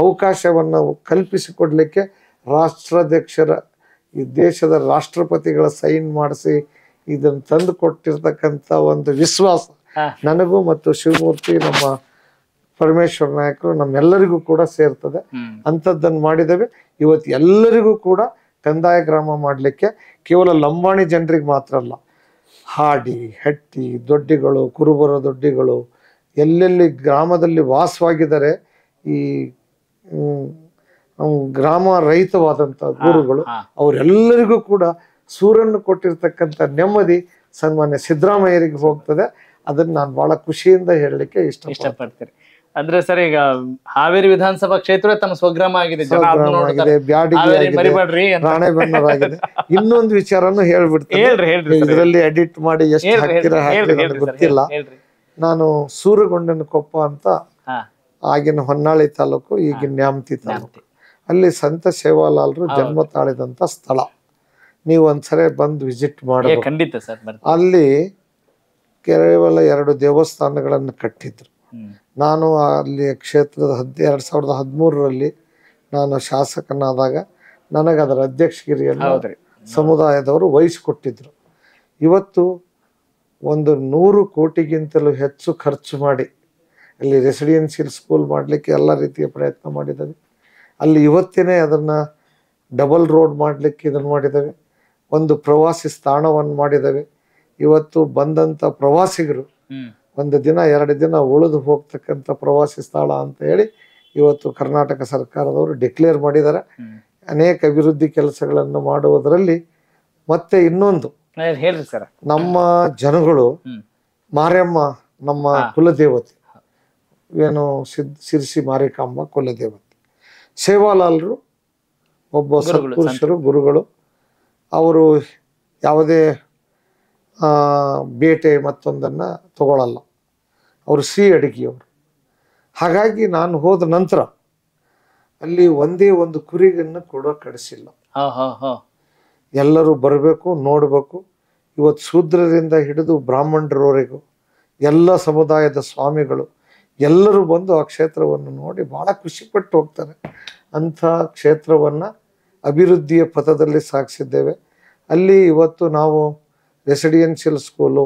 ಅವಕಾಶವನ್ನು ಕಲ್ಪಿಸಿಕೊಡ್ಲಿಕ್ಕೆ ರಾಷ್ಟ್ರಾಧ್ಯಕ್ಷರ, ಈ ದೇಶದ ರಾಷ್ಟ್ರಪತಿಗಳ ಸೈನ್ ಮಾಡಿಸಿ ಇದನ್ನು ತಂದು ಕೊಟ್ಟಿರ್ತಕ್ಕಂಥ ಒಂದು ವಿಶ್ವಾಸ ನನಗೂ ಮತ್ತು ಶಿವಮೂರ್ತಿ, ನಮ್ಮ ಪರಮೇಶ್ವರ ನಾಯಕರು, ನಮ್ಮೆಲ್ಲರಿಗೂ ಕೂಡ ಸೇರ್ತದೆ. ಅಂಥದ್ದನ್ನು ಮಾಡಿದ್ದೇವೆ. ಇವತ್ತು ಎಲ್ಲರಿಗೂ ಕೂಡ ಕಂದಾಯ ಗ್ರಾಮ ಮಾಡಲಿಕ್ಕೆ ಕೇವಲ ಲಂಬಾಣಿ ಜನರಿಗೆ ಮಾತ್ರ ಅಲ್ಲ, ಹಾಡಿ, ಹಟ್ಟಿ, ದೊಡ್ಡಿಗಳು, ಕುರುಬರ ದೊಡ್ಡಿಗಳು ಎಲ್ಲೆಲ್ಲಿ ಗ್ರಾಮದಲ್ಲಿ ವಾಸವಾಗಿದ್ದಾರೆ, ಈ ಗ್ರಾಮ ರಹಿತವಾದಂಥ ಊರುಗಳು, ಅವರೆಲ್ಲರಿಗೂ ಕೂಡ ಸೂರನ್ನು ಕೊಟ್ಟಿರ್ತಕ್ಕಂಥ ನೆಮ್ಮದಿ ಸನ್ಮಾನ್ಯ ಸಿದ್ದರಾಮಯ್ಯರಿಗೆ ಹೋಗ್ತದೆ. ಅದನ್ನ ನಾನು ಬಹಳ ಖುಷಿಯಿಂದ ಹೇಳಲಿಕ್ಕೆ ಇಷ್ಟಪಡ್ತೀನಿ. ಅಂದ್ರೆ ಸರ್, ಈಗ ಹಾವೇರಿ ವಿಧಾನಸಭಾ ಕ್ಷೇತ್ರ ತಮ್ಮ ಸ್ವಗ್ರಾಮ ಆಗಿದೆ, ಬ್ಯಾಡಗಿ, ರಾಣೆಬೆನ್ನೂರು ಆಗಿದೆ. ಇನ್ನೊಂದು ವಿಚಾರನು ಹೇಳ್ಬಿಡ್ತೀನಿ, ಇದರಲ್ಲಿ ಎಡಿಟ್ ಮಾಡಿ ಎಷ್ಟು ಹಾಕ್ತೀರಾ ಗೊತ್ತಿಲ್ಲ. ನಾನು ಸೂರಗೊಂಡನ ಕೊಪ್ಪ ಅಂತ, ಆಗಿನ ಹೊನ್ನಾಳಿ ತಾಲೂಕು, ಈಗಿನ ನ್ಯಾಮತಿ ತಾಲೂಕು, ಅಲ್ಲಿ ಸಂತ ಸೇವಾಲಾಲ್ರು ಜನ್ಮ ತಾಳಿದಂತ ಸ್ಥಳ. ನೀವು ಒಂದ್ಸರಿ ಬಂದು ವಿಸಿಟ್ ಮಾಡಬೇಕು. ಖಂಡಿತ ಸರ್. ಅಲ್ಲಿ ಕೇವಲ 2 ದೇವಸ್ಥಾನಗಳನ್ನು ಕಟ್ಟಿದ್ರು. ನಾನು ಅಲ್ಲಿ ಕ್ಷೇತ್ರದ 2013ರಲ್ಲಿ ನಾನು ಶಾಸಕನಾದಾಗ ನನಗೆ ಅದರ ಅಧ್ಯಕ್ಷಗಿರಿಯನ್ನು ಸಮುದಾಯದವರು ವಹಿಸಿಕೊಟ್ಟಿದ್ರು. ಇವತ್ತು ಒಂದು 100 ಕೋಟಿಗಿಂತಲೂ ಹೆಚ್ಚು ಖರ್ಚು ಮಾಡಿ ಅಲ್ಲಿ ರೆಸಿಡೆನ್ಸಿಯಲ್ ಸ್ಕೂಲ್ ಮಾಡಲಿಕ್ಕೆ ಎಲ್ಲ ರೀತಿಯ ಪ್ರಯತ್ನ ಮಾಡಿದ್ದೇವೆ. ಅಲ್ಲಿ ಇವತ್ತೇನೆ ಅದನ್ನು ಡಬಲ್ ರೋಡ್ ಮಾಡಲಿಕ್ಕೆ ಇದನ್ನು ಮಾಡಿದ್ದೇವೆ. ಒಂದು ಪ್ರವಾಸಿ ಸ್ಥಾನವನ್ನು ಮಾಡಿದ್ದೇವೆ. ಇವತ್ತು ಬಂದಂಥ ಪ್ರವಾಸಿಗರು 1 ದಿನ 2 ದಿನ ಉಳಿದು ಹೋಗ್ತಕ್ಕಂಥ ಪ್ರವಾಸಿ ಸ್ಥಳ ಅಂತ ಹೇಳಿ ಇವತ್ತು ಕರ್ನಾಟಕ ಸರ್ಕಾರದವರು ಡಿಕ್ಲೇರ್ ಮಾಡಿದ್ದಾರೆ. ಅನೇಕ ಅಭಿವೃದ್ಧಿ ಕೆಲಸಗಳನ್ನು ಮಾಡುವುದರಲ್ಲಿ ಮತ್ತೆ ಇನ್ನೊಂದು ಹೇಳ್ರಿ ಸರ್. ನಮ್ಮ ಜನಗಳು ಮಾರಿಯಮ್ಮ ನಮ್ಮ ಕುಲದೇವತೆ, ಏನು ಸಿರ್ಸಿ ಮಾರಿಕಾಂಬ ಕುಲದೇವತೆ. ಸೇವಾಲಾಲ್ರು ಒಬ್ಬ ಸತ್ಪುರುಷರು, ಗುರುಗಳು. ಅವರು ಯಾವುದೇ ಬೇಟೆ ಮತ್ತೊಂದನ್ನು ತಗೊಳ್ಳಲ್ಲ, ಅವರು ಸಿಹಿ ಅಡಿಗೆಯವರು. ಹಾಗಾಗಿ ನಾನು ಹೋದ ನಂತರ ಅಲ್ಲಿ ಒಂದೇ ಒಂದು ಕುರಿಗನ್ನು ಕೂಡ ಕಡಿಸಿಲ್ಲ. ಎಲ್ಲರೂ ಬರಬೇಕು, ನೋಡಬೇಕು. ಇವತ್ತು ಶೂದ್ರರಿಂದ ಹಿಡಿದು ಬ್ರಾಹ್ಮಣರವರೆಗೂ ಎಲ್ಲ ಸಮುದಾಯದ ಸ್ವಾಮಿಗಳು ಎಲ್ಲರೂ ಬಂದು ಆ ಕ್ಷೇತ್ರವನ್ನು ನೋಡಿ ಭಾಳ ಖುಷಿಪಟ್ಟು ಹೋಗ್ತಾರೆ. ಅಂಥ ಕ್ಷೇತ್ರವನ್ನು ಅಭಿವೃದ್ಧಿಯ ಪಥದಲ್ಲಿ ಸಾಗಿಸಿದ್ದೇವೆ. ಅಲ್ಲಿ ಇವತ್ತು ನಾವು ರೆಸಿಡೆನ್ಷಿಯಲ್ ಸ್ಕೂಲು,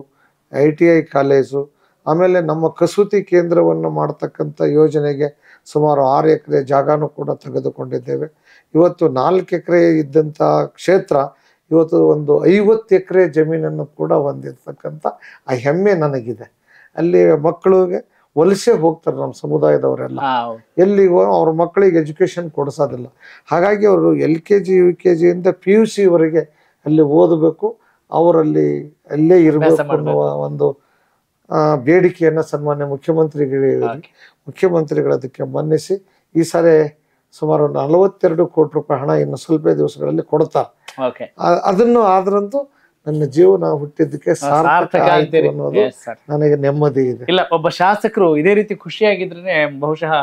ITI ಕಾಲೇಜು, ಆಮೇಲೆ ನಮ್ಮ ಕಸೂತಿ ಕೇಂದ್ರವನ್ನು ಮಾಡ್ತಕ್ಕಂಥ ಯೋಜನೆಗೆ ಸುಮಾರು 6 ಎಕರೆ ಜಾಗನೂ ಕೂಡ ತೆಗೆದುಕೊಂಡಿದ್ದೇವೆ. ಇವತ್ತು 4 ಎಕರೆ ಇದ್ದಂಥ ಕ್ಷೇತ್ರ ಇವತ್ತು ಒಂದು 50 ಎಕರೆ ಜಮೀನನ್ನು ಕೂಡ ಹೊಂದಿರ್ತಕ್ಕಂಥ ಆ ಹೆಮ್ಮೆ ನನಗಿದೆ. ಅಲ್ಲಿ ಮಕ್ಕಳಿಗೆ ವಲಸೆ ಹೋಗ್ತಾರೆ ನಮ್ಮ ಸಮುದಾಯದವರೆಲ್ಲ, ಎಲ್ಲಿಗೋ ಅವ್ರ ಮಕ್ಕಳಿಗೆ ಎಜುಕೇಷನ್ ಕೊಡಿಸೋದಿಲ್ಲ. ಹಾಗಾಗಿ ಅವರು LKG UKG ಇಂದ PUC ವರೆಗೆ ಅಲ್ಲಿ ಓದಬೇಕು, ಅವರಲ್ಲಿ ಅಲ್ಲೇ ಇರಬೇಕು ಅನ್ನುವ ಒಂದು ಬೇಡಿಕೆಯನ್ನು ಸನ್ಮಾನ್ಯ ಮುಖ್ಯಮಂತ್ರಿಗಳು ಅದಕ್ಕೆ ಮನ್ನಿಸಿ ಈ ಸಾರಿ ಸುಮಾರು 42 ಕೋಟಿ ರೂಪಾಯಿ ಹಣ ಇನ್ನು ಸ್ವಲ್ಪ ದಿವಸಗಳಲ್ಲಿ ಕೊಡ್ತಾರೆ. ಅದನ್ನು ಆದ್ರಂತೂ ನನ್ನ ಜೀವನ ಹುಟ್ಟಿದ್ದಕ್ಕೆ ಸಾರ್ಥಕ ಆಯ್ತು ಅನ್ನೋದು ನನಗೆ ನೆಮ್ಮದಿ ಇದೆ. ಇಲ್ಲ, ಒಬ್ಬ ಶಾಸಕರು ಇದೇ ರೀತಿ ಖುಷಿಯಾಗಿದ್ರೆ ಬಹುಶಃ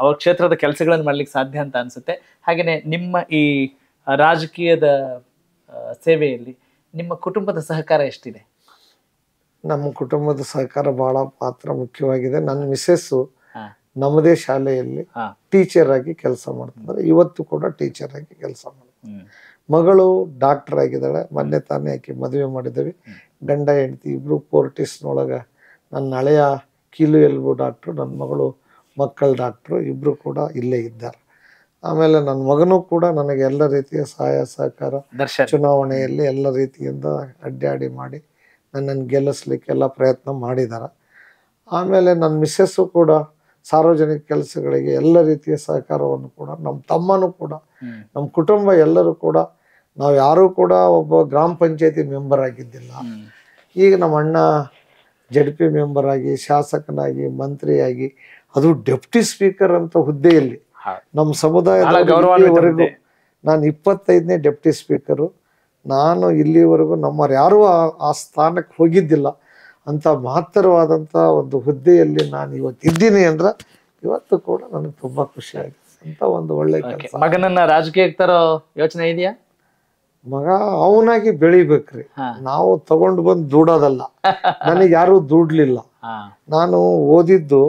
ಅವ್ರ ಕ್ಷೇತ್ರದ ಕೆಲಸಗಳನ್ನು ಮಾಡ್ಲಿಕ್ಕೆ ಸಾಧ್ಯ ಅಂತ ಅನ್ಸುತ್ತೆ. ಹಾಗೇನೆ ನಿಮ್ಮ ಈ ರಾಜಕೀಯದ ಸೇವೆಯಲ್ಲಿ ನಿಮ್ಮ ಕುಟುಂಬದ ಸಹಕಾರ ಎಷ್ಟಿದೆ? ನಮ್ಮ ಕುಟುಂಬದ ಸಹಕಾರ ಬಹಳ ಪಾತ್ರ ಮುಖ್ಯವಾಗಿದೆ. ನನ್ನ ಮಿಸ್ಸೆಸ್ಸು ನಮ್ಮದೇ ಶಾಲೆಯಲ್ಲಿ ಟೀಚರ್ ಆಗಿ ಕೆಲಸ ಮಾಡ್ತಿದ್ದಾರೆ, ಇವತ್ತು ಕೂಡ ಟೀಚರ್ ಆಗಿ ಕೆಲಸ ಮಾಡ್ತಾರೆ. ಮಗಳು ಡಾಕ್ಟರ್ ಆಗಿದ್ದಾಳೆ, ಮೊನ್ನೆ ತಾನೇ ಆಕೆ ಮದುವೆ ಮಾಡಿದ್ದೀವಿ. ಗಂಡ ಹೆಂಡತಿ ಇಬ್ರು ಫೋರ್ಟಿಸ್ನೊಳಗೆ, ನನ್ನ ಹಳೆಯ ಕೀಲು ಎಲ್ಬು ಡಾಕ್ಟ್ರು, ನನ್ನ ಮಗಳು ಮಕ್ಕಳ ಡಾಕ್ಟ್ರು, ಇಬ್ಬರು ಕೂಡ ಇಲ್ಲೇ ಇದ್ದಾರೆ. ಆಮೇಲೆ ನನ್ನ ಮಗನೂ ಕೂಡ ನನಗೆ ಎಲ್ಲ ರೀತಿಯ ಸಹಾಯ ಸಹಕಾರ, ಚುನಾವಣೆಯಲ್ಲಿ ಎಲ್ಲ ರೀತಿಯಿಂದ ಅಡ್ಡಾಡಿ ಮಾಡಿ ನನ್ನನ್ನು ಗೆಲ್ಲಿಸ್ಲಿಕ್ಕೆಲ್ಲ ಪ್ರಯತ್ನ ಮಾಡಿದ್ದಾರೆ. ಆಮೇಲೆ ನನ್ನ ಮಿಸ್ಸೆಸ್ಸು ಕೂಡ ಸಾರ್ವಜನಿಕ ಕೆಲಸಗಳಿಗೆ ಎಲ್ಲ ರೀತಿಯ ಸಹಕಾರವನ್ನು ಕೂಡ, ನಮ್ಮ ತಮ್ಮನೂ ಕೂಡ, ನಮ್ಮ ಕುಟುಂಬ ಎಲ್ಲರೂ ಕೂಡ, ನಾವು ಯಾರೂ ಕೂಡ ಒಬ್ಬ ಗ್ರಾಮ ಪಂಚಾಯತಿ ಮೆಂಬರ್ ಆಗಿದ್ದಿಲ್ಲ. ಈಗ ನಮ್ಮ ಅಣ್ಣ ZP ಮೆಂಬರ್ ಆಗಿ, ಶಾಸಕನಾಗಿ, ಮಂತ್ರಿಯಾಗಿ, ಅದು ಡೆಪ್ಟಿ ಸ್ಪೀಕರ್ ಅಂತ ಹುದ್ದೆಯಲ್ಲಿ ನಮ್ಮ ಸಮುದಾಯದವರೆಗೂ ನಾನು 25ನೇ ಡೆಪ್ಟಿ ಸ್ಪೀಕರು. ನಾನು ಇಲ್ಲಿವರೆಗೂ ನಮ್ಮವ್ರು ಯಾರೂ ಆ ಸ್ಥಾನಕ್ಕೆ ಹೋಗಿದ್ದಿಲ್ಲ. ಅಂಥ ಮಹತ್ತರವಾದಂಥ ಒಂದು ಹುದ್ದೆಯಲ್ಲಿ ನಾನು ಇವತ್ತು ಇದ್ದೀನಿ ಅಂದ್ರೆ ಇವತ್ತು ಕೂಡ ನನಗೆ ತುಂಬ ಖುಷಿಯಾಗಿದೆ. ಅಂತ ಒಂದು ಒಳ್ಳೆ ಕೆಲಸ. ಮಗನನ್ನ ರಾಜಕೀಯಕ್ಕೆ ತರೋ ಯೋಚನೆ ಇದೆಯಾ? ಮಗ ಅವನಾಗಿ ಬೆಳಿಬೇಕ್ರಿ, ನಾವು ತಗೊಂಡು ಬಂದು ದುಡೋದಲ್ಲ. ನನಗೆ ಯಾರು ದುಡ್ಲಿಲ್ಲ. ನಾನು ಓದಿದ್ದು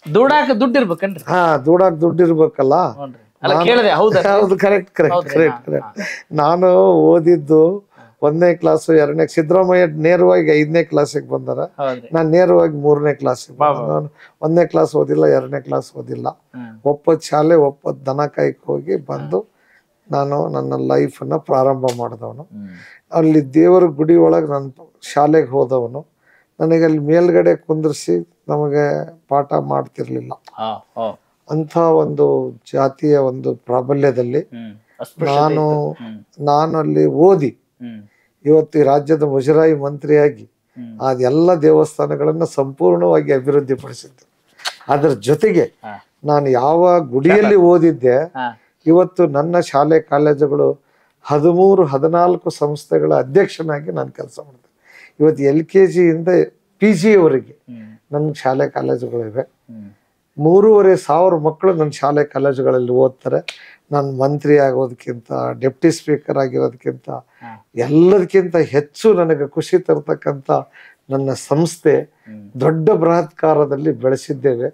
ದುಡ್ಡಾಕ ದುಡ್ಡಿರ್ಬೇಕನ್ರಿ. ದುಡಾಕ್ ದುಡ್ಡಿರ್ಬೇಕಲ್ಲ. ಹೌದು, ಕರೆಕ್ಟ್. ನಾನು ಓದಿದ್ದು 1ನೇ ಕ್ಲಾಸು, 2ನೇ, ಸಿದ್ದರಾಮಯ್ಯ ನೇರವಾಗಿ 5ನೇ ಕ್ಲಾಸಿಗೆ ಬಂದಾರ, ನಾನು ನೇರವಾಗಿ 3ನೇ ಕ್ಲಾಸಿಗೆ. ನಾನು 1ನೇ ಕ್ಲಾಸ್ ಓದಿಲ್ಲ, 2ನೇ ಕ್ಲಾಸ್ ಓದಿಲ್ಲ. ಒಪ್ಪತ್ತು ಶಾಲೆ, ಒಪ್ಪತ್ತು ದನ ಕಾಯ್ಕೆ ಹೋಗಿ ಬಂದು ನಾನು ನನ್ನ ಲೈಫನ್ನು ಪ್ರಾರಂಭ ಮಾಡಿದವನು. ಅಲ್ಲಿ ದೇವರ ಗುಡಿ ಒಳಗೆ ನಾನು ಶಾಲೆಗೆ ಹೋದವನು. ನನಗೆ ಅಲ್ಲಿ ಮೇಲ್ಗಡೆ ಕುಂದ್ರಿಸಿ ನಮಗೆ ಪಾಠ ಮಾಡ್ತಿರ್ಲಿಲ್ಲ. ಅಂಥ ಒಂದು ಜಾತಿಯ ಒಂದು ಪ್ರಾಬಲ್ಯದಲ್ಲಿ ನಾನು ಅಲ್ಲಿ ಓದಿ ಇವತ್ತು ಈ ರಾಜ್ಯದ ಮುಜರಾಯಿ ಮಂತ್ರಿಯಾಗಿ ಅದೆಲ್ಲ ದೇವಸ್ಥಾನಗಳನ್ನ ಸಂಪೂರ್ಣವಾಗಿ ಅಭಿವೃದ್ಧಿ ಪಡಿಸಿದ್ದೆ. ಅದರ ಜೊತೆಗೆ ನಾನು ಯಾವ ಗುಡಿಯಲ್ಲಿ ಓದಿದ್ದೆ, ಇವತ್ತು ನನ್ನ ಶಾಲೆ ಕಾಲೇಜುಗಳು 13-14 ಸಂಸ್ಥೆಗಳ ಅಧ್ಯಕ್ಷನಾಗಿ ನಾನು ಕೆಲಸ ಮಾಡಿದೆ. ಇವತ್ತು LKG ಇಂದ PG ಯವರೆಗೆ ನನ್ನ ಶಾಲೆ ಕಾಲೇಜುಗಳಿವೆ. 3,500 ಮಕ್ಕಳು ನನ್ನ ಶಾಲೆ ಕಾಲೇಜುಗಳಲ್ಲಿ ಓದ್ತಾರೆ. ನಾನು ಮಂತ್ರಿ ಆಗೋದಕ್ಕಿಂತ, ಡೆಪ್ಟಿ ಸ್ಪೀಕರ್ ಆಗಿರೋದಕ್ಕಿಂತ, ಎಲ್ಲದಕ್ಕಿಂತ ಹೆಚ್ಚು ನನಗೆ ಖುಷಿ ತರ್ತಕ್ಕಂಥ ನನ್ನ ಸಂಸ್ಥೆ ದೊಡ್ಡ ಬೃಹತ್ಕಾರದಲ್ಲಿ ಬೆಳೆಸಿದ್ದೇವೆ.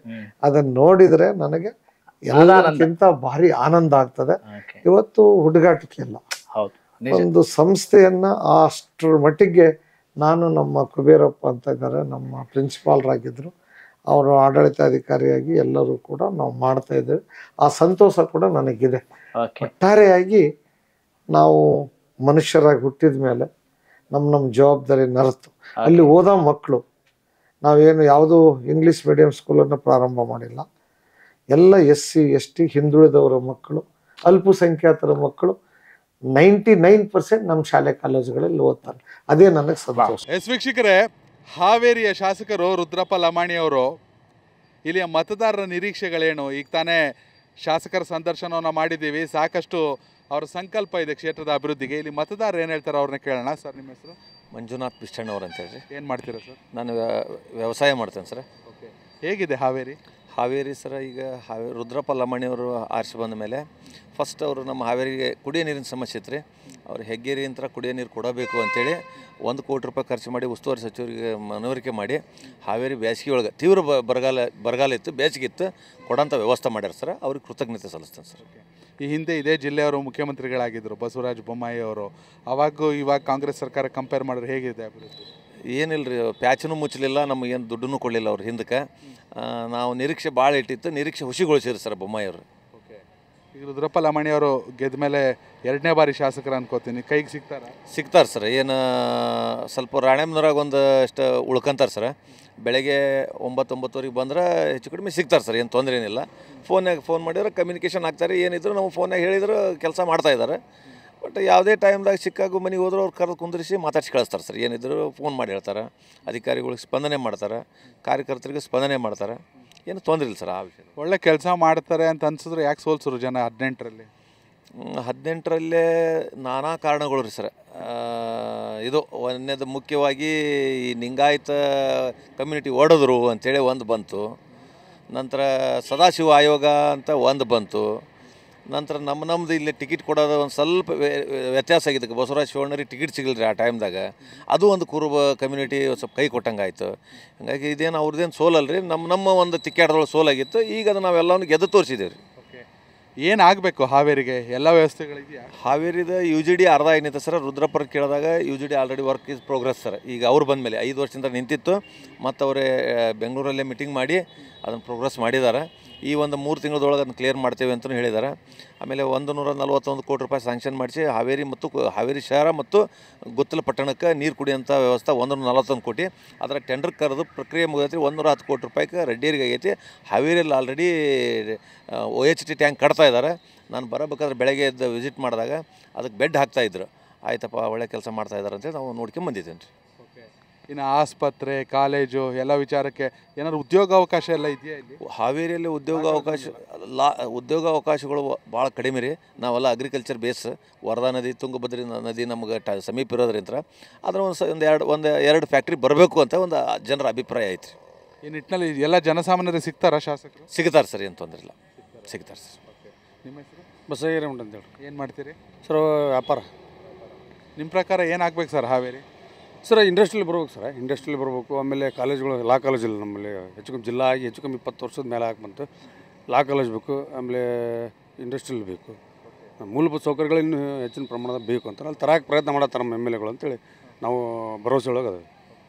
ಅದನ್ನು ನೋಡಿದರೆ ನನಗೆ ಎಲ್ಲದಕ್ಕಿಂತ ಭಾರಿ ಆನಂದ ಆಗ್ತದೆ. ಇವತ್ತು ಹುಡುಗಾಟಿಕೆ ಇಲ್ಲ, ಒಂದು ಸಂಸ್ಥೆಯನ್ನ ಅಷ್ಟರ ಮಟ್ಟಿಗೆ ನಾನು, ನಮ್ಮ ಕುಬೇರಪ್ಪ ಅಂತ ಇದ್ದಾರೆ, ನಮ್ಮ ಪ್ರಿನ್ಸಿಪಾಲ್ರಾಗಿದ್ದರು, ಅವರು ಆಡಳಿತಾಧಿಕಾರಿಯಾಗಿ ಎಲ್ಲರೂ ಕೂಡ ನಾವು ಮಾಡ್ತಾ ಇದ್ದೇವೆ. ಆ ಸಂತೋಷ ಕೂಡ ನನಗಿದೆ. ಒಟ್ಟಾರೆಯಾಗಿ ನಾವು ಮನುಷ್ಯರಾಗಿ ಹುಟ್ಟಿದ ಮೇಲೆ ನಮ್ಮ ಜವಾಬ್ದಾರಿ ನರೆತು ಅಲ್ಲಿ ಓದೋ ಮಕ್ಕಳು, ನಾವೇನು ಯಾವುದೂ ಇಂಗ್ಲೀಷ್ ಮೀಡಿಯಂ ಸ್ಕೂಲನ್ನು ಪ್ರಾರಂಭ ಮಾಡಿಲ್ಲ. ಎಲ್ಲ SC ST ಹಿಂದುಳಿದವರ ಮಕ್ಕಳು, ಅಲ್ಪಸಂಖ್ಯಾತರ ಮಕ್ಕಳು 99% ನಮ್ಮ ಶಾಲೆ ಕಾಲೇಜುಗಳಲ್ಲಿ ಓದ್ತಾರೆ. ಅದೇ ನನಗೆ ಸಂತೋಷ. ವೀಕ್ಷಕರೇ, ಹಾವೇರಿಯ ಶಾಸಕರು ರುದ್ರಪ್ಪ ಲಮಾಣಿ ಅವರು ಇಲ್ಲಿಯ ಮತದಾರರ ನಿರೀಕ್ಷೆಗಳೇನು? ಈಗ ತಾನೇ ಶಾಸಕರ ಸಂದರ್ಶನವನ್ನು ಮಾಡಿದ್ದೀವಿ, ಸಾಕಷ್ಟು ಅವರ ಸಂಕಲ್ಪ ಇದೆ ಕ್ಷೇತ್ರದ ಅಭಿವೃದ್ಧಿಗೆ. ಇಲ್ಲಿ ಮತದಾರರು ಏನು ಹೇಳ್ತಾರೆ ಅವ್ರನ್ನ ಕೇಳೋಣ. ಸರ್, ನಿಮ್ಮ ಹೆಸರು? ಮಂಜುನಾಥ್ ಪಿಷ್ಟಣ್ಣವ್ರು ಅಂತ ಹೇಳಿ. ಏನು ಮಾಡ್ತೀರಾ ಸರ್? ನಾನು ವ್ಯವಸಾಯ ಮಾಡ್ತೇನೆ ಸರ್. ಓಕೆ. ಹೇಗಿದೆ ಹಾವೇರಿ ಸರ್? ಈಗ ರುದ್ರಪ್ಪ ಲಮಾಣಿಯವರು ಆರಿಸಿ ಬಂದ ಮೇಲೆ ಫಸ್ಟ್ ಅವರು ನಮ್ಮ ಹಾವೇರಿಗೆ ಕುಡಿಯೋ ನೀರಿನ ಸಮಸ್ಯೆ ಇತ್ತು ರೀ. ಅವ್ರು ಹೆಗ್ಗೇರಿ ಅಂತ ಕುಡಿಯೋ ನೀರು ಕೊಡಬೇಕು ಅಂತೇಳಿ 1 ಕೋಟಿ ರೂಪಾಯಿ ಖರ್ಚು ಮಾಡಿ ಉಸ್ತುವಾರಿ ಸಚಿವರಿಗೆ ಮನವರಿಕೆ ಮಾಡಿ ಹಾವೇರಿ ಬೇಸಿಗೆ ಒಳಗೆ ತೀವ್ರ ಬರಗಾಲ ಇತ್ತು, ಬೇಸಿಗೆ ಇತ್ತು, ಕೊಡೋಂಥ ವ್ಯವಸ್ಥೆ ಮಾಡ್ಯಾರ ಸರ್. ಅವ್ರಿಗೆ ಕೃತಜ್ಞತೆ ಸಲ್ಲಿಸ್ತೇನೆ ಸರ್. ಈ ಹಿಂದೆ ಇದೇ ಜಿಲ್ಲೆಯವರು ಮುಖ್ಯಮಂತ್ರಿಗಳಾಗಿದ್ದರು, ಬಸವರಾಜ ಬೊಮ್ಮಾಯಿ ಅವರು. ಅವಾಗೂ ಇವಾಗ ಕಾಂಗ್ರೆಸ್ ಸರ್ಕಾರ ಕಂಪೇರ್ ಮಾಡಿದ್ರೆ ಹೇಗಿದೆ ಅಭಿವೃದ್ಧಿ? ಏನಿಲ್ಲ ರೀ, ಪ್ಯಾಚನೂ ಮುಚ್ಚಲಿಲ್ಲ, ನಮಗೇನು ದುಡ್ಡನ್ನು ಕೊಡಲಿಲ್ಲ ಅವ್ರು ಹಿಂದಕ್ಕೆ. ನಾವು ನಿರೀಕ್ಷೆ ಭಾಳ ಇಟ್ಟಿತ್ತು, ನಿರೀಕ್ಷೆ ಹುಸಿಗೊಳಿಸಿದ್ರು ಸರ್ ಬೊಮ್ಮಾಯಿ ಅವರು. ಓಕೆ. ಈಗ ರುದ್ರಪ್ಪ ಲಮಾಣಿ ಅವರು ಗೆದ್ದ ಮೇಲೆ 2ನೇ ಬಾರಿ ಶಾಸಕರು ಅನ್ಕೋತೀನಿ, ಕೈಗೆ ಸಿಗ್ತಾರೆ ಸರ್. ಏನು ಸ್ವಲ್ಪ ರಾಣೆಮ್ನೂರಾಗ ಒಂದು ಅಷ್ಟು ಉಳ್ಕೊಂತಾರೆ ಸರ್. ಬೆಳಗ್ಗೆ 9-9:30 ಬಂದ್ರೆ ಹೆಚ್ಚು ಕಡಿಮೆ ಸಿಗ್ತಾರೆ ಸರ್, ಏನು ತೊಂದರೆ ಏನಿಲ್ಲ. ಫೋನ್ ಮಾಡಿದ್ರೆ ಕಮ್ಯುನಿಕೇಷನ್ ಆಗ್ತಾರೆ, ಏನಿದ್ರು ನಾವು ಫೋನ್ನಾಗ ಹೇಳಿದ್ರು ಕೆಲಸ ಮಾಡ್ತಾಯಿದ್ದಾರೆ. ಬಟ್ ಯಾವುದೇ ಟೈಮ್ದಾಗ ಸಿಕ್ಕಾಗೂ ಮನೆಗೆ ಹೋದ್ರೆ ಅವ್ರು ಕರೆದು ಕುಂದಿರಿಸಿ ಮಾತಾಡ್ಸಿ ಕಳಿಸ್ತಾರೆ ಸರ್. ಏನಿದ್ರು ಫೋನ್ ಮಾಡಿ ಹೇಳ್ತಾರೆ, ಅಧಿಕಾರಿಗಳಿಗೆ ಸ್ಪಂದನೆ ಮಾಡ್ತಾರೆ, ಕಾರ್ಯಕರ್ತರಿಗೆ ಸ್ಪಂದನೆ ಮಾಡ್ತಾರೆ, ಏನು ತೊಂದರೆ ಇಲ್ಲ ಸರ್. ಆ ವಿಷಯ ಒಳ್ಳೆ ಕೆಲಸ ಮಾಡ್ತಾರೆ ಅಂತ ಅನ್ಸಿದ್ರೆ ಯಾಕೆ ಸೋಲ್ಸರು ಜನ 18ರಲ್ಲಿ? 18ರಲ್ಲೇ ನಾನಾ ಕಾರಣಗಳು ರೀ ಸರ್. ಇದು ಒಂದನೇದು ಮುಖ್ಯವಾಗಿ ಈ ಲಿಂಗಾಯತ ಕಮ್ಯುನಿಟಿ ಓಡಿದ್ರು ಅಂಥೇಳಿ ಒಂದು ಬಂತು. ನಂತರ ಸದಾಶಿವ ಆಯೋಗ ಅಂತ ಒಂದು ಬಂತು. ನಂತರ ನಮ್ಮದು ಇಲ್ಲಿ ಟಿಕೆಟ್ ಕೊಡೋದು ಒಂದು ಸ್ವಲ್ಪ ವ್ಯತ್ಯಾಸ ಆಗಿದ್ದಕ್ಕೆ ಬಸವರಾಜ ಶಿವಣ್ಣರಿಗೆ ಟಿಕೆಟ್ ಸಿಗಲಿಲ್ಲ ರೀ ಆ ಟೈಮ್ದಾಗ. ಅದು ಒಂದು ಕುರುಬ ಕಮ್ಯುನಿಟಿ ಸ್ವಲ್ಪ ಕೈ ಕೊಟ್ಟಂಗೆ ಆಯಿತು. ಹಾಗಾಗಿ ಇದೇನು ಅವ್ರದ್ದೇನು ಸೋಲಲ್ಲ ರೀ, ನಮ್ಮ ಒಂದು ತಿಕ್ಕಾಟದೊಳಗೆ ಸೋಲಾಗಿತ್ತು. ಈಗ ಅದು ನಾವೆಲ್ಲವನ್ನು ಗೆದ್ದು ತೋರಿಸಿದ್ದೇವೆ ರೀ. ಏನಾಗಬೇಕು ಹಾವೇರಿಗೆ? ಎಲ್ಲ ವ್ಯವಸ್ಥೆಗಳಿದೆಯಾ? ಹಾವೇರಿದ UGD ಅರ್ಧ ಏನಿದೆ ಸರ್. ರುದ್ರಪ್ಪರ ಕೇಳಿದಾಗ UGD already work is progress sir. ಈಗ ಅವ್ರು ಬಂದ ಮೇಲೆ 5 ವರ್ಷದಿಂದ ನಿಂತಿತ್ತು, ಮತ್ತು ಅವರೇ ಬೆಂಗಳೂರಲ್ಲೇ ಮೀಟಿಂಗ್ ಮಾಡಿ ಅದನ್ನು ಪ್ರೋಗ್ರೆಸ್ ಮಾಡಿದ್ದಾರೆ. ಈ ಒಂದು 3 ತಿಂಗಳದೊಳಗೆ ಅದನ್ನು ಕ್ಲಿಯರ್ ಮಾಡ್ತೇವೆ ಅಂತಲೂ ಹೇಳಿದ್ದಾರೆ. ಆಮೇಲೆ 141 ಕೋಟಿ ರೂಪಾಯಿ ಸ್ಯಾಂಕ್ಷನ್ ಮಾಡಿಸಿ ಹಾವೇರಿ ಶಹರ ಮತ್ತು ಗುತ್ತಲ ಪಟ್ಟಣಕ್ಕೆ ನೀರು ಕುಡಿಯೋಂಥ ವ್ಯವಸ್ಥೆ 141 ಕೋಟಿ. ಅದರ ಟೆಂಡರ್ ಕರೆದು ಪ್ರಕ್ರಿಯೆ ಮುಗಿದೈತಿ. 110 ಕೋಟಿ ರೂಪಾಯಿಗೆ ರೆಡ್ಡಿಯರಿಗೆ ಆಗೈತಿ. ಹಾವೇರಿಯಲ್ಲಿ ಆಲ್ರೆಡಿ OHT ಟ್ಯಾಂಕ್ ಕಟ್ತಾ ಇದ್ದಾರೆ. ನಾನು ಬರಬೇಕಾದ್ರೆ ಬೆಳಗ್ಗೆ ಎದ್ದು ವಿಸಿಟ್ ಮಾಡಿದಾಗ ಅದಕ್ಕೆ ಬೆಡ್ ಹಾಕ್ತಾಯಿದ್ರು. ಆಯ್ತಪ್ಪ, ಒಳ್ಳೆ ಕೆಲಸ ಮಾಡ್ತಾಯಿದ್ದಾರೆ ಅಂತೇಳಿ ನಾವು ನೋಡ್ಕೊಂಡು ಬಂದಿದ್ದೇನೆ ರೀ. ಇನ್ನು ಆಸ್ಪತ್ರೆ, ಕಾಲೇಜು ಎಲ್ಲ ವಿಚಾರಕ್ಕೆ ಏನಾದ್ರು ಉದ್ಯೋಗಾವಕಾಶ ಎಲ್ಲ ಇದೆಯಾ ಇಲ್ಲಿ ಹಾವೇರಿಯಲ್ಲಿ? ಉದ್ಯೋಗಾವಕಾಶಗಳು ಭಾಳ ಕಡಿಮೆ ರೀ. ನಾವೆಲ್ಲ ಅಗ್ರಿಕಲ್ಚರ್ ಬೇಸ್. ವರದಾ ನದಿ, ತುಂಗಭದ್ರಿ ನದಿ ನಮ್ಗೆ ಸಮೀಪ ಇರೋದ್ರಿಂದ ಅದರ ಒಂದು ಎರಡು ಫ್ಯಾಕ್ಟ್ರಿ ಬರಬೇಕು ಅಂತ ಒಂದು ಜನರ ಅಭಿಪ್ರಾಯ ಐತೆ ರೀ. ಈ ನಿಟ್ಟಿನಲ್ಲಿ ಎಲ್ಲ ಜನಸಾಮಾನ್ಯರಿಗೆ ಸಿಗ್ತಾರಾ ಶಾಸಕರು? ಸಿಗ್ತಾರೆ ಸರ್, ಏನು ತೊಂದರೆ ಇಲ್ಲ, ಸಿಗ್ತಾರೆ ಸರ್. ನಿಮ್ಮ ಹೆಸರು? ಬಸವರಾಜ್ ಅಂತೇಳಿ. ಏನು ಮಾಡ್ತೀರಿ ಸರ್? ವ್ಯಾಪಾರ. ನಿಮ್ಮ ಪ್ರಕಾರ ಏನಾಗಬೇಕು ಸರ್ ಹಾವೇರಿ? ಸರ್ ಇಂಡಸ್ಟ್ರಿಯಲ್ಲಿ ಬರ್ಬೇಕು ಸರ್, ಇಂಡಸ್ಟ್ರಿಯಲ್ಲಿ ಬರಬೇಕು. ಆಮೇಲೆ ಕಾಲೇಜ್ಗಳು, ಲಾ ಕಾಲೇಜಿಲ್ಲ ನಮ್ಮಲ್ಲಿ. ಹೆಚ್ಚು ಕಮ್ಮಿ ಜಿಲ್ಲಾ ಆಗಿ ಹೆಚ್ಚು ಕಮ್ಮಿ 20 ವರ್ಷದ ಮೇಲೆ ಬಂತು. ಲಾ ಕಾಲೇಜ್ ಬೇಕು, ಆಮೇಲೆ ಇಂಡಸ್ಟ್ರಿಯಲ್ಲಿ ಬೇಕು. ಮೂಲಭೂತ ಸೌಕರ್ಯಗಳು ಇನ್ನೂ ಹೆಚ್ಚಿನ ಪ್ರಮಾಣದ ಬೇಕು ಅಂತ ಅಲ್ಲಿ ತರಕ್ಕೆ ಪ್ರಯತ್ನ ಮಾಡತ್ತಾರೆ ನಮ್ಮ MLAಗಳು ಅಂತೇಳಿ ನಾವು ಭರವಸೆ ಒಳಗೆ ಅದು.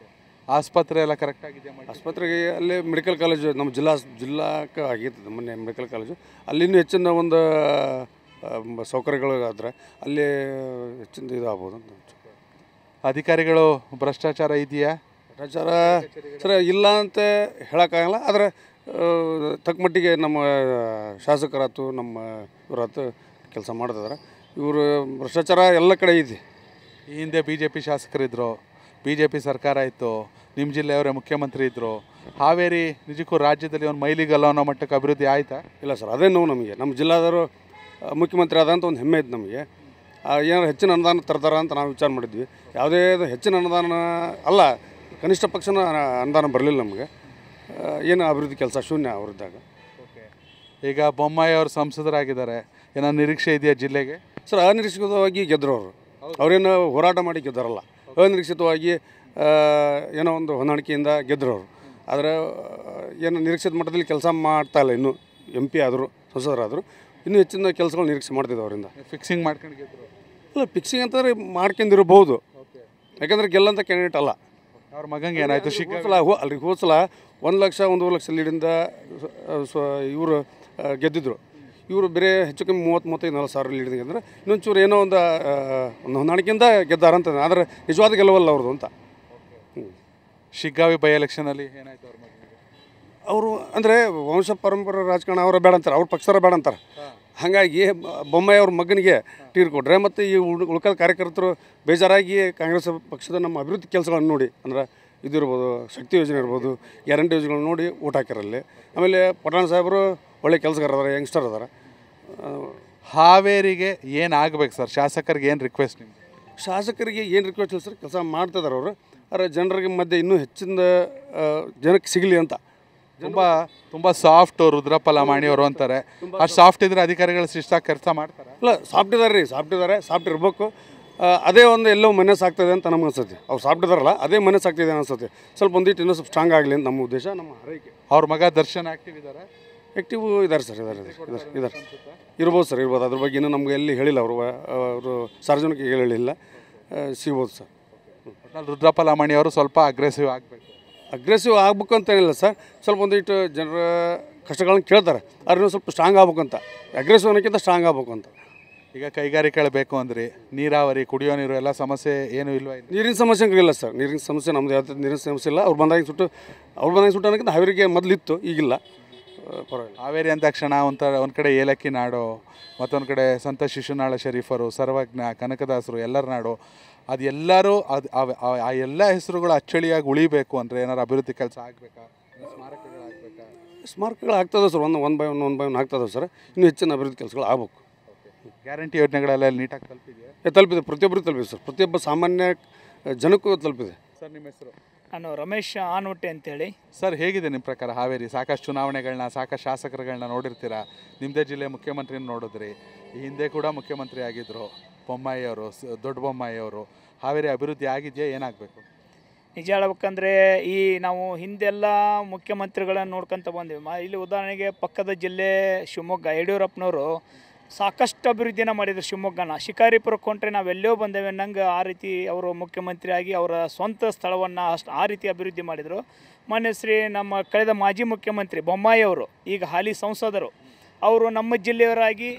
ಆಸ್ಪತ್ರೆ ಎಲ್ಲ ಕರೆಕ್ಟಾಗಿದೆ? ಆಸ್ಪತ್ರೆಗೆ ಅಲ್ಲೇ ಮೆಡಿಕಲ್ ಕಾಲೇಜು ನಮ್ಮ ಜಿಲ್ಲಾಕ್ಕೆ ಆಗೈತೆ ಮೊನ್ನೆ ಮೆಡಿಕಲ್ ಕಾಲೇಜು. ಅಲ್ಲಿನ್ನೂ ಹೆಚ್ಚಿನ ಒಂದು ಸೌಕರ್ಯಗಳು ಆದರೆ ಅಲ್ಲಿ ಹೆಚ್ಚಿನ ಇದು ಆಗ್ಬೋದು ಅಂತ. ಅಧಿಕಾರಿಗಳು ಭ್ರಷ್ಟಾಚಾರ ಇದೆಯಾ? ಭ್ರಷ್ಟಾಚಾರ ಸರ್ ಇಲ್ಲ ಅಂತ ಹೇಳೋಕ್ಕಾಗಲ್ಲ. ಆದರೆ ತಕ್ಕ ಮಟ್ಟಿಗೆ ನಮ್ಮ ಶಾಸಕರಾಯ್ತು, ನಮ್ಮ ಇವರಾಯ್ತು ಕೆಲಸ ಮಾಡ್ತಿದ್ದಾರೆ. ಇವರು ಭ್ರಷ್ಟಾಚಾರ ಎಲ್ಲ ಕಡೆ ಇದೆ. ಈ ಹಿಂದೆ BJP ಶಾಸಕರಿದ್ದರು, BJP ಸರ್ಕಾರ ಇತ್ತು, ನಿಮ್ಮ ಜಿಲ್ಲೆಯವರೇ ಮುಖ್ಯಮಂತ್ರಿ ಇದ್ದರು. ಹಾವೇರಿ ನಿಜಕ್ಕೂ ರಾಜ್ಯದಲ್ಲಿ ಒಂದು ಮೈಲಿಗಲ್ಲ ಅನ್ನೋ ಮಟ್ಟಕ್ಕೆ ಅಭಿವೃದ್ಧಿ ಆಯಿತಾ? ಇಲ್ಲ ಸರ್, ಅದೇ ನೋವು ನಮಗೆ. ನಮ್ಮ ಜಿಲ್ಲಾದವರು ಮುಖ್ಯಮಂತ್ರಿ ಆದಂಥ ಒಂದು ಹೆಮ್ಮೆ ಇತ್ತು ನಮಗೆ. ಏನಾರು ಹೆಚ್ಚಿನ ಅನುದಾನ ತರ್ತಾರ ಅಂತ ನಾವು ವಿಚಾರ ಮಾಡಿದ್ವಿ. ಯಾವುದೇ ಹೆಚ್ಚಿನ ಅನುದಾನ ಅಲ್ಲ, ಕನಿಷ್ಠ ಪಕ್ಷನ ಅನುದಾನ ಬರಲಿಲ್ಲ ನಮಗೆ. ಏನು ಅಭಿವೃದ್ಧಿ ಕೆಲಸ ಶೂನ್ಯ ಅವರಿದ್ದಾಗ. ಈಗ ಬೊಮ್ಮಾಯಿ ಅವರು ಸಂಸದರಾಗಿದ್ದಾರೆ, ಏನೋ ನಿರೀಕ್ಷೆ ಇದೆಯಾ ಜಿಲ್ಲೆಗೆ? ಸರ್ ಅನಿರೀಕ್ಷಿತವಾಗಿ ಗೆದ್ದರು ಅವರು. ಅವರೇನು ಹೋರಾಟ ಮಾಡಿ ಗೆದ್ದಾರಲ್ಲ, ಅನಿರೀಕ್ಷಿತವಾಗಿ ಏನೋ ಒಂದು ಹೊಂದಾಣಿಕೆಯಿಂದ ಗೆದ್ದರು ಅವರು. ಆದರೆ ಏನು ನಿರೀಕ್ಷಿತ ಮಟ್ಟದಲ್ಲಿ ಕೆಲಸ ಮಾಡ್ತಾಯಿಲ್ಲ. ಇನ್ನೂ MP ಆದರು, ಸಂಸದರಾದರು, ಇನ್ನೂ ಹೆಚ್ಚಿನ ಕೆಲಸಗಳು ನಿರೀಕ್ಷೆ ಮಾಡ್ತಿದ್ದೆ ಅವರಿಂದ. ಫಿಕ್ಸಿಂಗ್ ಮಾಡ್ಕೊಂಡು ಗೆದ್ದರು? ಇಲ್ಲ, ಫಿಕ್ಸಿಂಗ್ ಅಂತಂದ್ರೆ ಮಾಡ್ಕೊಂಡಿರ್ಬೋದು, ಯಾಕಂದರೆ ಗೆಲ್ಲಂಥ ಕ್ಯಾಂಡಿಡೇಟ್ ಅಲ್ಲ. ಅವ್ರ ಮಗಂಗೆ ಏನಾಯಿತು? ಅಲ್ರಿ ಹೋದ್ಸಲ 1 ಲಕ್ಷ 1.5 ಲಕ್ಷ ಲೀಡಿಂದ ಇವರು ಗೆದ್ದಿದ್ರು. ಇವರು ಬೇರೆ ಹೆಚ್ಚು ಕಮ್ಮಿ 30-35 ಸಾವಿರ ಲೀಡಿಂದ ಗೆದ್ದರೆ ಇನ್ನೊಂಚೂರು ಏನೋ ಒಂದು ಹೊಂದಾಣಿಕೆಯಿಂದ ಗೆದ್ದಾರಂತ. ಆದರೆ ನಿಜವಾದ ಗೆಲ್ಲವಲ್ಲ ಅವ್ರದ್ದು ಅಂತ. ಶಿಗ್ಗಾವಿ ಬೈ ಎಲೆಕ್ಷನಲ್ಲಿ ಏನಾಯ್ತು ಅವ್ರ ಮಗನಿಗೆ? ಅವರು ಅಂದರೆ ವಂಶ ಪರಂಪರೆ ರಾಜಕಾರಣ ಅವರ ಬೇಡ ಅಂತಾರೆ, ಅವ್ರ ಪಕ್ಷರ ಬೇಡ ಅಂತಾರೆ. ಹಾಗಾಗಿ ಬೊಮ್ಮಾಯಿ ಅವ್ರ ಮಗನಿಗೆ ಟಿಕೆಟ್ ಕೊಟ್ಟರೆ ಮತ್ತು ಈ ಉಳ್ಕಾದ ಕಾರ್ಯಕರ್ತರು ಬೇಜಾರಾಗಿ ಕಾಂಗ್ರೆಸ್ ಪಕ್ಷದ ನಮ್ಮ ಅಭಿವೃದ್ಧಿ ಕೆಲಸಗಳನ್ನು ನೋಡಿ ಅಂದ್ರೆ ಇದಿರ್ಬೋದು, ಶಕ್ತಿ ಯೋಜನೆ ಇರ್ಬೋದು, ಗ್ಯಾರಂಟಿ ಯೋಜನೆಗಳನ್ನ ನೋಡಿ ಓಟ್ ಹಾಕಿರಲ್ಲಿ. ಆಮೇಲೆ ಪಠಾಣ ಸಾಹೇಬರು ಒಳ್ಳೆ ಕೆಲಸಗಾರ ಅದಾರೆ, ಯಂಗ್ಸ್ಟರ್ ಅದಾರೆ. ಹಾವೇರಿಗೆ ಏನು ಆಗ್ಬೇಕು ಸರ್? ಶಾಸಕರಿಗೆ ಏನು ರಿಕ್ವೆಸ್ಟ್ ನಿಮ್ಗೆ? ಶಾಸಕರಿಗೆ ಏನು ರಿಕ್ವೆಸ್ಟ್ ಇಲ್ಲ ಸರ್, ಕೆಲಸ ಮಾಡ್ತಿದ್ದಾರೆ ಅವರು. ಆದರೆ ಜನರಿಗೆ ಮಧ್ಯೆ ಇನ್ನೂ ಹೆಚ್ಚಿನ ಜನಕ್ಕೆ ಸಿಗಲಿ ಅಂತ. ತುಂಬ ಸಾಫ್ಟ್ ರುದ್ರಪ್ಪ ಲಮಾಣಿ ಅವರು ಅಂತಾರೆ. ಆ ಸಾಫ್ಟ್ ಇದ್ರೆ ಅಧಿಕಾರಿಗಳು ಶಿಸ್ತಾಗಿ ಕೆಲಸ ಮಾಡ್ತಾರೆ. ಇಲ್ಲ, ಸಾಫ್ಟ್ ಇದ್ದಾರೆ ರೀ, ಸಾಫ್ಟ್ ಇರಬೇಕು. ಅದೇ ಒಂದು ಎಲ್ಲೋ ಮನಸ್ಸು ಆಗ್ತದೆ ಅಂತ ನಮ್ಗೆ ಅನ್ಸುತ್ತೆ. ಅವ್ರು ಸಾಫ್ಟ್ ಇದಾರಲ್ಲ, ಅದೇ ಮನಸ್ಸು ಆಗ್ತಿದೆ ಅನ್ಸುತ್ತೆ. ಸ್ವಲ್ಪ ಒಂದಿಟ್ಟು ಇನ್ನೂ ಸ್ವಲ್ಪ ಸ್ಟ್ರಾಂಗ್ ಆಗಲಿ ಅಂತ ನಮ್ಮ ಉದ್ದೇಶ, ನಮ್ಮ ಹಾರೈಕೆ. ಅವ್ರ ಮಗ ದರ್ಶನ್ ಆಕ್ಟಿವ್ ಇದ್ದಾರೆ? ಆ್ಯಕ್ಟಿವ್ ಇದ್ದಾರೆ ಸರ್, ಇದ್ದಾರೆ ಇರ್ಬೋದು ಸರ್, ಇರ್ಬೋದು. ಅದ್ರ ಬಗ್ಗೆ ಇನ್ನೂ ನಮ್ಗೆ ಎಲ್ಲಿ ಹೇಳಿಲ್ಲ ಅವರು ಸಾರ್ವಜನಿಕ ಹೇಳಿಲ್ಲ, ಸಿಗ್ಬೋದು ಸರ್. ರುದ್ರಪ್ಪ ಲಮಾಣಿ ಅವರು ಸ್ವಲ್ಪ ಅಗ್ರೆಸಿವ್ ಆಗ್ಬೇಕು ಅಂತ ಏನಿಲ್ಲ ಸರ್. ಸ್ವಲ್ಪ ಒಂದಿಟ್ಟು ಜನರ ಕಷ್ಟಗಳನ್ನ ಕೇಳ್ತಾರೆ, ಆದ್ರೂ ಸ್ವಲ್ಪ ಸ್ಟ್ರಾಂಗ್ ಆಗ್ಬೇಕು ಅಂತ. ಅಗ್ರೆಸಿವ್ ಅನ್ನೋಕ್ಕಿಂತ ಸ್ಟ್ರಾಂಗ್ ಆಗ್ಬೇಕು ಅಂತ. ಈಗ ಕೈಗಾರಿಕೆಗಳು ಬೇಕು ಅಂದ್ರಿ, ನೀರಾವರಿ, ಕುಡಿಯೋ ನೀರು ಎಲ್ಲ ಸಮಸ್ಯೆ ಏನೂ ಇಲ್ವಾ? ನೀರಿನ ಸಮಸ್ಯೆ ಇಲ್ಲ ಸರ್, ನೀರಿನ ಸಮಸ್ಯೆ ನಮ್ದು ಯಾವ್ದು ನೀರಿನ ಸಮಸ್ಯೆ ಇಲ್ಲ. ಅವ್ರು ಬಂದಾಗ ಸುಟ್ಟು ಅನ್ನೋಕ್ಕಿಂತ ಹಾವೇರಿಗೆ ಮೊದಲಿತ್ತು, ಈಗಿಲ್ಲ, ಪರವಾಗಿಲ್ಲ. ಹಾವೇರಿ ಅಂದ ತಕ್ಷಣ ಒಂದು ಕಡೆ ಏಲಕ್ಕಿ ನಾಡು, ಮತ್ತೊಂದು ಕಡೆ ಸಂತ ಶಿಶುನಾಳ ಶರೀಫರು, ಸರ್ವಜ್ಞ, ಕನಕದಾಸರು, ಎಲ್ಲರ ನಾಡು. ಅದು ಎಲ್ಲರೂ ಆ ಎಲ್ಲ ಹೆಸರುಗಳು ಅಚ್ಚಳಿಯಾಗಿ ಉಳಿಬೇಕು ಅಂದರೆ ಏನಾರು ಅಭಿವೃದ್ಧಿ ಕೆಲಸ ಆಗಬೇಕಾ? ಸ್ಮಾರಕಗಳಾಗಬೇಕಾ? ಸ್ಮಾರಕಗಳು ಆಗ್ತದೆ ಸರ್, ಒನ್ ಬೈ ಒನ್ ಆಗ್ತದೆ ಸರ್. ಇನ್ನೂ ಹೆಚ್ಚಿನ ಅಭಿವೃದ್ಧಿ ಕೆಲಸಗಳು ಆಗ್ಬೇಕು. ಗ್ಯಾರಂಟಿ ಯೋಜನೆಗಳೆಲ್ಲ ನೀಟಾಗಿ ತಲುಪಿದೆ? ತಲುಪಿದೆ, ಪ್ರತಿಯೊಬ್ಬರು ತಲುಪಿದೆ ಸರ್, ಪ್ರತಿಯೊಬ್ಬ ಸಾಮಾನ್ಯ ಜನಕ್ಕೂ ತಲುಪಿದೆ. ಸರ್, ನಿಮ್ಮ ಹೆಸರು? ನಾನು ರಮೇಶ್ ಆನವಟ್ಟೆ ಅಂತೇಳಿ. ಸರ್, ಹೇಗಿದೆ ನಿಮ್ಮ ಪ್ರಕಾರ ಹಾವೇರಿ? ಸಾಕಷ್ಟು ಚುನಾವಣೆಗಳನ್ನ, ಸಾಕಷ್ಟು ಶಾಸಕರುಗಳನ್ನ ನೋಡಿರ್ತೀರಾ. ನಿಮ್ಮದೇ ಜಿಲ್ಲೆ ಮುಖ್ಯಮಂತ್ರಿನ ನೋಡಿದ್ರಿ, ಈ ಹಿಂದೆ ಕೂಡ ಮುಖ್ಯಮಂತ್ರಿ ಆಗಿದ್ದರು ಬೊಮ್ಮಾಯಿ ಅವರು, ದೊಡ್ಡ ಬೊಮ್ಮಾಯಿ ಅವರು. ಹಾವೇರಿ ಅಭಿವೃದ್ಧಿ ಆಗಿದೆಯಾ? ಏನಾಗಬೇಕು? ನಿಜ ಹೇಳ್ಬೇಕಂದ್ರೆ ಈ ನಾವು ಹಿಂದೆಲ್ಲ ಮುಖ್ಯಮಂತ್ರಿಗಳನ್ನು ನೋಡ್ಕೊತ ಬಂದೀವಿ. ಇಲ್ಲಿ ಉದಾಹರಣೆಗೆ ಪಕ್ಕದ ಜಿಲ್ಲೆ ಶಿವಮೊಗ್ಗ, ಯಡಿಯೂರಪ್ಪನವರು ಸಾಕಷ್ಟು ಅಭಿವೃದ್ಧಿನ ಮಾಡಿದರು. ಶಿವಮೊಗ್ಗನ ಶಿಕಾರಿಪುರಕ್ಕೆ ಕೊಂಡ್ರೆ ನಾವೆಲ್ಲೋ ಬಂದೇವೆ ಅನ್ನಂಗೆ ಆ ರೀತಿ ಅವರು ಮುಖ್ಯಮಂತ್ರಿಯಾಗಿ ಅವರ ಸ್ವಂತ ಸ್ಥಳವನ್ನು ಆ ರೀತಿ ಅಭಿವೃದ್ಧಿ ಮಾಡಿದರು. ಮಾನ್ಯ ನಮ್ಮ ಕಳೆದ ಮಾಜಿ ಮುಖ್ಯಮಂತ್ರಿ ಬೊಮ್ಮಾಯಿ ಅವರು, ಈಗ ಹಾಲಿ ಸಂಸದರು, ಅವರು ನಮ್ಮ ಜಿಲ್ಲೆಯವರಾಗಿ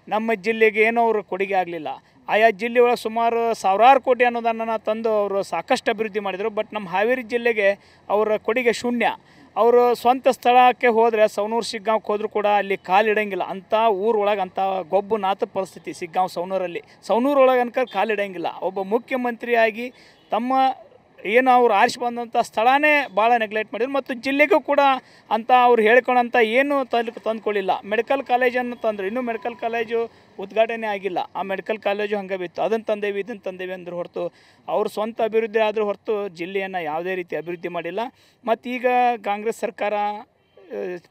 ನಮ್ಮ ಜಿಲ್ಲೆಗೆ ಏನೋ ಅವರು ಕೊಡುಗೆ ಆಗಲಿಲ್ಲ. ಆಯಾ ಜಿಲ್ಲೆಯೊಳಗೆ ಸುಮಾರು ಸಾವಿರಾರು ಕೋಟಿ ಅನುದಾನನ ತಂದು ಅವರು ಸಾಕಷ್ಟು ಅಭಿವೃದ್ಧಿ ಮಾಡಿದರು. ಬಟ್ ನಮ್ಮ ಹಾವೇರಿ ಜಿಲ್ಲೆಗೆ ಅವರ ಕೊಡುಗೆ ಶೂನ್ಯ. ಅವರು ಸ್ವಂತ ಸ್ಥಳಕ್ಕೆ ಹೋದರೆ ಸವಣೂರು ಶಿಗ್ಗಾಂವ್ಗೆ ಹೋದರೂ ಕೂಡ ಅಲ್ಲಿ ಕಾಲಿಡಂಗಿಲ್ಲ. ಅಂಥ ಊರೊಳಗೆ ಅಂಥ ಗೊಬ್ಬು ನಾಥ ಪರಿಸ್ಥಿತಿ ಸಿಗ್ಗಾಂವ್ ಸವಣೂರೊಳಗೆ ಅನ್ಕ ಕಾಲಿಡಂಗಿಲ್ಲ. ಒಬ್ಬ ಮುಖ್ಯಮಂತ್ರಿಯಾಗಿ ತಮ್ಮ ಏನು ಅವ್ರು ಆರಿಸಿ ಬಂದಂಥ ಸ್ಥಳನೇ ಭಾಳ ನೆಗ್ಲೆಕ್ಟ್ ಮಾಡಿದ್ರು. ಮತ್ತು ಜಿಲ್ಲೆಗೂ ಕೂಡ ಅಂತ ಅವ್ರು ಹೇಳ್ಕೊಳಂಥ ಏನು ತಂದುಕೊಳ್ಳಿಲ್ಲ. ಮೆಡಿಕಲ್ ಕಾಲೇಜನ್ನು ತಂದರು, ಇನ್ನೂ ಮೆಡಿಕಲ್ ಕಾಲೇಜು ಉದ್ಘಾಟನೆ ಆಗಿಲ್ಲ. ಆ ಮೆಡಿಕಲ್ ಕಾಲೇಜು ಹಂಗೆ ಬಿತ್ತು. ಅದನ್ನು ತಂದೇವಿ, ಇದನ್ನು ತಂದೇವಿ ಅಂದ್ರೆ ಹೊರತು ಅವ್ರ ಸ್ವಂತ ಅಭಿವೃದ್ಧಿ ಆದರೂ ಹೊರತು ಜಿಲ್ಲೆಯನ್ನು ಯಾವುದೇ ರೀತಿ ಅಭಿವೃದ್ಧಿ ಮಾಡಿಲ್ಲ. ಮತ್ತು ಈಗ ಕಾಂಗ್ರೆಸ್ ಸರ್ಕಾರ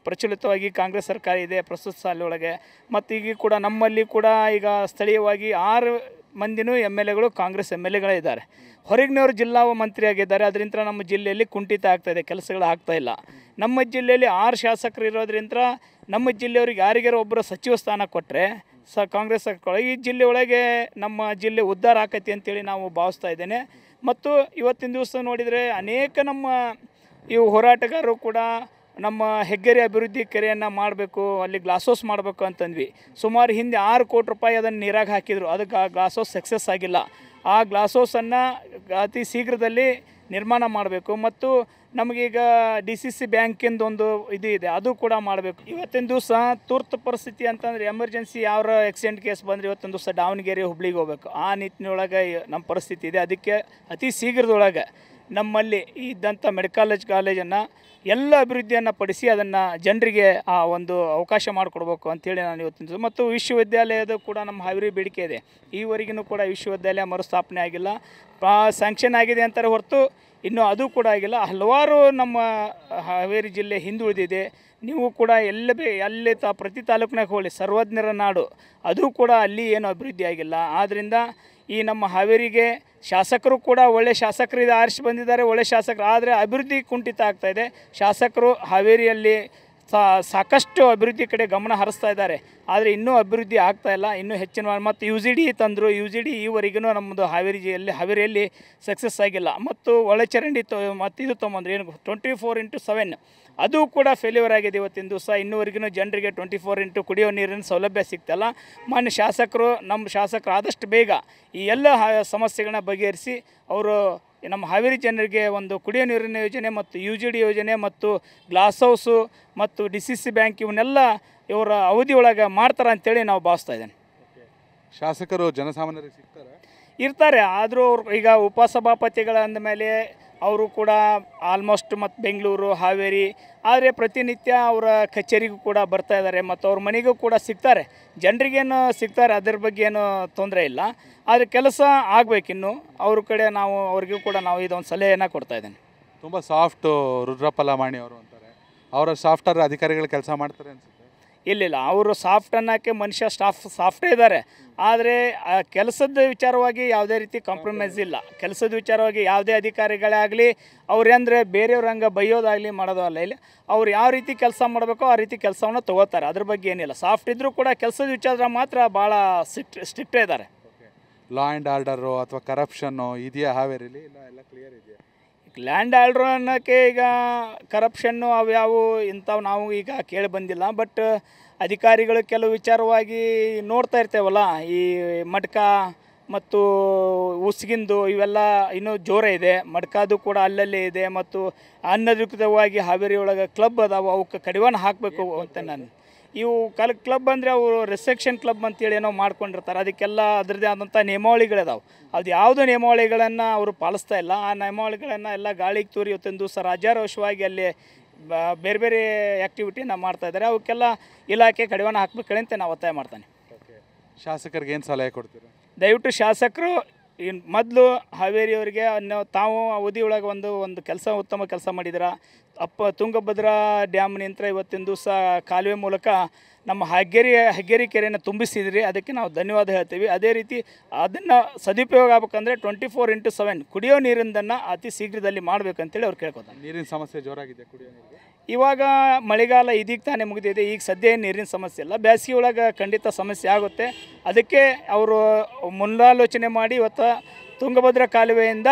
ಪ್ರಚಲಿತವಾಗಿ ಕಾಂಗ್ರೆಸ್ ಸರ್ಕಾರ ಇದೆ ಪ್ರಸ್ತುತ ಸಾಲಿನೊಳಗೆ. ಮತ್ತು ಈಗ ಕೂಡ ನಮ್ಮಲ್ಲಿ ಕೂಡ ಈಗ ಸ್ಥಳೀಯವಾಗಿ 6 ಮಂದಿನೂ MLAಗಳು ಕಾಂಗ್ರೆಸ್ MLAಗಳೇ ಇದ್ದಾರೆ. ಹೊರಗಿನವರು ಜಿಲ್ಲಾ ಮಂತ್ರಿ ಆಗಿದ್ದಾರೆ. ಅದರಿಂದ ನಮ್ಮ ಜಿಲ್ಲೆಯಲ್ಲಿ ಕುಂಠಿತ ಆಗ್ತಾಯಿದೆ, ಕೆಲಸಗಳು ಆಗ್ತಾಯಿಲ್ಲ. ನಮ್ಮ ಜಿಲ್ಲೆಯಲ್ಲಿ 6 ಶಾಸಕರು ಇರೋದ್ರಿಂದ ನಮ್ಮ ಜಿಲ್ಲೆಯವ್ರಿಗೆ ಯಾರಿಗಾರು ಒಬ್ಬರು ಸಚಿವ ಸ್ಥಾನ ಕೊಟ್ಟರೆ ಕಾಂಗ್ರೆಸ್ ಸರ್ಕಾರ ಈ ಜಿಲ್ಲೆ ಒಳಗೆ ನಮ್ಮ ಜಿಲ್ಲೆ ಉದ್ಧಾರ ಆಕೈತಿ ಅಂತೇಳಿ ನಾವು ಭಾವಿಸ್ತಾ ಇದ್ದೇನೆ. ಮತ್ತು ಇವತ್ತಿನ ದಿವಸ ನೋಡಿದರೆ ಅನೇಕ ನಮ್ಮ ಇವು ಹೋರಾಟಗಾರರು ಕೂಡ ನಮ್ಮ ಹೆಗ್ಗೆರೆ ಅಭಿವೃದ್ಧಿ ಕೆರೆಯನ್ನು ಮಾಡಬೇಕು, ಅಲ್ಲಿ ಗ್ಲಾಸ್ ಹೌಸ್ ಮಾಡಬೇಕು ಅಂತಂದ್ವಿ. ಸುಮಾರು ಹಿಂದೆ 6 ಕೋಟಿ ರೂಪಾಯಿ ಅದನ್ನು ನೀರಾಗಿ ಹಾಕಿದರು. ಅದಕ್ಕೆ ಆ ಗ್ಲಾಸ್ ಹೌಸ್ ಸಕ್ಸಸ್ ಆಗಿಲ್ಲ. ಆ ಗ್ಲಾಸ್ ಹೌಸನ್ನು ಅತಿ ಶೀಘ್ರದಲ್ಲಿ ನಿರ್ಮಾಣ ಮಾಡಬೇಕು. ಮತ್ತು ನಮಗೀಗ DCC ಬ್ಯಾಂಕಿಂದು ಒಂದು ಇದು ಇದೆ, ಅದು ಕೂಡ ಮಾಡಬೇಕು. ಇವತ್ತಿನ ದಿವಸ ತುರ್ತು ಪರಿಸ್ಥಿತಿ ಅಂತಂದರೆ ಎಮರ್ಜೆನ್ಸಿ ಯಾವ ಆಕ್ಸಿಡೆಂಟ್ ಕೇಸ್ ಬಂದರೆ ಇವತ್ತಿನ ದಿವಸ ದಾವಣಗೆರೆ ಹುಬ್ಳಿಗೆ ಹೋಗ್ಬೇಕು. ಆ ನಿಟ್ಟಿನೊಳಗೆ ನಮ್ಮ ಪರಿಸ್ಥಿತಿ ಇದೆ. ಅದಕ್ಕೆ ಅತಿ ಶೀಘ್ರದೊಳಗೆ ನಮ್ಮಲ್ಲಿ ಇದ್ದಂಥ ಮೆಡಿಕಲ್ ಕಾಲೇಜನ್ನು ಎಲ್ಲ ಅಭಿವೃದ್ಧಿಯನ್ನು ಪಡಿಸಿ ಅದನ್ನು ಜನರಿಗೆ ಆ ಒಂದು ಅವಕಾಶ ಮಾಡಿಕೊಡ್ಬೇಕು ಅಂಥೇಳಿ ನಾನು ಇವತ್ತಿನ. ಮತ್ತು ವಿಶ್ವವಿದ್ಯಾಲಯದ ಕೂಡ ನಮ್ಮ ಹಾವೇರಿ ಬೇಡಿಕೆ ಇದೆ. ಈವರೆಗೂ ಕೂಡ ವಿಶ್ವವಿದ್ಯಾಲಯ ಮರುಸ್ಥಾಪನೆ ಆಗಿಲ್ಲ. ಸ್ಯಾಂಕ್ಷನ್ ಆಗಿದೆ ಅಂತಾರೆ ಹೊರತು ಇನ್ನೂ ಅದು ಕೂಡ ಆಗಿಲ್ಲ. ಹಲವಾರು ನಮ್ಮ ಹಾವೇರಿ ಜಿಲ್ಲೆ ಹಿಂದುಳಿದಿದೆ. ನೀವು ಕೂಡ ಎಲ್ಲೇ ಪ್ರತಿ ತಾಲೂಕಿನಾಗ ಹೋಗಲಿ, ಸರ್ವಜ್ಞರ ನಾಡು, ಅದು ಕೂಡ ಅಲ್ಲಿ ಏನು ಅಭಿವೃದ್ಧಿ ಆಗಿಲ್ಲ. ಆದ್ದರಿಂದ ಈ ನಮ್ಮ ಹಾವೇರಿಗೆ ಶಾಸಕರು ಕೂಡ ಒಳ್ಳೆ ಶಾಸಕರು ಆರಿಸಿ ಬಂದಿದ್ದಾರೆ, ಒಳ್ಳೆ ಶಾಸಕರು. ಆದರೆ ಅಭಿವೃದ್ಧಿ ಕುಂಠಿತ ಆಗ್ತಾಯಿದೆ. ಶಾಸಕರು ಹಾವೇರಿಯಲ್ಲಿ ಸಾಕಷ್ಟು ಅಭಿವೃದ್ಧಿ ಕಡೆ ಗಮನ ಹರಿಸ್ತಾ ಇದ್ದಾರೆ, ಆದರೆ ಇನ್ನೂ ಅಭಿವೃದ್ಧಿ ಆಗ್ತಾಯಿಲ್ಲ. ಇನ್ನೂ ಹೆಚ್ಚಿನ ಮತ್ತು UGD ತಂದರು. UGD ಈವರೆಗೂ ನಮ್ಮದು ಹಾವೇರಿಯಲ್ಲಿ ಸಕ್ಸಸ್ ಆಗಿಲ್ಲ. ಮತ್ತು ಒಳಚರಂಡಿ ಮತ್ತು ಇದು ತೊಗೊಂಬಂದ್ರು ಏನು 24x7, ಅದು ಕೂಡ ಫೇಲ್ಯೂರ್ ಆಗಿದೆ ಇವತ್ತಿನ ದಿವಸ. ಇನ್ನೂವರೆಗೂ ಜನರಿಗೆ 24x ಕುಡಿಯೋ ನೀರಿನ ಸೌಲಭ್ಯ ಸಿಗ್ತಲ್ಲ. ಮಾನ್ಯ ಶಾಸಕರು, ನಮ್ಮ ಶಾಸಕರು ಆದಷ್ಟು ಬೇಗ ಈ ಎಲ್ಲ ಸಮಸ್ಯೆಗಳನ್ನ ಬಗೆಹರಿಸಿ ಅವರು ನಮ್ಮ ಹಾವೇರಿ ಜನರಿಗೆ ಒಂದು ಕುಡಿಯೋ ನೀರಿನ ಯೋಜನೆ ಮತ್ತು UGD ಯೋಜನೆ ಮತ್ತು ಗ್ಲಾಸ್ ಹೌಸು ಮತ್ತು DCC ಬ್ಯಾಂಕ್ ಇವನ್ನೆಲ್ಲ ಇವರ ಅವಧಿಯೊಳಗೆ ಮಾಡ್ತಾರೆ ಅಂತೇಳಿ ನಾವು ಭಾವಿಸ್ತಾ ಇದ್ದೇನೆ. ಶಾಸಕರು ಜನಸಾಮಾನ್ಯರಿಗೆ ಸಿಗ್ತಾರೆ ಇರ್ತಾರೆ, ಆದರೂ ಅವ್ರು ಈಗ ಉಪಸಭಾಪತಿಗಳ ಅಂದಮೇಲೆ ಅವರು ಕೂಡ ಆಲ್ಮೋಸ್ಟ್ ಮತ್ತು ಬೆಂಗಳೂರು ಹಾವೇರಿ, ಆದರೆ ಪ್ರತಿನಿತ್ಯ ಅವರ ಕಚೇರಿಗೂ ಕೂಡ ಬರ್ತಾ ಇದ್ದಾರೆ ಮತ್ತು ಅವ್ರ ಮನೆಗೂ ಕೂಡ ಸಿಗ್ತಾರೆ. ಜನರಿಗೇನು ಸಿಗ್ತಾರೆ, ಅದ್ರ ಬಗ್ಗೆ ಏನು ತೊಂದರೆ ಇಲ್ಲ. ಆದರೆ ಕೆಲಸ ಆಗಬೇಕಿನ್ನು ಅವ್ರ ಕಡೆ ನಾವು ಅವ್ರಿಗೂ ಕೂಡ ನಾವು ಇದೊಂದು ಸಲಹೆಯನ್ನು ಕೊಡ್ತಾ ಇದ್ದೇನೆ. ತುಂಬ ಸಾಫ್ಟು ರುದ್ರಪ್ಪ ಲಮಾಣಿ ಅವರು ಅಂತಾರೆ. ಅವರ ಸಾಫ್ಟ್ವೇರ್ ಅಧಿಕಾರಿಗಳು ಕೆಲಸ ಮಾಡ್ತಾರೆ ಅನ್ಸುತ್ತೆ. ಇಲ್ಲ, ಅವರು ಸಾಫ್ಟ್ ಅನ್ನೋಕ್ಕೆ ಮನುಷ್ಯ ಸಾಫ್ಟೇ ಇದ್ದಾರೆ, ಆದರೆ ಕೆಲಸದ ವಿಚಾರವಾಗಿ ಯಾವುದೇ ರೀತಿ ಕಾಂಪ್ರಮೈಸ್ ಇಲ್ಲ. ಕೆಲಸದ ವಿಚಾರವಾಗಿ ಯಾವುದೇ ಅಧಿಕಾರಿಗಳೇ ಆಗಲಿ ಅವ್ರೇಂದರೆ ಬೇರೆಯವ್ರ ಹಂಗೆ ಬೈಯೋದಾಗಲಿ ಮಾಡೋದು ಅಲ್ಲ. ಇಲ್ಲ, ಅವ್ರು ಯಾವ ರೀತಿ ಕೆಲಸ ಮಾಡಬೇಕೋ ಆ ರೀತಿ ಕೆಲಸವನ್ನು ತೊಗೋತಾರೆ, ಅದ್ರ ಬಗ್ಗೆ ಏನಿಲ್ಲ. ಸಾಫ್ಟ್ ಇದ್ದರೂ ಕೂಡ ಕೆಲಸದ ವಿಚಾರ ಮಾತ್ರ ಭಾಳ ಸ್ಟ್ರಿಕ್ಟೇ ಇದ್ದಾರೆ. ಲಾ ಆ್ಯಂಡ್ ಆರ್ಡರು ಅಥವಾ ಕರಪ್ಷನ್ನು ಇದೆಯಾ ಹಾವೇರಿಲಿ? ಇಲ್ಲ, ಎಲ್ಲ ಕ್ಲಿಯರ್ ಇದೆಯಾ? ಲ್ಯಾಂಡ್ ಆರ್ಡ್ರ್ ಅನ್ನೋಕ್ಕೆ ಈಗ ಕರಪ್ಷನ್ನು ಅವ್ಯಾವು ಇಂಥವು ನಾವು ಈಗ ಕೇಳಿ ಬಂದಿಲ್ಲ. ಬಟ್ ಅಧಿಕಾರಿಗಳು ಕೆಲವು ವಿಚಾರವಾಗಿ ನೋಡ್ತಾ ಇರ್ತೇವಲ್ಲ, ಈ ಮಡ್ಕ ಮತ್ತು ಉಸ್ಗಿಂದು ಇವೆಲ್ಲ ಇನ್ನೂ ಜೋರ ಇದೆ. ಮಡ್ಕಾದು ಕೂಡ ಅಲ್ಲಲ್ಲೇ ಇದೆ ಮತ್ತು ಅನಧಿಕೃತವಾಗಿ ಹಾವೇರಿ ಒಳಗೆ ಕ್ಲಬ್ ಅದಾವೆ, ಅವಕ್ಕೆ ಕಡಿವಾಣ ಹಾಕಬೇಕು ಅಂತ ನಾನು. ಇವು ಕ್ಲಬ್ ಅಂದರೆ ಅವರು ರಿಸೆಕ್ಷನ್ ಕ್ಲಬ್ ಅಂತೇಳಿ ಏನೋ ಮಾಡ್ಕೊಂಡಿರ್ತಾರೆ, ಅದಕ್ಕೆಲ್ಲ ಅದರದ್ದೇ ಆದಂಥ ನಿಯಮಾವಳಿಗಳಿದಾವೆ. ಅದು ಯಾವುದೋ ನಿಯಮಾವಳಿಗಳನ್ನು ಅವರು ಪಾಲಿಸ್ತಾ ಇಲ್ಲ. ಆ ನಿಯಮಾವಳಿಗಳನ್ನು ಎಲ್ಲ ಗಾಳಿಗೆ ತೂರಿ ಇವತ್ತೊಂದು ದಿವಸ ರಾಜ್ಯಾರೋಷವಾಗಿ ಅಲ್ಲಿ ಬೇರೆ ಬೇರೆ ಆ್ಯಕ್ಟಿವಿಟಿನ ಮಾಡ್ತಾಯಿದ್ದಾರೆ. ಅವಕ್ಕೆಲ್ಲ ಇಲಾಖೆ ಕಡಿವಾಣ ಹಾಕಬೇಕು ಅಂತ ನಾವು ಒತ್ತಾಯ ಮಾಡ್ತಾನೆ. ಶಾಸಕರಿಗೆ ಏನು ಸಲಹೆ ಕೊಡ್ತೀರಾ? ದಯವಿಟ್ಟು ಶಾಸಕರು ಮೊದಲು ಹಾವೇರಿಯವರಿಗೆ ತಾವು ಅವಧಿಯೊಳಗೆ ಒಂದು ಕೆಲಸ ಉತ್ತಮ ಕೆಲಸ ಮಾಡಿದಿರ. ತುಂಗಭದ್ರಾ ಡ್ಯಾಮ್ನಿಂದ ಇವತ್ತಿನ ದಿವಸ ಕಾಲುವೆ ಮೂಲಕ ನಮ್ಮ ಹೆಗ್ಗೇರಿ ಕೆರೆಯನ್ನು ತುಂಬಿಸಿದ್ರಿ, ಅದಕ್ಕೆ ನಾವು ಧನ್ಯವಾದ ಹೇಳ್ತೀವಿ. ಅದೇ ರೀತಿ ಅದನ್ನು ಸದುಪಯೋಗ ಆಗ್ಬೇಕಂದ್ರೆ 24x7 ಕುಡಿಯೋ ನೀರಿಂದನ್ನು ಅತಿ ಶೀಘ್ರದಲ್ಲಿ ಮಾಡಬೇಕಂತೇಳಿ ಅವ್ರು ಕೇಳ್ಕೊತಾರೆ. ನೀರಿನ ಸಮಸ್ಯೆ ಜೋರಾಗಿದೆ ಕುಡಿಯೋ ನೀರಿಗೆ. ಇವಾಗ ಮಳೆಗಾಲ ಇದೀಗ ತಾನೇ ಮುಗಿದಿದೆ, ಈಗ ಸದ್ಯ ನೀರಿನ ಸಮಸ್ಯೆ ಇಲ್ಲ. ಬೇಸಿಗೆ ಒಳಗೆ ಖಂಡಿತ ಸಮಸ್ಯೆ ಆಗುತ್ತೆ. ಅದಕ್ಕೆ ಅವರು ಮುನ್ಸಾಲೋಚನೆ ಮಾಡಿ ಇವತ್ತು ತುಂಗಭದ್ರಾ ಕಾಲುವೆಯಿಂದ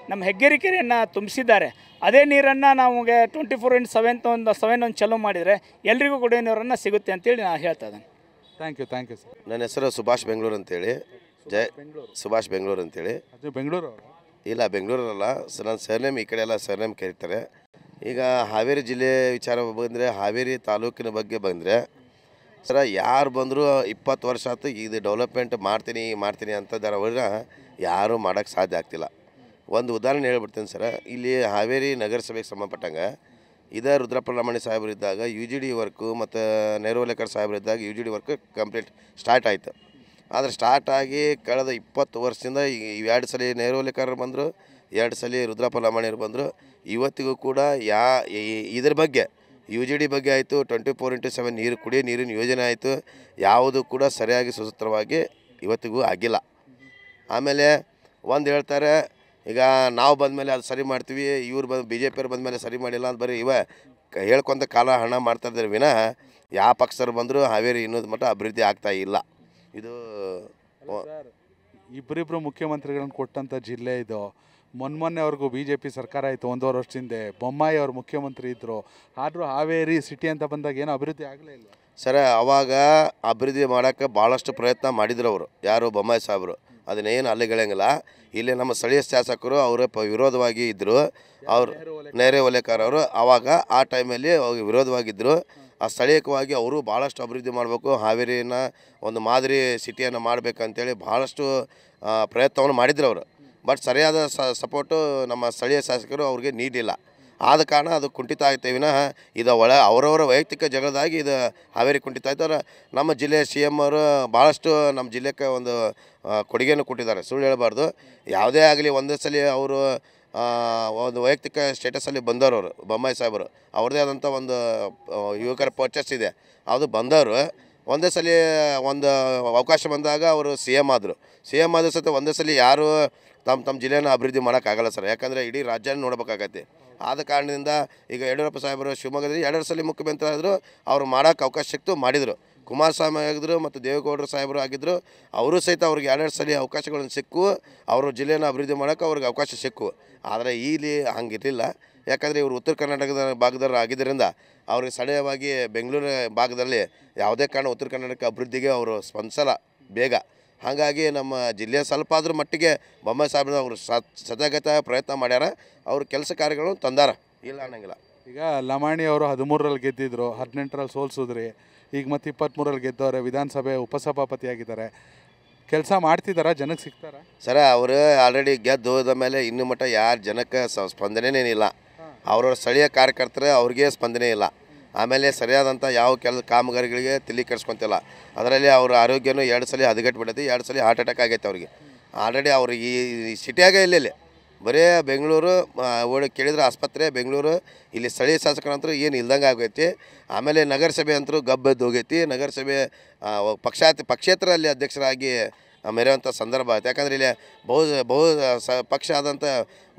ನಮ್ಮ ಹೆಗ್ಗೇರಿ ಕೆರೆಯನ್ನು ತುಂಬಿಸಿದ್ದಾರೆ. ಅದೇ ನೀರನ್ನು ನಮಗೆ 24x7 ಒಂದು ಚಾಲೂ ಮಾಡಿದರೆ ಎಲ್ರಿಗೂ ಕುಡಿಯೋ ನೀರನ್ನು ಸಿಗುತ್ತೆ ಅಂತೇಳಿ ನಾನು ಹೇಳ್ತಾ ಇದ್ದೇನೆ. Thank you sir. ನನ್ನ ಹೆಸರು ಸುಭಾಷ್ ಬೆಂಗಳೂರು ಅಂತೇಳಿ. ಸುಭಾಷ್ ಬೆಂಗಳೂರು ಅಂತೇಳಿ. ಅದು ಬೆಂಗಳೂರು? ಇಲ್ಲ, ಬೆಂಗಳೂರಲ್ಲ, ನನ್ನ ಸರ್ನೇಮ್ ಈ ಕಡೆ ಎಲ್ಲ ಸರ್ನೇಮ್ ಕರೀತಾರೆ. ಈಗ ಹಾವೇರಿ ಜಿಲ್ಲೆ ವಿಚಾರ ಬಂದರೆ, ಹಾವೇರಿ ತಾಲೂಕಿನ ಬಗ್ಗೆ ಬಂದರೆ ಸರ ಯಾರು ಬಂದರೂ 20 ವರ್ಷ ಆಯ್ತು ಇದು ಡೆವಲಪ್ಮೆಂಟ್ ಮಾಡ್ತೀನಿ ಅಂತದಾರ ಅವ್ರ ಯಾರೂ ಮಾಡೋಕ್ಕೆ ಸಾಧ್ಯ ಆಗ್ತಿಲ್ಲ. ಒಂದು ಉದಾಹರಣೆ ಹೇಳ್ಬಿಡ್ತೀನಿ ಸರ. ಇಲ್ಲಿ ಹಾವೇರಿ ನಗರಸಭೆಗೆ ಸಂಬಂಧಪಟ್ಟಂಗೆ ರುದ್ರಪ್ಪ ಲಮಾಣಿ ಸಾಹೇಬರು ಇದ್ದಾಗ UGD ವರ್ಕು ಮತ್ತು ನೇರೋಲೇಕರ್ ಸಾಹೇಬರು ಇದ್ದಾಗ UGD ವರ್ಕ್ ಕಂಪ್ಲೀಟ್ ಸ್ಟಾರ್ಟ್ ಆಯಿತು. ಆದರೆ ಸ್ಟಾರ್ಟ್ ಆಗಿ ಕಳೆದ 20 ವರ್ಷದಿಂದ ಈಗ 2 ಸಲ ನೇರೋಲೇಕರ್ ಬಂದರು, 2 ಸಲ ರುದ್ರಪ್ಪ ಲಮಾಣಿಯವರು ಬಂದರು. ಇವತ್ತಿಗೂ ಕೂಡ ಇದ್ರ ಬಗ್ಗೆ UGD ಬಗ್ಗೆ ಆಯಿತು, 24x7 ಕುಡಿಯೋ ನೀರಿನ ಯೋಜನೆ ಆಯಿತು, ಯಾವುದು ಕೂಡ ಸರಿಯಾಗಿ ಸುಸೂತ್ರವಾಗಿ ಇವತ್ತಿಗೂ ಆಗಿಲ್ಲ. ಆಮೇಲೆ ಒಂದು ಹೇಳ್ತಾರೆ, ಈಗ ನಾವು ಬಂದಮೇಲೆ ಅದು ಸರಿ ಮಾಡ್ತೀವಿ, ಇವ್ರು BJP ಅವ್ರು ಬಂದಮೇಲೆ ಸರಿ ಮಾಡಿಲ್ಲ ಅಂತ ಬರೀ ಹೇಳ್ಕೊಂತ ಕಾಲ ಹಣ ಮಾಡ್ತಾ ಇದ್ದಾರೆ ವಿನಃ ಯಾವ ಪಕ್ಷರು ಬಂದರೂ ಹಾವೇರಿ ಇನ್ನೊಂದು ಮಟ್ಟ ಅಭಿವೃದ್ಧಿ ಆಗ್ತಾ ಇಲ್ಲ. ಇದು ಇಬ್ಬರಿಬ್ಬರು ಮುಖ್ಯಮಂತ್ರಿಗಳನ್ನು ಕೊಟ್ಟಂಥ ಜಿಲ್ಲೆ ಇದು. ಮೊನ್ನೆವರೆಗೂ BJP ಸರ್ಕಾರ ಆಯಿತು, 1.5 ವರ್ಷದಿಂದ ಬೊಮ್ಮಾಯಿ ಅವರು ಮುಖ್ಯಮಂತ್ರಿ ಇದ್ದರು. ಆದರೂ ಹಾವೇರಿ ಸಿಟಿ ಅಂತ ಬಂದಾಗ ಏನೋ ಅಭಿವೃದ್ಧಿ ಆಗಲೇ ಇಲ್ಲ ಸರ. ಅವಾಗ ಅಭಿವೃದ್ಧಿ ಮಾಡೋಕ್ಕೆ ಭಾಳಷ್ಟು ಪ್ರಯತ್ನ ಮಾಡಿದ್ರು ಅವರು, ಯಾರು ಬೊಮ್ಮಾಯಿ ಸಾಹೇಬರು. ಅದನ್ನೇನು ಅಲ್ಲಿಗಳಂಗಿಲ್ಲ. ಇಲ್ಲಿ ನಮ್ಮ ಸ್ಥಳೀಯ ಶಾಸಕರು ಅವರ ವಿರೋಧವಾಗಿ ಇದ್ದರು. ಅವರು ನೇರೇ ಓಲೇಕರ್ ಅವರು ಆವಾಗ ಆ ಟೈಮಲ್ಲಿ ವಿರೋಧವಾಗಿದ್ದರು. ಆ ಸ್ಥಳೀಯವಾಗಿ ಅವರು ಭಾಳಷ್ಟು ಅಭಿವೃದ್ಧಿ ಮಾಡಬೇಕು, ಹಾವೇರಿನ ಒಂದು ಮಾದರಿ ಸಿಟಿಯನ್ನು ಮಾಡಬೇಕಂತೇಳಿ ಭಾಳಷ್ಟು ಪ್ರಯತ್ನವನ್ನು ಮಾಡಿದ್ರು ಅವರು. ಬಟ್ ಸರಿಯಾದ ಸಪೋರ್ಟು ನಮ್ಮ ಸ್ಥಳೀಯ ಶಾಸಕರು ಅವ್ರಿಗೆ ನೀಡಿಲ್ಲ. ಆದ ಕಾರಣ ಅದು ಕುಂಠಿತ ಆಗ್ತೇವೆ ವಿನಃ ಇದು ಅವರವರ ವೈಯಕ್ತಿಕ ಜಗಳದಾಗಿ ಇದು ಹಾವೇರಿ ಕುಂಠಿತ ಆಯ್ತಾರೆ. ನಮ್ಮ ಜಿಲ್ಲೆಯ CM ಅವರು ಭಾಳಷ್ಟು ನಮ್ಮ ಜಿಲ್ಲೆಗೆ ಒಂದು ಕೊಡುಗೆಯನ್ನು ಕೊಟ್ಟಿದ್ದಾರೆ, ಸುಳ್ಳು ಹೇಳಬಾರ್ದು. ಯಾವುದೇ ಆಗಲಿ ಒಂದೇ ಸಲ ಅವರು ಒಂದು ವೈಯಕ್ತಿಕ ಸ್ಟೇಟಸಲ್ಲಿ ಬಂದವರು ಅವರು ಬೊಮ್ಮಾಯಿ ಸಾಹೇಬರು. ಅವ್ರದ್ದೇ ಆದಂಥ ಒಂದು ಯುವಕರ ಪರ್ಚೇಸ್ ಇದೆ, ಅದು ಬಂದವರು ಒಂದೇ ಸಲ ಒಂದು ಅವಕಾಶ ಬಂದಾಗ ಅವರು CM ಆದರು. CM ಆದ ಸತ ಒಂದೇ ಸಲ ಯಾರು ತಮ್ಮ ಜಿಲ್ಲೆಯನ್ನು ಅಭಿವೃದ್ಧಿ ಮಾಡೋಕ್ಕಾಗಲ್ಲ ಸರ್, ಯಾಕಂದರೆ ಇಡೀ ರಾಜ್ಯನ ನೋಡ್ಬೇಕಾಗತ್ತೆ. ಆದ ಕಾರಣದಿಂದ ಈಗ ಯಡಿಯೂರಪ್ಪ ಸಾಹೇಬರು ಶಿವಮೊಗ್ಗದಲ್ಲಿ 2 ಸಲ ಮುಖ್ಯಮಂತ್ರಿ ಆದರು, ಅವರು ಮಾಡೋಕ್ಕೆ ಅವಕಾಶ ಸಿಕ್ತು, ಮಾಡಿದರು. ಕುಮಾರಸ್ವಾಮಿ ಆಗಿದ್ದರು ಮತ್ತು ದೇವೇಗೌಡರು ಸಾಹೇಬರು ಆಗಿದ್ದರು, ಅವರು ಸಹಿತ ಅವ್ರಿಗೆ 2 ಸಲ ಅವಕಾಶಗಳನ್ನು ಸಿಕ್ಕು, ಅವರು ಜಿಲ್ಲೆಯನ್ನು ಅಭಿವೃದ್ಧಿ ಮಾಡೋಕ್ಕೆ ಅವ್ರಿಗೆ ಅವಕಾಶ ಸಿಕ್ಕು. ಆದರೆ ಇಲ್ಲಿ ಹಂಗಿರಲಿಲ್ಲ, ಯಾಕಂದರೆ ಇವರು ಉತ್ತರ ಕರ್ನಾಟಕದ ಭಾಗದವರು ಆಗಿದ್ದರಿಂದ ಅವ್ರಿಗೆ ಸ್ಥಳೀಯವಾಗಿ ಬೆಂಗಳೂರು ಭಾಗದಲ್ಲಿ ಯಾವುದೇ ಕಾರಣ ಉತ್ತರ ಕರ್ನಾಟಕ ಅಭಿವೃದ್ಧಿಗೆ ಅವರು ಸ್ಪಂದಿಸಲ್ಲ ಬೇಗ. ಹಾಗಾಗಿ ನಮ್ಮ ಜಿಲ್ಲೆಯ ಸ್ವಲ್ಪ ಆದ್ರೂ ಮಟ್ಟಿಗೆ ಬೊಮ್ಮಾಯಿ ಸಾಹೇಬ್ರು ಅವರು ಸತತ ಪ್ರಯತ್ನ ಮಾಡ್ಯಾರ. ಅವ್ರ ಕೆಲಸ ಕಾರ್ಯಗಳನ್ನು ತಂದಾರ, ಇಲ್ಲ ಅನ್ನಂಗಿಲ್ಲ. ಈಗ ಲಮಾಣಿ ಅವರು 13ರಲ್ಲಿ ಗೆದ್ದಿದ್ರು, 18ರಲ್ಲಿ ಸೋಲ್ಸಿದ್ರಿ, ಈಗ ಮತ್ತೆ 23ರಲ್ಲಿ ಗೆದ್ದವ್ರೆ, ವಿಧಾನಸಭೆ ಉಪಸಭಾಪತಿ ಆಗಿದ್ದಾರೆ. ಕೆಲಸ ಮಾಡ್ತಿದ್ದಾರಾ, ಜನಕ್ಕೆ ಸಿಗ್ತಾರ? ಸರ ಅವರು ಆಲ್ರೆಡಿ ಗೆದ್ದು ಹೋದ ಮೇಲೆ ಇನ್ನೂ ಮಟ್ಟ ಯಾರು ಜನಕ್ಕೆ ಸ್ಪಂದನೆನೇನಿಲ್ಲ. ಅವ್ರವ್ರ ಸ್ಥಳೀಯ ಕಾರ್ಯಕರ್ತರು ಅವ್ರಿಗೆ ಸ್ಪಂದನೆ ಇಲ್ಲ. ಆಮೇಲೆ ಸರಿಯಾದಂಥ ಯಾವ ಕಾಮಗಾರಿಗಳಿಗೆ ತಲೆ ಕೆಡಿಸ್ಕೊಂತಿಲ್ಲ. ಅದರಲ್ಲಿ ಅವ್ರ ಆರೋಗ್ಯನೂ 2 ಸಲ ಹದಗೆಟ್ಬಿಟ್ಟೈತಿ, 2 ಸಲ ಹಾರ್ಟ್ ಅಟ್ಯಾಕ್ ಆಗೈತೆ ಅವ್ರಿಗೆ. ಆಲ್ರೆಡಿ ಅವ್ರು ಈ ಸಿಟಿಯಾಗ ಇಲ್ಲಿ ಬರೀ ಬೆಂಗಳೂರು ಕೇಳಿದ್ರೆ ಆಸ್ಪತ್ರೆ ಬೆಂಗಳೂರು, ಇಲ್ಲಿ ಸ್ಥಳೀಯ ಶಾಸಕರಂತರೂ ಏನು ಇಲ್ದಂಗೆ ಆಗೈತಿ. ಆಮೇಲೆ ನಗರಸಭೆ ಅಂತರೂ ಗಬ್ಬೆದ್ದು ಹೋಗೈತಿ. ನಗರಸಭೆ ಪಕ್ಷೇತರ ಅಲ್ಲಿ ಅಧ್ಯಕ್ಷರಾಗಿ ಮೆರೆಯುವಂಥ ಸಂದರ್ಭ ಆಯ್ತು. ಯಾಕಂದರೆ ಇಲ್ಲಿ ಬಹು ಪಕ್ಷ ಆದಂಥ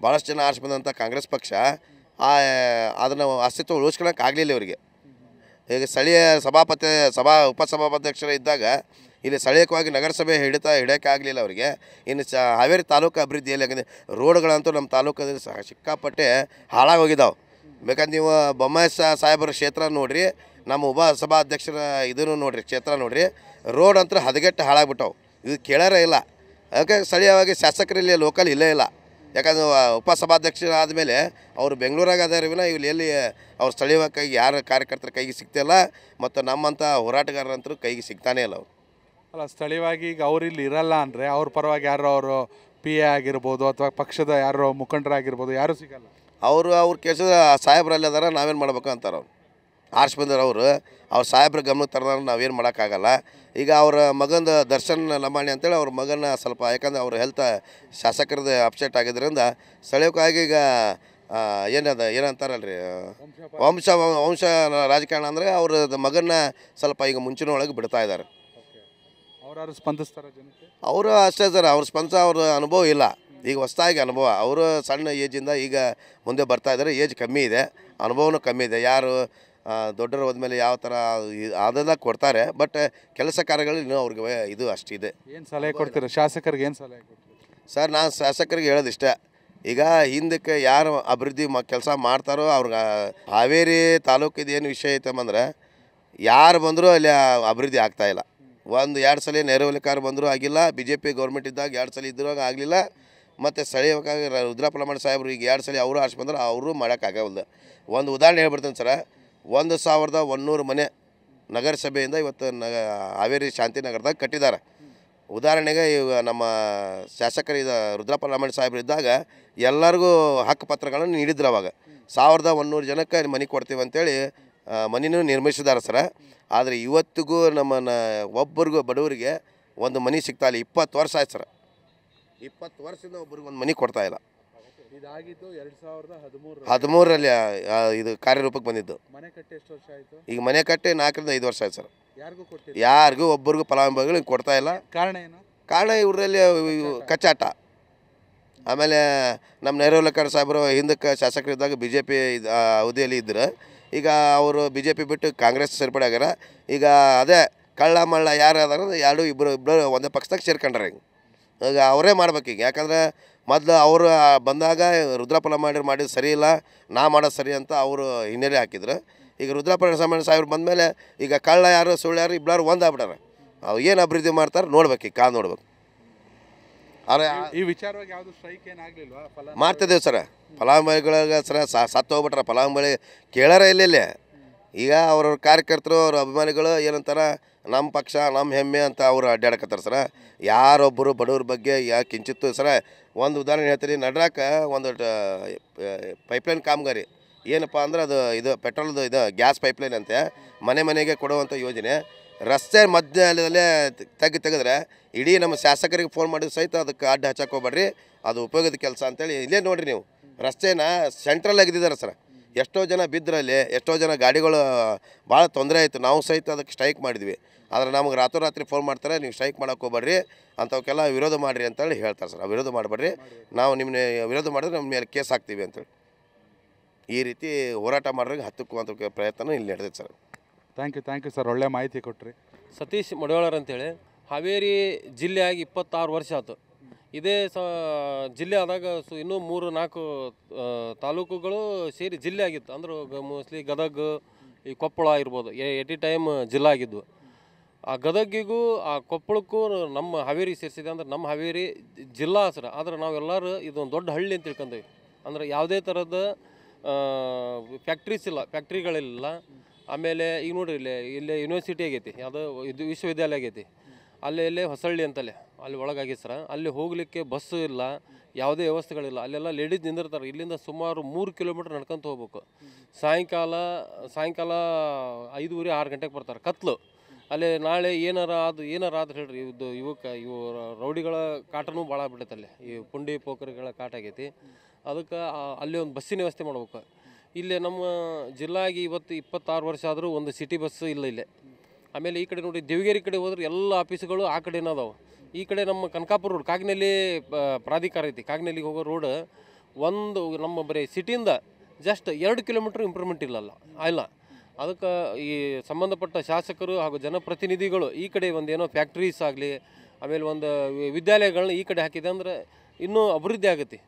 ಭಾಳಷ್ಟು ಜನ ಆರಿಸಿ ಬಂದಂಥ ಕಾಂಗ್ರೆಸ್ ಪಕ್ಷ ಅದನ್ನು ಅಸ್ತಿತ್ವ ಉಳಿಸ್ಕೊಳಕ್ಕೆ ಆಗಲಿಲ್ಲ ಇವರಿಗೆ. ಈಗ ಸ್ಥಳೀಯ ಉಪಸಭಾಧ್ಯಕ್ಷರು ಇದ್ದಾಗ ಇಲ್ಲಿ ಸ್ಥಳೀಯವಾಗಿ ನಗರಸಭೆ ಹಿಡಿಯೋಕ್ಕೆ ಆಗಲಿಲ್ಲ ಅವರಿಗೆ. ಇನ್ನು ಹಾವೇರಿ ತಾಲೂಕು ಅಭಿವೃದ್ಧಿಯಲ್ಲಿ ಯಾಕಂದರೆ ರೋಡ್ಗಳಂತೂ ನಮ್ಮ ತಾಲೂಕಲ್ಲಿ ಸಿಕ್ಕಾಪಟ್ಟೆ ಹಾಳಾಗಿ ಹೋಗಿದ್ದಾವೆ. ಬೇಕಾದ್ರೆ ನೀವು ಬೊಮ್ಮಾಯಿ ಸಾಹೇಬರ ಕ್ಷೇತ್ರ ನೋಡಿರಿ, ನಮ್ಮ ಉಪಸಭಾಧ್ಯಕ್ಷರ ಇದನ್ನು ನೋಡಿರಿ, ಕ್ಷೇತ್ರ ನೋಡಿರಿ, ರೋಡ್ ಅಂತೂ ಹದಗೆಟ್ಟು ಹಾಳಾಗ್ಬಿಟ್ಟವು. ಇದು ಕೇಳಾರೇ ಇಲ್ಲ. ಅದಕ್ಕೆ ಸ್ಥಳೀಯವಾಗಿ ಶಾಸಕರಲ್ಲಿ ಲೋಕಲ್ ಇಲ್ಲೇ ಇಲ್ಲ. ಯಾಕಂದ್ರೆ ಉಪಸಭಾಧ್ಯಕ್ಷರು ಆದಮೇಲೆ ಅವರು ಬೆಂಗಳೂರಾಗ ಅದಾರಿವಿನ ಇಲ್ಲಿ ಎಲ್ಲಿ ಅವ್ರು ಸ್ಥಳೀಯವಾಗಿ ಕೈಗೆ ಯಾರು ಕಾರ್ಯಕರ್ತರ ಕೈಗೆ ಸಿಗ್ತಿಲ್ಲ, ಮತ್ತು ನಮ್ಮಂಥ ಹೋರಾಟಗಾರರಂತರೂ ಕೈಗೆ ಸಿಗ್ತಾನೇ ಇಲ್ಲ ಅವರು. ಅಲ್ಲ, ಸ್ಥಳೀಯವಾಗಿ ಈಗ ಅವ್ರು ಇಲ್ಲಿ ಇರಲ್ಲ ಅಂದರೆ ಅವ್ರ ಪರವಾಗಿ ಯಾರು ಅವರು PA ಆಗಿರ್ಬೋದು ಅಥವಾ ಪಕ್ಷದ ಯಾರು ಮುಖಂಡರಾಗಿರ್ಬೋದು, ಯಾರೂ ಸಿಗಲ್ಲ. ಅವ್ರ ಕೆಲಸದ ಸಾಹೇಬ್ರಲ್ಲಿ ಅದಾರ, ನಾವೇನು ಮಾಡ್ಬೇಕು ಅಂತಾರೆ ಅವ್ರು. ಆರ್ಸ್ ಬಂದವ್ರು ಅವ್ರ ಸಾಹೇಬ್ರ ಗಮನಕ್ಕೆ ತರದಾರ, ನಾವೇನು ಮಾಡೋಕ್ಕಾಗಲ್ಲ. ಈಗ ಅವ್ರ ಮಗಂದು ದರ್ಶನ್ ಲಮಾಣಿ ಅಂತೇಳಿ ಅವ್ರ ಮಗನ ಸ್ವಲ್ಪ, ಯಾಕಂದ್ರೆ ಅವ್ರ ಹೆಲ್ತ್ ಶಾಸಕರದ್ದು ಅಪ್ಸೆಟ್ ಆಗಿದ್ದರಿಂದ ಸ್ಥಳೀಯವಾಗಿ ಈಗ ಏನಂತಾರಲ್ರಿ ವಂಶ ರಾಜಕಾರಣ ಅಂದರೆ ಅವ್ರ ಮಗನ ಸ್ವಲ್ಪ ಈಗ ಮುಂಚಿನ ಒಳಗೆ ಬಿಡ್ತಾ ಇದ್ದಾರೆ. ಅವ್ರು ಸ್ಪಂದಿಸ್ತಾರೆ ಜನಕ್ಕೆ? ಅವರು ಅಷ್ಟೇ ಸರ್, ಅವ್ರ ಅವ್ರ ಅನುಭವ ಇಲ್ಲ. ಈಗ ಹೊಸದಾಗಿ ಅನುಭವ, ಅವರು ಸಣ್ಣ ಏಜಿಂದ ಈಗ ಮುಂದೆ ಬರ್ತಾ ಇದ್ದಾರೆ. ಏಜ್ ಕಮ್ಮಿ ಇದೆ, ಅನುಭವನೂ ಕಮ್ಮಿ ಇದೆ. ಯಾರು ದೊಡ್ಡರು ಹೋದ್ಮೇಲೆ ಯಾವ ಥರ ಅದೆಲ್ಲ ಕೊಡ್ತಾರೆ, ಬಟ್ ಕೆಲಸ ಕಾರ್ಯಗಳು ಇನ್ನೂ ಅವ್ರಿಗೆ ಇದು ಅಷ್ಟಿದೆ. ಏನು ಸಲಹೆ ಕೊಡ್ತೀರ ಶಾಸಕರಿಗೆ? ಏನು ಸಲಹೆ ಕೊಡ್ತೀರಿ ಸರ್? ನಾನು ಶಾಸಕರಿಗೆ ಹೇಳೋದಿಷ್ಟ, ಈಗ ಹಿಂದಕ್ಕೆ ಯಾರು ಅಭಿವೃದ್ಧಿ ಕೆಲಸ ಮಾಡ್ತಾರೋ ಅವ್ರಿಗೆ ಹಾವೇರಿ ತಾಲೂಕಿದು ಏನು ವಿಷಯ ಐತಂದ್ರೆ ಯಾರು ಬಂದರೂ ಅಲ್ಲಿ ಅಭಿವೃದ್ಧಿ ಆಗ್ತಾಯಿಲ್ಲ. 1-2 ಸಲ ನೆರವಲಿಕಾರ ಬಂದರೂ ಆಗಿಲ್ಲ. BJP ಗೌರ್ಮೆಂಟ್ ಇದ್ದಾಗ 2 ಸಲ ಇದ್ದರೂ ಆಗಿಲ್ಲ. ಮತ್ತು ಸ್ಥಳೀಯವಾಗಿ ರುದ್ರಪ್ಪ ಲಮಾಣಿ ಸಾಹೇಬ್ರು ಈಗ 2 ಸಲ ಅವರು ಆರಿಸಿ ಬಂದ್ರೆ ಅವರು ಮಾಡೋಕ್ಕಾಗವಲ್ದು. ಒಂದು ಉದಾಹರಣೆ ಹೇಳ್ಬಿಡ್ತೀನಿ ಸರ, 1100 ಮನೆ ನಗರಸಭೆಯಿಂದ ಇವತ್ತು ಹಾವೇರಿ ಶಾಂತಿನಗರದಾಗ ಕಟ್ಟಿದ್ದಾರೆ. ಉದಾಹರಣೆಗೆ ಈಗ ನಮ್ಮ ಶಾಸಕರು ರುದ್ರಪ್ಪ ಲಮಾಣಿ ಸಾಹೇಬ್ರು ಇದ್ದಾಗ ಎಲ್ಲರಿಗೂ ಹಕ್ಕುಪತ್ರಗಳನ್ನು ನೀಡಿದ್ರು. ಅವಾಗ 1100 ಜನಕ್ಕೆ ಮನೆ ಕೊಡ್ತೀವಿ ಅಂತೇಳಿ ಮನೆಯೂ ನಿರ್ಮಿಸಿದ್ದಾರೆ ಸರ. ಆದರೆ ಇವತ್ತಿಗೂ ನಮ್ಮನ್ನು ಒಬ್ಬರಿಗೂ ಬಡವರಿಗೆ ಒಂದು ಮನೆ ಸಿಗ್ತಾ ಇಲ್ಲ. 20 ವರ್ಷ ಆಯ್ತು ಸರ್, 20 ವರ್ಷದಿಂದ ಒಬ್ರಿಗೆ ಒಂದು ಮನೆ ಕೊಡ್ತಾ ಇಲ್ಲ. ಇದಾಗಿದ್ದು 2013ರಲ್ಲಿ ಇದು ಕಾರ್ಯರೂಪಕ್ಕೆ ಬಂದಿದ್ದು. ಮನೆ ಕಟ್ಟಿ ಎಷ್ಟು ವರ್ಷ ಆಯಿತು? ಈಗ ಮನೆ ಕಟ್ಟಿ 4-5 ವರ್ಷ ಆಯ್ತು ಸರ್. ಯಾರಿಗೂ ಕೊಟ್ಟಿಲ್ಲ, ಯಾರಿಗೂ ಒಬ್ಬರಿಗೂ ಫಲಾನುಭವಿಗಳಿಗೆ ಕೊಡ್ತಾ ಇಲ್ಲ. ಕಾರಣ ಏನು? ಕಾರಣ ಇವರಲ್ಲಿ ಕಚ್ಚಾಟ. ಆಮೇಲೆ ನಮ್ಮ ನೆರವಲಕರ ಸಾಹೇಬರು ಹಿಂದಕ್ಕೆ ಶಾಸಕರಿದ್ದಾಗ BJP ಅವಧಿಯಲ್ಲಿ ಇದ್ದರು. ಈಗ ಅವರು BJP ಬಿಟ್ಟು ಕಾಂಗ್ರೆಸ್ ಸೇರ್ಪಡೆ ಆಗ್ಯಾರ. ಈಗ ಅದೇ ಕಳ್ಳ ಮಳ್ಳ ಯಾರು ಅದಾರ ಇಬ್ಬರು ಒಂದೇ ಪಕ್ಷದಾಗ ಸೇರ್ಕೊಂಡ್ರೆ ಈಗ ಅವರೇ ಮಾಡ್ಬೇಕೀಗ. ಯಾಕಂದರೆ ಮೊದಲು ಅವರು ಬಂದಾಗ ರುದ್ರಪ್ಪ ಲಮಾಣಿ ಮಾಡಿದ್ದು ಸರಿ ಇಲ್ಲ, ನಾ ಮಾಡೋದು ಸರಿ ಅಂತ ಅವರು ಹಿನ್ನೆಲೆ ಹಾಕಿದ್ರು. ಈಗ ರುದ್ರಪ್ಪ ಲಮಾಣಿ ಸಾಹೇಬ್ರು ಬಂದಮೇಲೆ ಈಗ ಕಳ್ಳ ಯಾರು ಸುಳ್ಳು ಯಾರು ಇಬ್ಬರು ಒಂದಾಗ್ಬಿಟ್ಟಾರೆ. ಅವ್ರು ಏನು ಅಭಿವೃದ್ಧಿ ಮಾಡ್ತಾರೆ ನೋಡ್ಬೇಕು, ಈಗ ನೋಡ್ಬೇಕು. ಈ ವಿಚಾರವಾಗಿ ಯಾವುದು ಸ್ಟ್ರೈಕ್ ಏನಾಗಲಿಲ್ವಾ? ಮಾಡ್ತಿದ್ದೇವೆ ಸರ. ಫಲಾನುಭವಿಗಳಿಗೆ ಸರ ಸತ್ತು ಹೋಗ್ಬಿಟ್ರೆ ಫಲಾನುಭವಿ ಕೇಳಾರ ಇಲ್ಲೇ. ಈಗ ಅವ್ರವ್ರ ಕಾರ್ಯಕರ್ತರು ಅವ್ರ ಅಭಿಮಾನಿಗಳು ಏನಂತಾರೆ, ನಮ್ಮ ಪಕ್ಷ ನಮ್ಮ ಹೆಮ್ಮೆ ಅಂತ ಅವರು ಅಡ್ಡಾಡಕತ್ತಾರೆ ಸರ. ಯಾರೊಬ್ಬರು ಬಡವ್ರ ಬಗ್ಗೆ ಕಿಂಚಿತ್ತು ಸರ. ಒಂದು ಉದಾಹರಣೆ ಹೇಳ್ತೀನಿ, ನಡ್ರಾಕ ಒಂದು ಪೈಪ್ಲೈನ್ ಕಾಮಗಾರಿ ಏನಪ್ಪ ಅಂದ್ರೆ ಇದು ಪೆಟ್ರೋಲ್ದು ಗ್ಯಾಸ್ ಪೈಪ್ಲೈನ್ ಅಂತೆ ಮನೆ ಮನೆಗೆ ಕೊಡುವಂಥ ಯೋಜನೆ. ರಸ್ತೆ ಮಧ್ಯದಲ್ಲೇ ತೆಗೆದ್ರೆ ಇಡೀ ನಮ್ಮ ಶಾಸಕರಿಗೆ ಫೋನ್ ಮಾಡಿದ ಸಹಿತ ಅದಕ್ಕೆ ಅಡ್ಡ ಹಚ್ಚಕ್ಕೆ ಹೋಗ್ಬೇಡ್ರಿ, ಅದು ಉಪಯೋಗದ ಕೆಲಸ ಅಂತೇಳಿ ಇಲ್ಲೇ ನೋಡಿರಿ ನೀವು. ರಸ್ತೆನ ಸೆಂಟ್ರಲ್ ಆಗಿದ್ದಾರೆ ಸರ್. ಎಷ್ಟೋ ಜನ ಬಿದ್ದರಲ್ಲಿ, ಎಷ್ಟೋ ಜನ ಗಾಡಿಗಳು ಭಾಳ ತೊಂದರೆ ಆಯಿತು. ನಾವು ಸಹಿತ ಅದಕ್ಕೆ ಸ್ಟ್ರೈಕ್ ಮಾಡಿದ್ವಿ. ಆದರೆ ನಮಗೆ ರಾತ್ರಿ ಫೋನ್ ಮಾಡ್ತಾರೆ, ನೀವು ಸ್ಟ್ರೈಕ್ ಮಾಡೋಕ್ಕೆ ಹೋಗ್ಬೇಡ್ರಿ, ಅಂಥವಕ್ಕೆಲ್ಲ ವಿರೋಧ ಮಾಡಿರಿ ಅಂತೇಳಿ ಹೇಳ್ತಾರೆ ಸರ್. ವಿರೋಧ ಮಾಡಬೇಡ್ರಿ, ನಾವು ನಿಮ್ಮನ್ನ ವಿರೋಧ ಮಾಡಿದ್ರೆ ನಮ್ಮ ಮೇಲೆ ಕೇಸ್ ಹಾಕ್ತೀವಿ ಅಂತೇಳಿ ಈ ರೀತಿ ಹೋರಾಟ ಮಾಡೋರಿಗೆ ಹತ್ತಕ್ಕುವಂಥ ಪ್ರಯತ್ನ ಇಲ್ಲಿ ನಡೆದೈತೆ ಸರ್. ಥ್ಯಾಂಕ್ ಯು ಸರ್, ಒಳ್ಳೆ ಮಾಹಿತಿ ಕೊಟ್ರಿ. ಸತೀಶ್ ಮಡಿವಾಳರ್ ಅಂತೇಳಿ ಹಾವೇರಿ ಜಿಲ್ಲೆಯಾಗಿ 26 ವರ್ಷ ಆಯ್ತು. ಇದೇ ಜಿಲ್ಲೆ ಆದಾಗ ಇನ್ನೂ 3-4 ತಾಲೂಕುಗಳು ಸೇರಿ ಜಿಲ್ಲೆ ಆಗಿತ್ತು. ಅಂದ್ರೆ ಮೋಸ್ಟ್ಲಿ ಗದಗ, ಈ ಕೊಪ್ಪಳ ಇರ್ಬೋದು, ಎಟ್ ಟೈಮ್ ಜಿಲ್ಲೆ ಆಗಿದ್ವು. ಆ ಗದಗಿಗೂ ಆ ಕೊಪ್ಪಳಕ್ಕೂ ನಮ್ಮ ಹಾವೇರಿ ಸೇರಿಸಿದೆ ಅಂದ್ರೆ ನಮ್ಮ ಹಾವೇರಿ ಜಿಲ್ಲಾ ಸರ್. ಆದ್ರೆ ನಾವೆಲ್ಲರೂ ಇದೊಂದು ದೊಡ್ಡ ಹಳ್ಳಿ ಅಂತ ತಿಳ್ಕೊಂಡೇವಿ. ಅಂದ್ರೆ ಯಾವುದೇ ಥರದ ಫ್ಯಾಕ್ಟ್ರೀಸ್ ಇಲ್ಲ, ಫ್ಯಾಕ್ಟ್ರಿಗಳಿಲ್ಲ. ಆಮೇಲೆ ಈಗ ನೋಡ್ರಿ ಇಲ್ಲೇ ಯೂನಿವರ್ಸಿಟಿ ಆಗೈತಿ, ಯಾವುದೋ ಇದು ವಿಶ್ವವಿದ್ಯಾಲಯ ಆಗೈತಿ. ಅಲ್ಲೇ ಹೊಸಳ್ಳಿ ಅಂತಲೇ ಅಲ್ಲಿ ಒಳಗಾಗೈತೆ ಸರ್. ಅಲ್ಲಿ ಹೋಗಲಿಕ್ಕೆ ಬಸ್ಸು ಇಲ್ಲ, ಯಾವುದೇ ವ್ಯವಸ್ಥೆಗಳಿಲ್ಲ. ಅಲ್ಲೆಲ್ಲ ಲೇಡೀಸ್ ನಿಂದಿರ್ತಾರೆ. ಇಲ್ಲಿಂದ ಸುಮಾರು 3 ಕಿಲೋಮೀಟ್ರ್ ನಡ್ಕೊಂತ ಹೋಗ್ಬೇಕು. ಸಾಯಂಕಾಲ 5:30 6 ಗಂಟೆಗೆ ಬರ್ತಾರೆ, ಕತ್ಲು. ಅಲ್ಲೇ ನಾಳೆ ಏನಾರ ಆದ್ರೆ ಹೇಳ್ರಿ, ಇವು ರೌಡಿಗಳ ಕಾಟನೂ ಭಾಳ ಆಗ್ಬಿಟ್ಟೈತೆ. ಅಲ್ಲಿ ಈ ಪುಂಡಿ ಪೋಖರಿಗಳ ಕಾಟ ಆಗೈತಿ. ಅದಕ್ಕೆ ಅಲ್ಲಿ ಒಂದು ಬಸ್ಸಿನ ವ್ಯವಸ್ಥೆ ಮಾಡ್ಬೇಕು. ಇಲ್ಲೇ ನಮ್ಮ ಜಿಲ್ಲಾಗಿ ಇವತ್ತು 26 ವರ್ಷ ಆದರೂ ಒಂದು ಸಿಟಿ ಬಸ್ ಇಲ್ಲ ಇಲ್ಲೇ. ಆಮೇಲೆ ಈ ಕಡೆ ನೋಡಿ ದೇವಗಿರಿ ಕಡೆ ಹೋದ್ರೆ ಎಲ್ಲ ಆಫೀಸ್ಗಳು ಆ ಕಡೆನೇ ಅದಾವೆ. ಈ ಕಡೆ ನಮ್ಮ ಕನಕಾಪುರ ರೋಡ್ ಕಾಗಿನೆಲ್ಲಿ ಪ್ರಾಧಿಕಾರ ಐತಿ, ಕಾಗಿನೆಲ್ಲಿಗೆ ಹೋಗೋ ರೋಡ್ ಒಂದು ನಮ್ಮ ಬರೀ ಸಿಟಿಯಿಂದ ಜಸ್ಟ್ 2 ಕಿಲೋಮೀಟ್ರ್ ಇಂಪ್ರೂವ್ಮೆಂಟ್ ಇಲ್ಲ. ಅದಕ್ಕೆ ಈ ಸಂಬಂಧಪಟ್ಟ ಶಾಸಕರು ಹಾಗೂ ಜನಪ್ರತಿನಿಧಿಗಳು ಈ ಕಡೆ ಒಂದೇನೋ ಫ್ಯಾಕ್ಟ್ರೀಸ್ ಆಗಲಿ, ಆಮೇಲೆ ಒಂದು ವಿದ್ಯಾಲಯಗಳನ್ನ ಈ ಕಡೆ ಹಾಕಿದೆ ಅಂದ್ರೆ ಇನ್ನೂ ಅಭಿವೃದ್ಧಿ ಆಗುತ್ತೆ.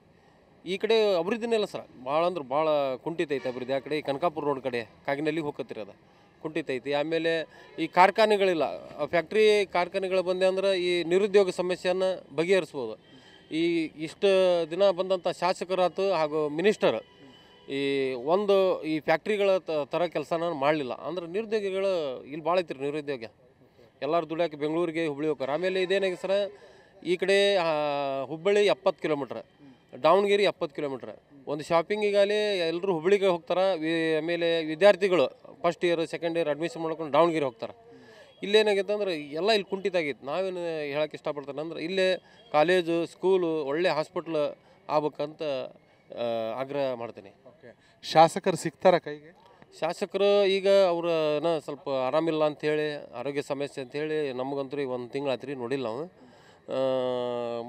ಈ ಕಡೆ ಅಭಿವೃದ್ಧಿನೇ ಇಲ್ಲ ಸರ್, ಭಾಳ ಅಂದ್ರೆ ಭಾಳ ಕುಂಠಿತೈತೆ ಅಭಿವೃದ್ಧಿ. ಆ ಕಡೆ ಈ ಕನಕಾಪುರ ರೋಡ್ ಕಡೆ ಕಾಗಿನೆಲ್ಲಿಗೆ ಹೋಗತ್ತಿರೋದು ಕುಂಠಿತೈತಿ. ಆಮೇಲೆ ಈ ಕಾರ್ಖಾನೆಗಳಿಲ್ಲ, ಫ್ಯಾಕ್ಟ್ರಿ ಕಾರ್ಖಾನೆಗಳು ಬಂದೆ ಅಂದ್ರೆ ಈ ನಿರುದ್ಯೋಗ ಸಮಸ್ಯೆಯನ್ನು ಬಗೆಹರಿಸ್ಬೋದು. ಇಷ್ಟು ದಿನ ಬಂದಂಥ ಶಾಸಕರಾತು ಹಾಗೂ ಮಿನಿಸ್ಟರ್ ಈ ಫ್ಯಾಕ್ಟ್ರಿಗಳ ಥರ ಕೆಲಸನ ಮಾಡಲಿಲ್ಲ ಅಂದ್ರೆ ನಿರುದ್ಯೋಗಿಗಳು ಇಲ್ಲಿ ಭಾಳ ಐತ್ರಿ ನಿರುದ್ಯೋಗ. ಎಲ್ಲರೂ ದುಡಿಯೋಕೆ ಬೆಂಗಳೂರಿಗೆ ಹುಬ್ಳಿ ಹೋಗ್ತಾರೆ. ಆಮೇಲೆ ಇದೇನಾಗಿ ಸರ ಈ ಕಡೆ ಹುಬ್ಬಳ್ಳಿ 70 ಕಿಲೋಮೀಟ್ರ್, ದಾವಣಗೆರೆ 70 ಕಿಲೋಮೀಟ್ರ್. ಒಂದು ಶಾಪಿಂಗಿಗಾಗಲಿ ಎಲ್ಲರೂ ಹುಬ್ಳಿಗೆ ಹೋಗ್ತಾರೆ. ಆಮೇಲೆ ವಿದ್ಯಾರ್ಥಿಗಳು first year second year admission ಮಾಡ್ಕೊಂಡು ದಾವಣಗೆರೆ ಹೋಗ್ತಾರೆ. ಇಲ್ಲೇನಾಗೈತೆ ಅಂದ್ರೆ ಎಲ್ಲ ಇಲ್ಲಿ ಕುಂಠಿತಾಗೈತೆ. ನಾವೇನು ಹೇಳೋಕ್ಕೆ ಇಷ್ಟಪಡ್ತಾನೆ ಅಂದ್ರೆ ಇಲ್ಲೇ ಕಾಲೇಜು ಸ್ಕೂಲು ಒಳ್ಳೆ ಹಾಸ್ಪಿಟ್ಲ್ ಆಗ್ಬೇಕಂತ ಆಗ್ರಹ ಮಾಡ್ತೀನಿ. ಶಾಸಕರು ಸಿಗ್ತಾರ ಕೈಗೆ? ಶಾಸಕರು ಈಗ ಅವ್ರು ಸ್ವಲ್ಪ ಆರಾಮಿಲ್ಲ ಅಂಥೇಳಿ, ಆರೋಗ್ಯ ಸಮಸ್ಯೆ ಅಂಥೇಳಿ ನಮಗಂತೂ ಈಗ 1 ತಿಂಗಳಾತ್ರಿ ನೋಡಿಲ್ಲ ನಾವು.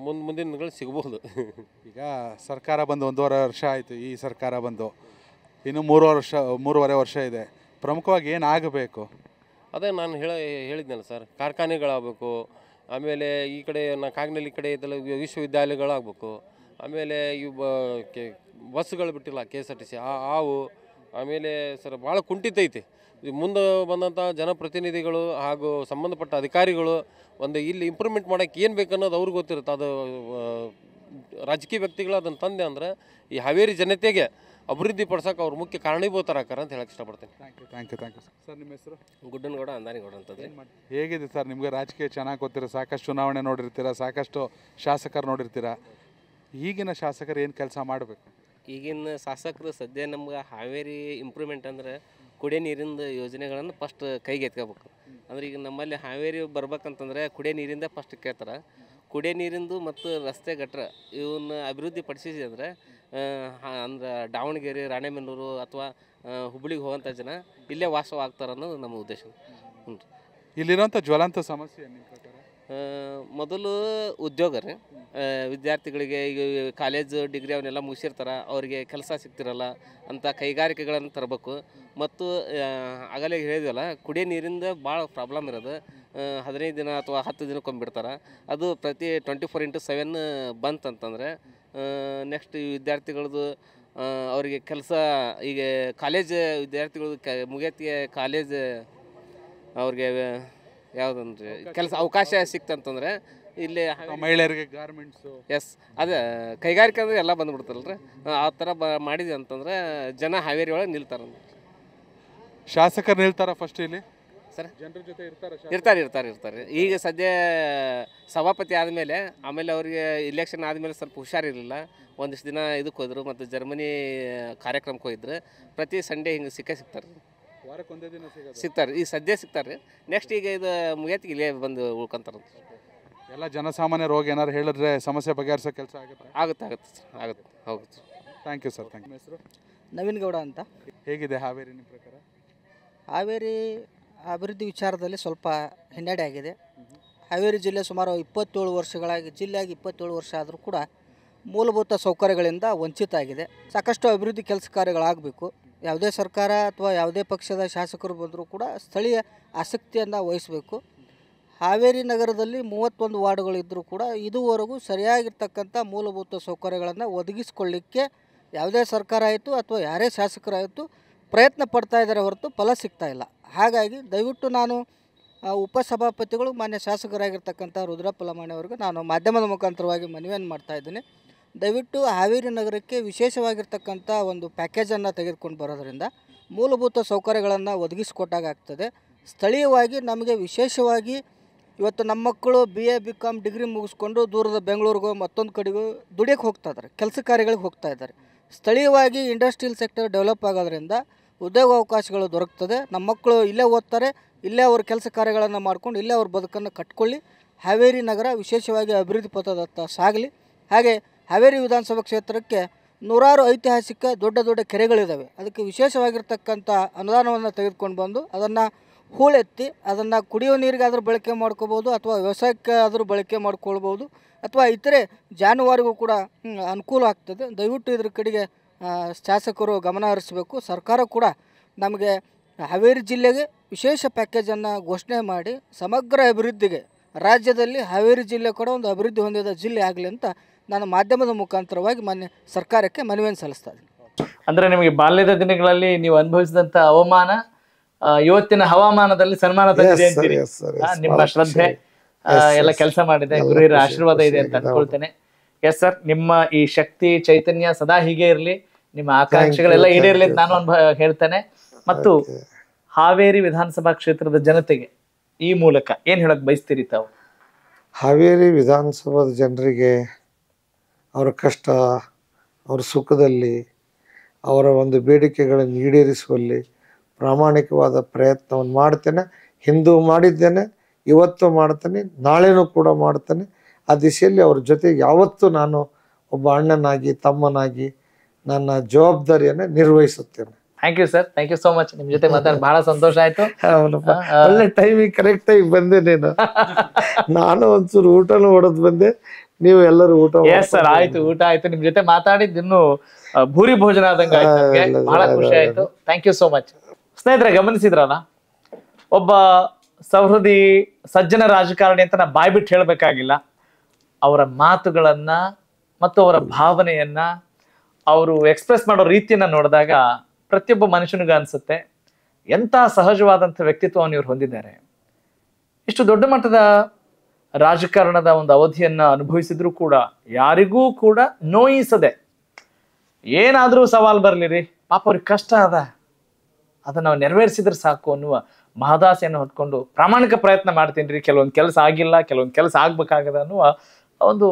ಮುಂದಿನ ದಿನಗಳು ಸಿಗ್ಬೋದು. ಈಗ ಸರ್ಕಾರ ಬಂದು 1.5 ವರ್ಷ ಆಯಿತು. ಈ ಸರ್ಕಾರ ಬಂದು ಇನ್ನು 3.5 ವರ್ಷ ಇದೆ. ಪ್ರಮುಖವಾಗಿ ಏನಾಗಬೇಕು? ಅದೇ ನಾನು ಹೇಳಿದ್ನಲ್ಲ ಸರ್, ಕಾರ್ಖಾನೆಗಳಾಗಬೇಕು. ಆಮೇಲೆ ಈ ಕಡೆ ಕಾಗಿನೆಲ್ಲಿ ಕಡೆ ಇದೆಲ್ಲ ವಿಶ್ವವಿದ್ಯಾಲಯಗಳಾಗಬೇಕು. ಆಮೇಲೆ ಇವು ಬಸ್ಸುಗಳು ಬಿಟ್ಟಿಲ್ಲ, KSRTC ಆವು. ಆಮೇಲೆ ಸರ್ ಭಾಳ ಕುಂಠಿತೈತಿ. ಮುಂದೆ ಬಂದಂಥ ಜನಪ್ರತಿನಿಧಿಗಳು ಹಾಗೂ ಸಂಬಂಧಪಟ್ಟ ಅಧಿಕಾರಿಗಳು ಇಲ್ಲಿ ಇಂಪ್ರೂವ್ಮೆಂಟ್ ಮಾಡೋಕ್ಕೆ ಏನು ಬೇಕು ಅನ್ನೋದು ಅವ್ರಿಗೆ ಗೊತ್ತಿರುತ್ತೆ. ಅದು ರಾಜಕೀಯ ವ್ಯಕ್ತಿಗಳು ಅದನ್ನು ತಂದೆ ಅಂದ್ರೆ ಈ ಹಾವೇರಿ ಜನತೆಗೆ ಅಭಿವೃದ್ಧಿ ಪಡಿಸೋಕೆ ಅವ್ರು ಮುಖ್ಯ ಕಾರಣೀಭೂತರಾಕಾರ ಅಂತ ಹೇಳಕ್ಕೆ ಇಷ್ಟಪಡ್ತೀನಿ. Thank you sir. ನಿಮ್ಮ ಹೆಸರು? ಗುಡ್ಡನಗೌಡ ಅಂದಾನಿಗೌಡ ಅಂತಂದ್ರೆ. ಹೇಗಿದೆ ಸರ್ ನಿಮಗೆ ರಾಜಕೀಯ ಚೆನ್ನಾಗಿ ಗೊತ್ತಿರೋ? ಸಾಕಷ್ಟು ಚುನಾವಣೆ ನೋಡಿರ್ತೀರ, ಸಾಕಷ್ಟು ಶಾಸಕರು ನೋಡಿರ್ತೀರ. ಈಗಿನ ಶಾಸಕರು ಏನು ಕೆಲಸ ಮಾಡಬೇಕು? ಈಗಿನ ಶಾಸಕರು ಸದ್ಯ ನಮ್ಗೆ ಹಾವೇರಿ ಇಂಪ್ರೂವ್ಮೆಂಟ್ ಅಂದ್ರೆ ಕುಡಿಯೋ ನೀರಿಂದ ಯೋಜನೆಗಳನ್ನು ಫಸ್ಟ್ ಕೈಗೆ ಎತ್ಕೋಬೇಕು. ಅಂದ್ರೆ ಈಗ ನಮ್ಮಲ್ಲಿ ಹಾವೇರಿ ಬರ್ಬೇಕಂತಂದ್ರೆ ಕುಡಿಯೋ ನೀರಿಂದ ಫಸ್ಟ್ ಕೇಳ್ತಾರೆ. ಕುಡಿಯೋ ನೀರಿಂದು ಮತ್ತು ರಸ್ತೆ ಗಟ್ರ ಇವನ್ನ ಅಭಿವೃದ್ಧಿ ಪಡಿಸಿದ್ರೆ ಅಂದ್ರೆ ದಾವಣಗೆರೆ, ರಾಣೆಬೆನ್ನೂರು ಅಥವಾ ಹುಬ್ಳಿಗೆ ಹೋಗೋಂಥ ಜನ ಇಲ್ಲೇ ವಾಸವಾಗ್ತಾರೆ ಅನ್ನೋದು ನಮ್ಮ ಉದ್ದೇಶ. ಹ್ಞೂ. ಇಲ್ಲಿರೋಂಥ ಜ್ವಲಂತ ಸಮಸ್ಯೆ ನಿಮ್ಮ ಪ್ರಕಾರ? ಮೊದಲು ಉದ್ಯೋಗ ರೀ. ವಿದ್ಯಾರ್ಥಿಗಳಿಗೆ ಈಗ ಕಾಲೇಜು ಡಿಗ್ರಿ ಅವನ್ನೆಲ್ಲ ಮುಗಿಸಿರ್ತಾರೆ, ಅವರಿಗೆ ಕೆಲಸ ಸಿಗ್ತಿರಲ್ಲ ಅಂತ ಕೈಗಾರಿಕೆಗಳನ್ನು ತರಬೇಕು. ಮತ್ತು ಆಗಲೇ ಹೇಳಿದ್ವಲ್ಲ, ಕುಡಿಯೋ ನೀರಿಂದ ಭಾಳ ಪ್ರಾಬ್ಲಮ್ ಇರೋದು. 15 ದಿನ ಅಥವಾ 10 ದಿನಕ್ಕೊಮ್ಮೆ ಬಿಡ್ತಾರೆ. ಅದು ಪ್ರತಿ 24x7 ಬಂತಂತಂದರೆ ನೆಕ್ಸ್ಟ್ ವಿದ್ಯಾರ್ಥಿಗಳದ್ದು ಅವರಿಗೆ ಕೆಲಸ, ಈಗ ಕಾಲೇಜ್ ವಿದ್ಯಾರ್ಥಿಗಳು ಮುಗಿಯತ್ತಿಗೆ ಕಾಲೇಜ್ ಅವ್ರಿಗೆ ಯಾವುದಂದ್ರೆ ಕೆಲಸ ಅವಕಾಶ ಸಿಕ್ತಂತಂದರೆ ಇಲ್ಲಿ ಮಹಿಳೆಯರಿಗೆ ಗಾರ್ಮೆಂಟ್ಸು, ಎಸ್ ಅದೇ ಕೈಗಾರಿಕೆ ಅಂದರೆ ಎಲ್ಲ ಬಂದುಬಿಡ್ತಾರಲ್ರಿ. ಆ ಥರ ಮಾಡಿದ್ವಿ ಅಂತಂದ್ರೆ ಜನ ಹಾವೇರಿ ಒಳಗೆ ನಿಲ್ತಾರೆ. ಶಾಸಕರು ನಿಲ್ತಾರ ಫಸ್ಟ್ ಇಲ್ಲಿ ಸರ್? ಜನರ ಜೊತೆ ಇರ್ತಾರೆ. ಈಗ ಸದ್ಯ ಸಭಾಪತಿ ಆದಮೇಲೆ ಆಮೇಲೆ ಅವ್ರಿಗೆ ಇಲೆಕ್ಷನ್ ಆದಮೇಲೆ ಸ್ವಲ್ಪ ಹುಷಾರಿರಲಿಲ್ಲ. ಒಂದಿಷ್ಟು ದಿನ ಇದಕ್ಕೆ ಹೋದ್ರು ಮತ್ತು ಜರ್ಮನಿ ಕಾರ್ಯಕ್ರಮಕ್ಕೆ ಹೋಗಿದ್ರು. ಪ್ರತಿ ಸಂಡೇ ಹಿಂಗೆ ಸಿಗ್ತಾರೆ. ವಾರಕ್ಕೊಂದೇ ದಿನ ಸಿಗ್ತಾರೆ. ಈಗ ಸದ್ಯ ಸಿಗ್ತಾರೆ. ನೆಕ್ಸ್ಟ್ ಈಗ ಇದು ಮುಗಿಯತ್ತಿಗೆ ಇಲ್ಲೇ ಬಂದು ಉಳ್ಕೊಂತಾರಂತ. ಎಲ್ಲ ಜನಸಾಮಾನ್ಯರು ಹೋಗಿ ಏನಾರು ಹೇಳಿದ್ರೆ ಸಮಸ್ಯೆ ಬಗೆಹರಿಸೋ ಕೆಲಸ ಆಗುತ್ತೆ. ಹೌದು. Thank you sir. Thank you. ಹೆಸರು? ನವೀನ್ ಗೌಡ ಅಂತ. ಹೇಗಿದೆ ಹಾವೇರಿ ನಿಮ್ಮ ಪ್ರಕಾರ? ಹಾವೇರಿ ಅಭಿವೃದ್ಧಿ ವಿಚಾರದಲ್ಲಿ ಸ್ವಲ್ಪ ಹಿನ್ನಡೆ ಆಗಿದೆ. ಹಾವೇರಿ ಜಿಲ್ಲೆ ಸುಮಾರು 27 ವರ್ಷಗಳಾಗಿ, ಜಿಲ್ಲೆಯಾಗಿ 27 ವರ್ಷ ಆದರೂ ಕೂಡ ಮೂಲಭೂತ ಸೌಕರ್ಯಗಳಿಂದ ವಂಚಿತ ಆಗಿದೆ. ಸಾಕಷ್ಟು ಅಭಿವೃದ್ಧಿ ಕೆಲಸ ಕಾರ್ಯಗಳಾಗಬೇಕು. ಯಾವುದೇ ಸರ್ಕಾರ ಅಥವಾ ಯಾವುದೇ ಪಕ್ಷದ ಶಾಸಕರು ಬಂದರೂ ಕೂಡ ಸ್ಥಳೀಯ ಆಸಕ್ತಿಯನ್ನು ವಹಿಸಬೇಕು. ಹಾವೇರಿ ನಗರದಲ್ಲಿ 31 ವಾರ್ಡ್ಗಳಿದ್ದರೂ ಕೂಡ ಇದುವರೆಗೂ ಸರಿಯಾಗಿರ್ತಕ್ಕಂಥ ಮೂಲಭೂತ ಸೌಕರ್ಯಗಳನ್ನು ಒದಗಿಸಿಕೊಳ್ಳಿಕ್ಕೆ ಯಾವುದೇ ಸರ್ಕಾರ ಆಯಿತು ಅಥವಾ ಯಾರೇ ಶಾಸಕರಾಯಿತು ಪ್ರಯತ್ನ ಪಡ್ತಾ ಇದ್ದಾರೆ ಹೊರತು ಫಲ ಸಿಗ್ತಾ ಇಲ್ಲ. ಹಾಗಾಗಿ ದಯವಿಟ್ಟು ನಾನು ಉಪಸಭಾಪತಿಗಳು ಮಾನ್ಯ ಶಾಸಕರಾಗಿರ್ತಕ್ಕಂಥ ರುದ್ರಪ್ಪ ಲಮಾಣಿ ಅವರಿಗೆ ನಾನು ಮಾಧ್ಯಮದ ಮುಖಾಂತರವಾಗಿ ಮನವಿಯನ್ನು ಮಾಡ್ತಾ ಇದ್ದೀನಿ. ದಯವಿಟ್ಟು ಹಾವೇರಿ ನಗರಕ್ಕೆ ವಿಶೇಷವಾಗಿರ್ತಕ್ಕಂಥ ಒಂದು ಪ್ಯಾಕೇಜನ್ನು ತೆಗೆದುಕೊಂಡು ಬರೋದರಿಂದ ಮೂಲಭೂತ ಸೌಕರ್ಯಗಳನ್ನು ಒದಗಿಸಿಕೊಟ್ಟಾಗ ಆಗ್ತದೆ. ಸ್ಥಳೀಯವಾಗಿ ನಮಗೆ ವಿಶೇಷವಾಗಿ ಇವತ್ತು ನಮ್ಮ ಮಕ್ಕಳು BA BCom ಡಿಗ್ರಿ ಮುಗಿಸ್ಕೊಂಡು ದೂರದ ಬೆಂಗಳೂರಿಗೋ ಮತ್ತೊಂದು ಕಡೆಗೂ ದುಡಿಯೋಕ್ಕೆ ಹೋಗ್ತಾ ಇದ್ದಾರೆ, ಕೆಲಸ ಕಾರ್ಯಗಳಿಗೆ ಹೋಗ್ತಾ ಇದ್ದಾರೆ. ಸ್ಥಳೀಯವಾಗಿ ಇಂಡಸ್ಟ್ರಿಯಲ್ ಸೆಕ್ಟರ್ ಡೆವಲಪ್ ಆಗೋದ್ರಿಂದ ಉದ್ಯೋಗಾವಕಾಶಗಳು ದೊರಕ್ತದೆ. ನಮ್ಮ ಮಕ್ಕಳು ಇಲ್ಲೇ ಓದ್ತಾರೆ, ಇಲ್ಲೇ ಅವ್ರ ಕೆಲಸ ಕಾರ್ಯಗಳನ್ನು ಮಾಡ್ಕೊಂಡು ಇಲ್ಲೇ ಅವ್ರ ಬದುಕನ್ನು ಕಟ್ಕೊಳ್ಳಿ. ಹಾವೇರಿ ನಗರ ವಿಶೇಷವಾಗಿ ಅಭಿವೃದ್ಧಿ ಪಥದತ್ತ ಸಾಗಲಿ. ಹಾಗೆ ಹಾವೇರಿ ವಿಧಾನಸಭಾ ಕ್ಷೇತ್ರಕ್ಕೆ ನೂರಾರು ಐತಿಹಾಸಿಕ ದೊಡ್ಡ ದೊಡ್ಡ ಕೆರೆಗಳಿದ್ದಾವೆ. ಅದಕ್ಕೆ ವಿಶೇಷವಾಗಿರ್ತಕ್ಕಂಥ ಅನುದಾನವನ್ನು ತೆಗೆದುಕೊಂಡು ಬಂದು ಅದನ್ನು ಹೂಳೆತ್ತಿ ಅದನ್ನು ಕುಡಿಯೋ ನೀರಿಗಾದರೂ ಬಳಕೆ ಮಾಡ್ಕೋಬೋದು, ಅಥವಾ ವ್ಯವಸಾಯಕ್ಕೆ ಆದರೂ ಬಳಕೆ ಮಾಡ್ಕೊಳ್ಬೋದು, ಅಥವಾ ಇತರೆ ಜಾನುವಾರಿಗೂ ಕೂಡ ಅನುಕೂಲ ಆಗ್ತದೆ. ದಯವಿಟ್ಟು ಇದ್ರ ಕಡೆಗೆ ಶಾಸಕರು ಗಮನ ಹರಿಸಬೇಕು. ಸರ್ಕಾರ ಕೂಡ ನಮಗೆ ಹಾವೇರಿ ಜಿಲ್ಲೆಗೆ ವಿಶೇಷ ಪ್ಯಾಕೇಜನ್ನು ಘೋಷಣೆ ಮಾಡಿ ಸಮಗ್ರ ಅಭಿವೃದ್ಧಿಗೆ ರಾಜ್ಯದಲ್ಲಿ ಹಾವೇರಿ ಜಿಲ್ಲೆ ಕೂಡ ಒಂದು ಅಭಿವೃದ್ಧಿ ಹೊಂದಿದ ಜಿಲ್ಲೆ ಆಗಲಿ ಅಂತ ನಾನು ಮಾಧ್ಯಮದ ಮುಖಾಂತರವಾಗಿ ಮಾನ್ಯ ಸರ್ಕಾರಕ್ಕೆ ಮನವಿಯನ್ನು ಸಲ್ಲಿಸ್ತಾ ಇದ್ದೀನಿ. ಅಂದ್ರೆ ನಿಮಗೆ ಬಾಲ್ಯದ ದಿನಗಳಲ್ಲಿ ನೀವು ಅನುಭವಿಸಿದಂತ ಅವಮಾನ ಇವತ್ತಿನ ಹವಾಮಾನದಲ್ಲಿ ಸನ್ಮಾನ ತಂದಿದೆ ಅಂತೀರಿ. ನಿಮ್ಮ ಶ್ರದ್ಧೆ ಎಲ್ಲ ಕೆಲಸ ಮಾಡಿದೆ, ಗುರುಹಿರ ಆಶೀರ್ವಾದ ಇದೆ ಅಂತ ಅನ್ಕೊಳ್ತೇನೆ. ಎಸ್ ಸರ್, ನಿಮ್ಮ ಈ ಶಕ್ತಿ ಚೈತನ್ಯ ಸದಾ ಹೀಗೆ ಇರಲಿ, ನಿಮ್ಮ ಆಕಾಂಕ್ಷೆಗಳೆಲ್ಲ ಈಡೇರಲಿ ಅಂತ ನಾನು ಹೇಳ್ತೇನೆ. ಮತ್ತು ಹಾವೇರಿ ವಿಧಾನಸಭಾ ಕ್ಷೇತ್ರದ ಜನತೆಗೆ ಈ ಮೂಲಕ ಏನ್ ಹೇಳಕ್ ಬಯಸ್ತೀರಿ ತಾವು? ಹಾವೇರಿ ವಿಧಾನಸಭಾದ ಜನರಿಗೆ ಅವರ ಕಷ್ಟ, ಅವರ ಸುಖದಲ್ಲಿ, ಅವರ ಒಂದು ಬೇಡಿಕೆಗಳನ್ನು ಈಡೇರಿಸುವಲ್ಲಿ ಪ್ರಾಮಾಣಿಕವಾದ ಪ್ರಯತ್ನವನ್ನು ಮಾಡ್ತೇನೆ. ಹಿಂದೂ ಮಾಡಿದ್ದೇನೆ, ಇವತ್ತು ಮಾಡ್ತೇನೆ, ನಾಳೆನೂ ಕೂಡ ಮಾಡ್ತೇನೆ. ಆ ದಿಶೆಯಲ್ಲಿ ಅವ್ರ ಜೊತೆ ಯಾವತ್ತೂ ನಾನು ಒಬ್ಬ ಅಣ್ಣನಾಗಿ ತಮ್ಮನಾಗಿ ನನ್ನ ಜವಾಬ್ದಾರಿಯನ್ನು ನಿರ್ವಹಿಸುತ್ತೇನೆ. Thank you sir, thank you so much. ನಿಮ್ ಜೊತೆ ಮಾತಾಡಿ ಬಹಳ ಸಂತೋಷ ಆಯ್ತು. ಒಳ್ಳೆ ಟೈಮಿಗೆ ಕರೆಕ್ಟ್ ಆಗಿ ಬಂದೆ ನೀನು. ನಾನು ಒಂಚೂರು ಊಟನೂ ಹೊಡೆದ್ ಬಂದೆ, ನೀವು ಎಲ್ಲರೂ ಊಟ. ಎಸ್ ಸರ್, ಆಯ್ತು, ಊಟ ಆಯ್ತು. ನಿಮ್ ಜೊತೆ ಮಾತಾಡಿದ್ದು ಇನ್ನು ಭೂರಿ ಭೋಜನ ಆದಂಗೆ ಆಯ್ತು, ಬಹಳ ಖುಷಿ ಆಯ್ತು. Thank you so much. ಸ್ನೇಹಿತರೆ, ಗಮನಿಸಿದ್ರಲ್ಲ, ಒಬ್ಬ ಸಹೃದಯಿ ಸಜ್ಜನ ರಾಜಕಾರಣಿ ಅಂತ ನಾ ಬಾಯ್ಬಿಟ್ಟು ಹೇಳ್ಬೇಕಾಗಿಲ್ಲ. ಅವರ ಮಾತುಗಳನ್ನ ಮತ್ತು ಅವರ ಭಾವನೆಯನ್ನ ಅವರು ಎಕ್ಸ್ಪ್ರೆಸ್ ಮಾಡೋ ರೀತಿಯನ್ನ ನೋಡಿದಾಗ ಪ್ರತಿಯೊಬ್ಬ ಮನುಷ್ಯನಿಗೂ ಅನ್ಸುತ್ತೆ ಎಂಥ ಸಹಜವಾದಂಥ ವ್ಯಕ್ತಿತ್ವವನ್ನು ಇವ್ರು ಹೊಂದಿದ್ದಾರೆ. ಇಷ್ಟು ದೊಡ್ಡ ಮಟ್ಟದ ರಾಜಕಾರಣದ ಒಂದು ಅವಧಿಯನ್ನ ಅನುಭವಿಸಿದ್ರು ಕೂಡ ಯಾರಿಗೂ ಕೂಡ ನೋಯಿಸದೆ, ಏನಾದ್ರೂ ಸವಾಲ್ ಬರ್ಲಿರಿ, ಪಾಪ ಅವ್ರಿಗೆ ಕಷ್ಟ ಅದ, ಅದನ್ನ ನಾವು ನೆರವೇರಿಸಿದ್ರೆ ಸಾಕು ಅನ್ನುವ ಮಹದಾಸೆಯನ್ನು ಹೊತ್ಕೊಂಡು ಪ್ರಾಮಾಣಿಕ ಪ್ರಯತ್ನ ಮಾಡ್ತೀನಿ ರೀ. ಕೆಲವೊಂದು ಕೆಲಸ ಆಗಿಲ್ಲ, ಕೆಲವೊಂದು ಕೆಲಸ ಆಗ್ಬೇಕಾಗದ ಅನ್ನುವ ಒಂದು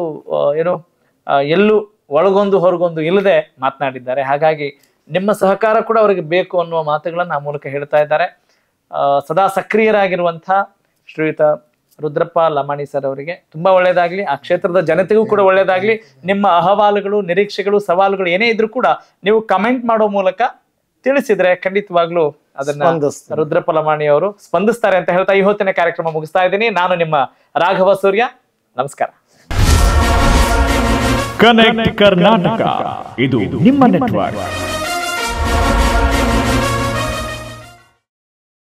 ಎಲ್ಲೂ ಒಳಗೊಂದು ಹೊರಗೊಂದು ಇಲ್ಲದೆ ಮಾತನಾಡಿದ್ದಾರೆ. ಹಾಗಾಗಿ ನಿಮ್ಮ ಸಹಕಾರ ಕೂಡ ಅವರಿಗೆ ಬೇಕು ಅನ್ನುವ ಮಾತುಗಳನ್ನು ಆ ಮೂಲಕ ಹೇಳ್ತಾ ಇದ್ದಾರೆ. ಸದಾ ಸಕ್ರಿಯರಾಗಿರುವಂಥ ಶ್ರೀಯುತ ರುದ್ರಪ್ಪ ಲಮಾಣಿ ಸರ್ ಅವರಿಗೆ ತುಂಬಾ ಒಳ್ಳೇದಾಗ್ಲಿ, ಆ ಕ್ಷೇತ್ರದ ಜನತೆಗೂ ಕೂಡ ಒಳ್ಳೇದಾಗ್ಲಿ. ನಿಮ್ಮ ಅಹವಾಲುಗಳು, ನಿರೀಕ್ಷೆಗಳು, ಸವಾಲುಗಳು ಏನೇ ಇದ್ರೂ ಕೂಡ ನೀವು ಕಮೆಂಟ್ ಮಾಡೋ ಮೂಲಕ ತಿಳಿಸಿದ್ರೆ ಖಂಡಿತವಾಗ್ಲೂ ಅದನ್ನ ರುದ್ರಪ್ಪ ಲಮಾಣಿ ಅವರು ಸ್ಪಂದಿಸ್ತಾರೆ ಅಂತ ಹೇಳ್ತಾ ಈ ಹೊತ್ತಿನ ಕಾರ್ಯಕ್ರಮ ಮುಗಿಸ್ತಾ ಇದ್ದೀನಿ. ನಾನು ನಿಮ್ಮ ರಾಘವ ಸೂರ್ಯ, ನಮಸ್ಕಾರ. ಕನೆಕ್ಟ್ ಕರ್ನಾಟಕ, ಇದು ನಿಮ್ಮ ನೆಟ್ವರ್ಕ್.